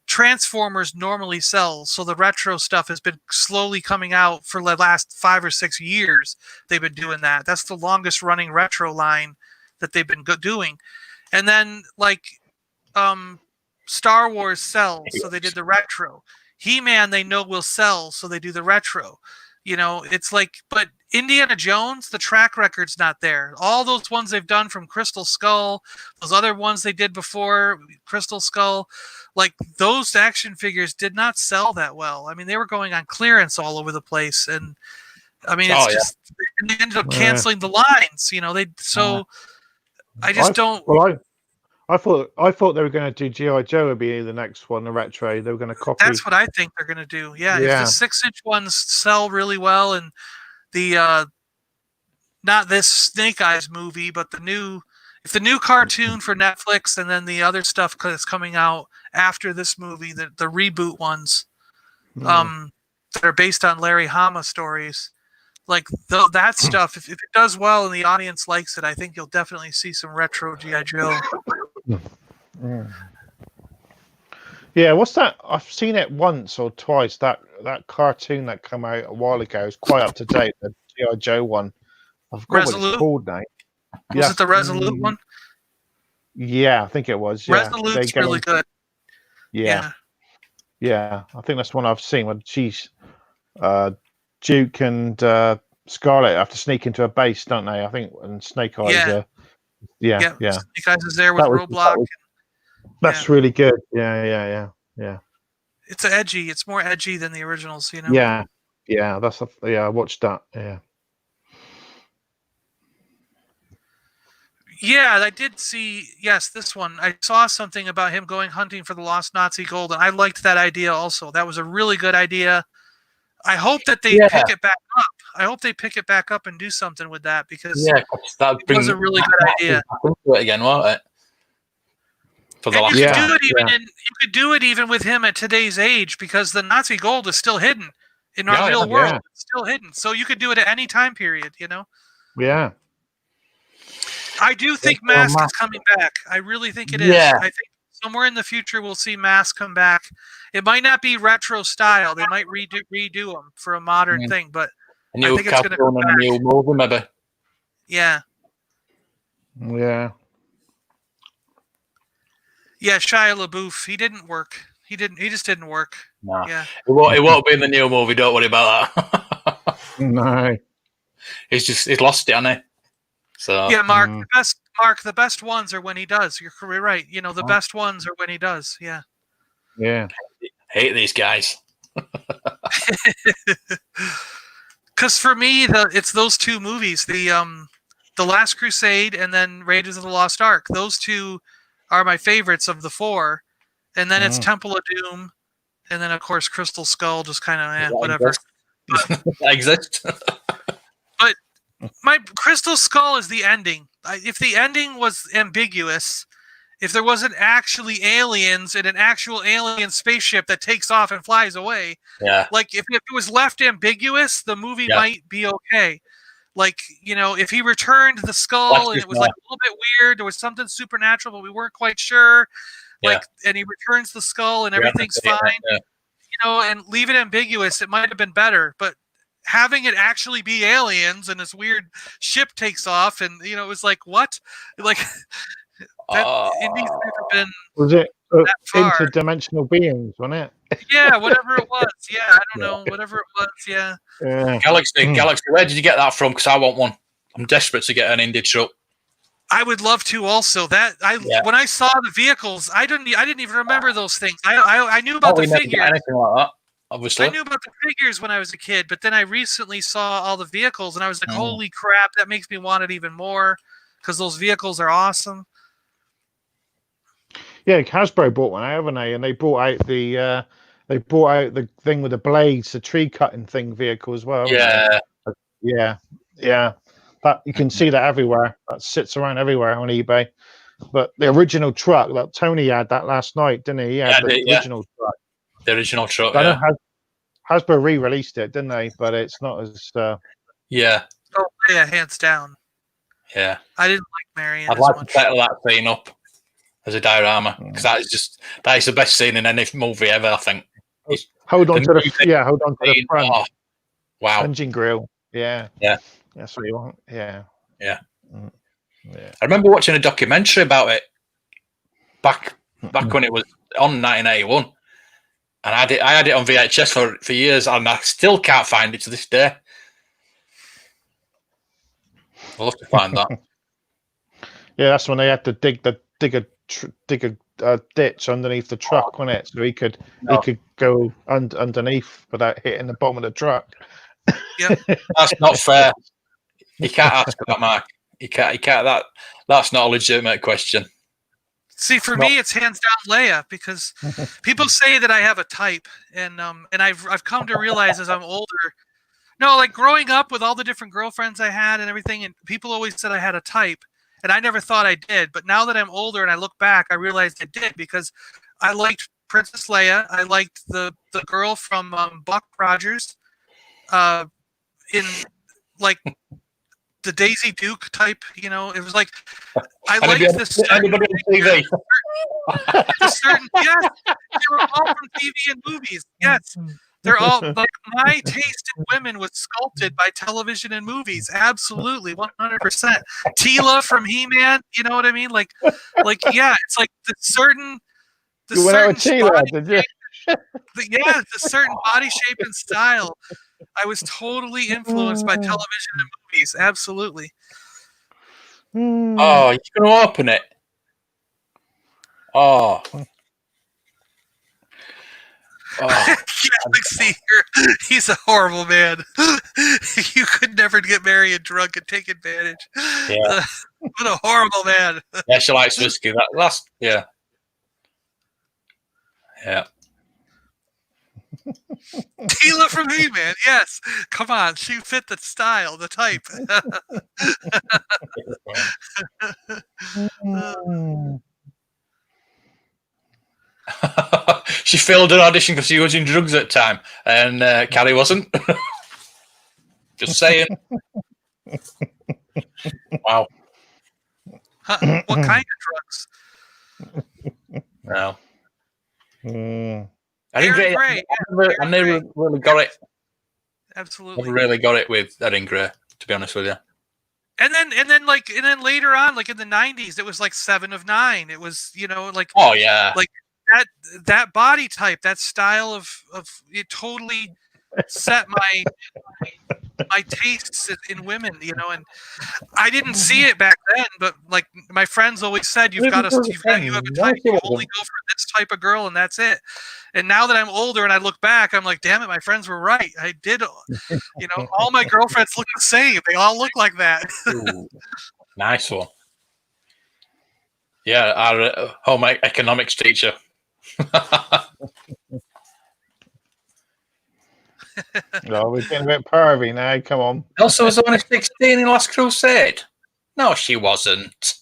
S3: Transformers normally sells. So the retro stuff has been slowly coming out for the last 5 or 6 years. They've been doing that. That's the longest running retro line that they've been doing. And then like Star Wars sells, so they did the retro. He-Man they know will sell, so they do the retro. You know, it's like, but Indiana Jones, the track record's not there. All those ones they've done from Crystal Skull, those other ones they did before Crystal Skull, like those action figures did not sell that well. I mean, they were going on clearance all over the place, and I mean, it's just they ended up canceling the lines. You know, I just don't.
S2: Well, I thought they were going to do G.I. Joe would be the next one, the retro. They were going to copy.
S3: That's what I think they're going to do. Yeah, if the 6-inch ones sell really well and the not this Snake Eyes movie, but the new cartoon for Netflix, and then the other stuff that's coming out after this movie, the reboot ones, that are based on Larry Hama stories. Like that stuff, if it does well and the audience likes it, I think you'll definitely see some retro G.I. Joe.
S2: Yeah, what's that? I've seen it once or twice. That cartoon that came out a while ago is quite up to date. The G.I. Joe one. I forgot what it's called now.
S3: Was it the Resolute one?
S2: Yeah, I think it was. Yeah.
S3: Resolute's really good.
S2: Yeah. I think that's one I've seen when she's Duke and Scarlet have to sneak into a base, don't they? I think, and Snake Eyes. Yeah.
S3: Snake Eyes is there with Roadblock.
S2: That's really good. Yeah.
S3: It's edgy. It's more edgy than the originals, you know.
S2: Yeah. I watched that. Yeah.
S3: Yeah, I did see. Yes, this one. I saw something about him going hunting for the lost Nazi gold, and I liked that idea also. That was a really good idea. I hope that they pick it back up. I hope they pick it back up and do something with that, because it was a really good idea.
S1: Again, won't it?
S3: You could do it even with him at today's age, because the Nazi gold is still hidden in our real world. Yeah. It's still hidden, so you could do it at any time period. You know.
S2: Yeah.
S3: I do think Mask is coming back. I really think it is. I think somewhere in the future we'll see Mask come back. It might not be retro style. They might redo them for a modern thing, but I think it's going to come back.
S1: A new movie, maybe.
S3: Yeah.
S2: Yeah.
S3: Yeah, Shia LaBeouf. He didn't work. He just didn't work.
S1: No.
S3: Yeah.
S1: It won't be in the new movie. Don't worry about that.
S2: No.
S1: He's lost it, hasn't he? So
S3: yeah, Mark. The best ones are when he does. You're right. You know, the best ones are when he does. Yeah.
S2: Yeah.
S1: Hate these guys.
S3: Because for me, it's those two movies, the Last Crusade and then Raiders of the Lost Ark. Those two are my favorites of the four, and then it's Temple of Doom, and then of course Crystal Skull, just kind of whatever.
S1: That exists.
S3: But my Crystal Skull is the ending. If the ending was ambiguous, if there wasn't actually aliens in an actual alien spaceship that takes off and flies away, like if it was left ambiguous, the movie might be okay. Like, you know, if he returned the skull and it was like a little bit weird, there was something supernatural, but we weren't quite sure. And he returns the skull and everything's fine. You know, and leave it ambiguous, it might have been better. But having it actually be aliens and this weird ship takes off, and you know, it was like, what? Like it needs to have been.
S2: Was it interdimensional beings, wasn't it?
S3: Yeah, whatever it was. Yeah, I don't know. Whatever it was. Yeah.
S1: Galaxy. Where did you get that from? Because I want one. I'm desperate to get an Indy truck.
S3: I would love to also. When I saw the vehicles, I didn't even remember those things. I knew about the figures.
S1: Anything like that, obviously.
S3: I knew about the figures when I was a kid, but then I recently saw all the vehicles, and I was like, "Holy crap!" That makes me want it even more, because those vehicles are awesome.
S2: Yeah, Hasbro bought one, haven't they? And they brought out the thing with the blades, the tree cutting thing vehicle as well. Yeah. That you can see that everywhere. That sits around everywhere on eBay. But the original truck, that Tony had that last night, didn't he? Original truck.
S1: The original truck.
S2: I know Hasbro re-released it, didn't they? But it's not as.
S1: Yeah.
S3: Oh yeah, hands down.
S1: Yeah.
S3: I didn't like Marion.
S1: I'd like to settle that scene up as a diorama, because that is the best scene in any movie ever, I think.
S2: Hold on to the front.
S1: Oh, wow.
S2: Engine grill. Yeah. That's what you want. Yeah.
S1: I remember watching a documentary about it back when it was on 1981, and I had it on VHS for years, and I still can't find it to this day. I'll have to find that.
S2: Yeah, that's when they had to dig a ditch underneath the truck, wasn't it? So he could go underneath without hitting the bottom of the truck.
S3: Yep.
S1: That's not fair. You can't ask for that, Mark. You can't. That's not a legitimate question.
S3: See, for me, it's hands down Leia, because people say that I have a type, and I've come to realize as I'm older No, like growing up with all the different girlfriends I had and everything, and people always said I had a type, and I never thought I did. But now that I'm older and I look back, I realized I did because I liked Princess Leia. I liked the girl from Buck Rogers, in like the Daisy Duke type. You know, it was like I liked this.
S1: Anybody on TV?
S3: Yes, they were all from TV and movies. Yes. They're all like my taste in women was sculpted by television and movies. Absolutely, 100%. Tila from He-Man, you know what I mean? Like yeah, it's like the certain
S2: You went out with Tila,
S3: body
S2: did you?
S3: shape, the certain body shape and style. I was totally influenced by television and movies. Absolutely.
S1: Oh, you're going to open it. Oh.
S3: Yeah, like, see here, he's a horrible man. You could never get married and drunk and take advantage.
S1: Yeah.
S3: What a horrible man.
S1: Yeah, she likes whiskey. That's yeah. Yeah.
S3: Tila from He-Man, yes. Come on, she fit the style, the type.
S1: She failed an audition because she was in drugs at the time, and Carrie wasn't. Just saying. Wow.
S3: What kind of drugs?
S1: No. I
S3: Erin
S1: didn't
S3: Gray,
S1: I never really got it.
S3: Absolutely.
S1: Never really got it with Erin Gray, to be honest with you.
S3: And then later on, like in the 90s, it was like 7 of 9. It was, you know, like
S1: Oh yeah.
S3: like that body type, that style of it totally set my tastes in women, you know, and I didn't see it back then, but like my friends always said, you have a type, you only go for this type of girl and that's it. And now that I'm older and I look back, I'm like, damn it, my friends were right. I did, you know, all my girlfriends look the same. They all look like that.
S1: Ooh, nice one. Yeah, our home economics teacher.
S2: No, we're getting a bit pervy now. Come on.
S1: Elsa was only 16 in Last Crusade. No, she wasn't.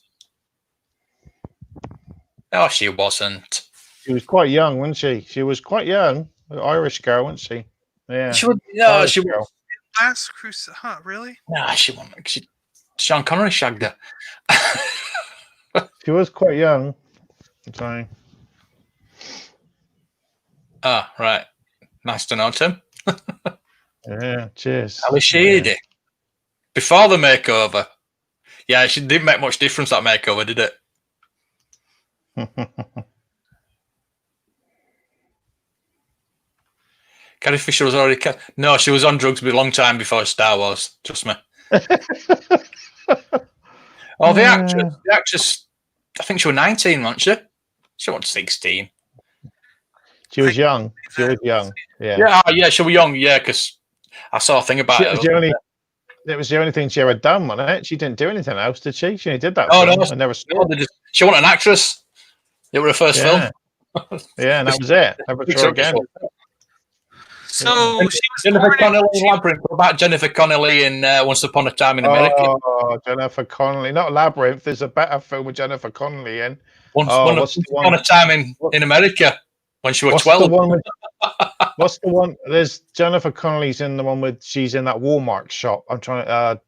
S1: No, she wasn't.
S2: She was quite young, wasn't she? She was quite young. An Irish girl, wasn't she? Yeah.
S1: She was. No,
S2: Irish
S1: she
S2: girl.
S3: Last Crusade, huh? Really?
S1: No, she wasn't. Sean Connery shagged her.
S2: She was quite young. Sorry.
S1: Ah, right. Nice to know, Tim.
S2: Yeah, cheers.
S1: Ali Sheedy. Before the makeover. Yeah, she didn't make much difference, that makeover, did it? Carrie Fisher was already... No, she was on drugs a long time before Star Wars. Trust me. Oh, the actress, I think she was 19, wasn't she? She wasn't 16.
S2: She was young. She was young. Yeah.
S1: Yeah, she was young, yeah, because I saw a thing about it.
S2: It was the only thing she ever done, wasn't it? She didn't do anything else, did she? She only did that.
S1: Oh,
S2: film.
S1: no.
S2: I never saw it.
S1: She wasn't an actress. It was her first film.
S2: Yeah, and that was it. Never saw again.
S3: So she was
S1: Jennifer Connelly in Labyrinth. What about Jennifer Connelly in Once Upon a Time in America?
S2: Oh, Jennifer Connelly. Not Labyrinth. There's a better film with Jennifer Connelly in.
S1: Once Upon a Time in America when she was 12.
S2: What's the one? There's Jennifer Connelly's in the one with she's in that Walmart shop. I'm trying to.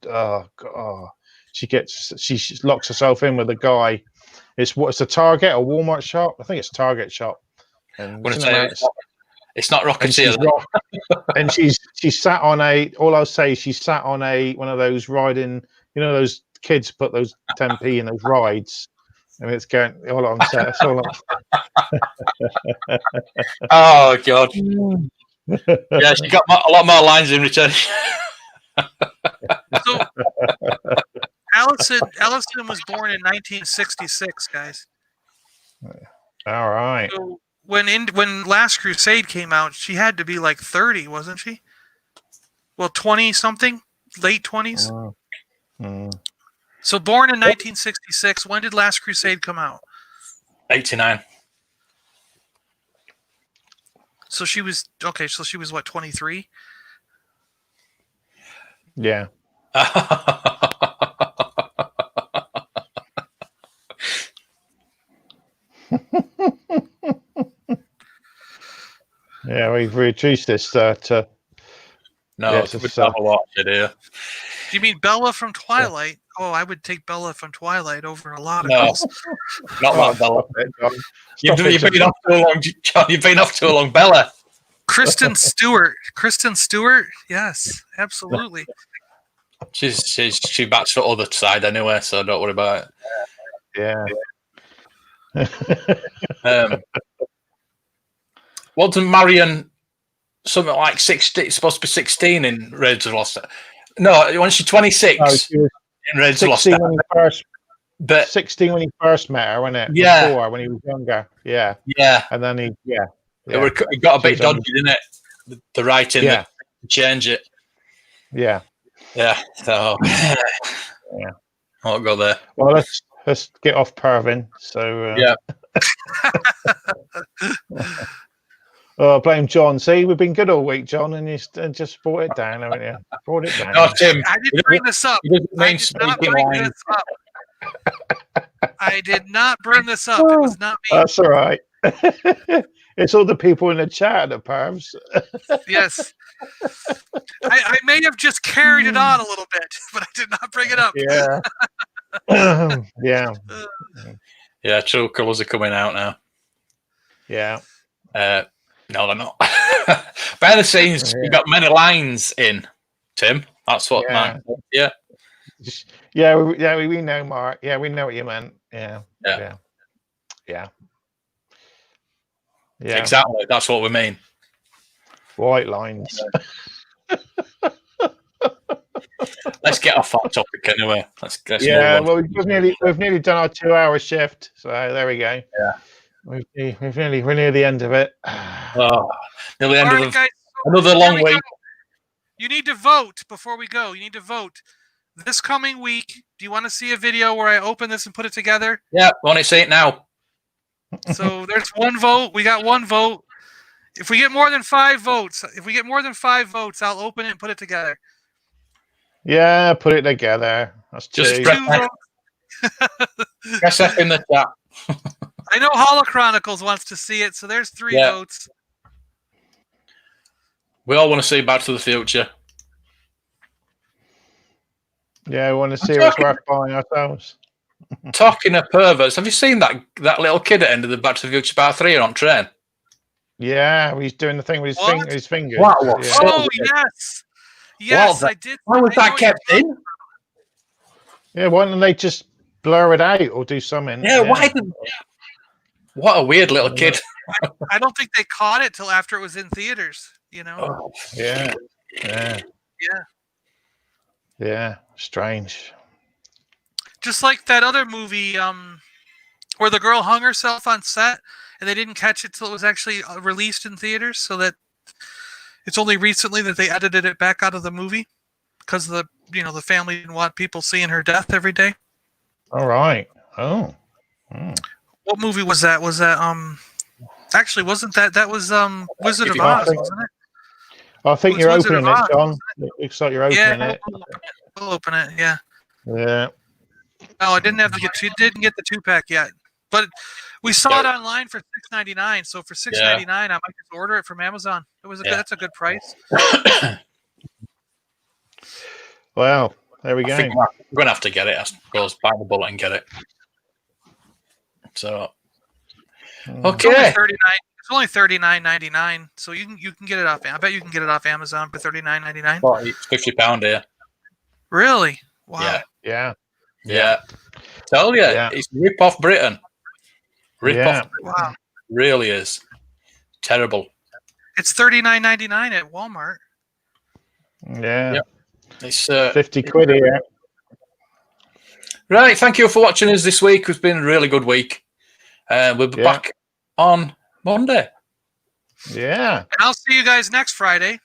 S2: She locks herself in with a guy. It's a Target or Walmart shop. I think it's Target shop. And
S1: it's not Rocket
S2: and she's sat on a. All I'll say is she sat on one of those riding. You know those kids put those 10p in those rides. And it's going. All I'm saying. That's all
S1: Oh God! Yeah, she got a lot more lines in return.
S3: So, Allison was born in 1966, guys.
S2: All right.
S3: So when Last Crusade came out, she had to be like 30, wasn't she? Well, 20 something, late 20s. So born in 1966. When did Last Crusade come out?
S1: 89.
S3: So she was okay. So she was what, 23?
S2: Yeah. Yeah, we've reduced this to.
S1: No,
S2: yes,
S1: we have a watch it here.
S3: Do you mean Bella from Twilight? Oh, I would take Bella from Twilight over a lot of
S1: No,
S3: girls.
S1: not that Bella. You've been off too long, John. You've been off too long, Bella.
S3: Kristen Stewart. Kristen Stewart? Yes, absolutely.
S1: She backs the other side anyway, so don't worry about
S2: Yeah.
S1: it. Wasn't Marion something like 16? It's supposed to be 16 in Raiders of the Lost Ark. No, when she's 26
S2: she was
S1: in Raiders of the Lost Ark.
S2: when he first,
S1: But
S2: 16 when he first met her, wasn't it?
S1: Yeah.
S2: Before, when he was younger. Yeah.
S1: Yeah.
S2: And then he,
S1: It got a bit dodgy, didn't it? The writing,
S2: Yeah.
S1: change it.
S2: Yeah.
S1: Yeah. So,
S2: Yeah.
S1: I won't go there.
S2: Well, let's get off Pervin. So,
S1: Yeah.
S2: Oh, blame John. See, we've been good all week, John, and you just brought it down, haven't you? Brought it down.
S1: No, Tim.
S3: I didn't bring this up.
S1: He doesn't
S3: I
S1: mean
S3: did not
S1: speaking
S3: bring
S1: lines.
S3: this up. I did not bring this up. It was not me.
S2: That's all right. It's all the people in the chat, the pervs.
S3: Yes. I may have just carried it on a little bit, but I did not bring it up.
S2: Yeah. Yeah.
S1: Yeah, true colours are coming out now.
S2: Yeah.
S1: No, they're not. Behind the scenes, you got many lines in, Tim. That's what, man. Yeah.
S2: Yeah, we know, Mark. Yeah, we know what you meant. Yeah.
S1: Exactly. That's what we mean.
S2: White lines.
S1: Let's get off that topic anyway. Let's
S2: yeah,
S1: move on.
S2: well, we've nearly done our 2-hour shift, so there we go.
S1: Yeah.
S2: We're near the end of it.
S1: Oh, near the end of
S3: guys,
S1: another long week.
S3: You need to vote before we go. You need to vote. This coming week, do you want to see a video where I open this and put it together?
S1: Yeah, I want to see it now.
S3: So there's one vote. We got one vote. If we get more than 5 votes, I'll open it and put it together.
S2: Yeah, put it together. That's
S1: Just
S2: two.
S1: Press F in the chat.
S3: I know Holochronicles wants to see it, so there's 3 votes.
S1: We all want to see Back to the Future.
S2: Yeah, we want to see what's worth buying ourselves.
S1: Talking of perverts, have you seen that little kid at the end of the Back to the Future Part 3 on train?
S2: Yeah, he's doing the thing with his fingers.
S1: What?
S2: Yeah.
S3: Oh, yes. Yes, I did.
S1: Why was that kept in?
S2: Yeah, why don't they just blur it out or do something?
S1: Yeah, why didn't... What a weird little kid.
S3: I don't think they caught it till after it was in theaters, you know?
S1: Oh,
S2: Yeah. Strange.
S3: Just like that other movie where the girl hung herself on set and they didn't catch it till it was actually released in theaters, so that it's only recently that they edited it back out of the movie because the family didn't want people seeing her death every day.
S2: All right. Oh.
S3: What movie was that? Was that actually wasn't that was Wizard of Oz, wasn't it?
S2: I think you're opening it, John. It looks like you're opening it.
S3: We'll open it, yeah.
S2: Yeah.
S3: No, I didn't didn't get the 2-pack yet. But we saw it online for $6.99, so for $6.99 I might just order it from Amazon. That's a good price.
S2: Well, there we go.
S1: I think we're going to have to get it. I suppose, buy the bullet and get it. So, okay.
S3: It's only $39.99, so you can get it off. I bet you can get it off Amazon for $39.99.
S1: It's £50 here.
S3: Really? Wow.
S2: Yeah.
S1: Tell you, it's rip off Britain. Rip off Britain.
S3: Wow.
S1: Really is terrible.
S3: It's $39.99 at Walmart.
S2: Yeah.
S1: Yep. It's
S2: 50 quid here.
S1: Right. Thank you for watching us this week. It's been a really good week. We'll be back on Monday.
S2: Yeah.
S3: And I'll see you guys next Friday.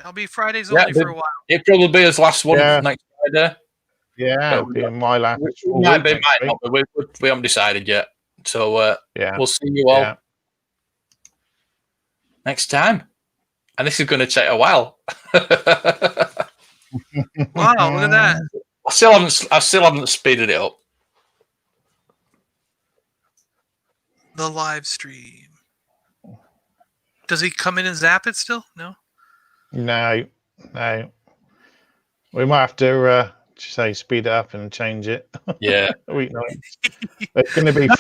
S3: I'll be Fridays only for a while.
S1: It'll probably be his last one next Friday.
S2: Yeah, it'll be my last.
S1: Might not be. We haven't decided yet. So we'll see you all next time. And this is going to take a while.
S3: Wow, look at that.
S1: I still haven't speeded it up.
S3: The live stream. Does he come in and zap it still? No.
S2: No. We might have to say speed it up and change it.
S1: Yeah.
S2: There's going to be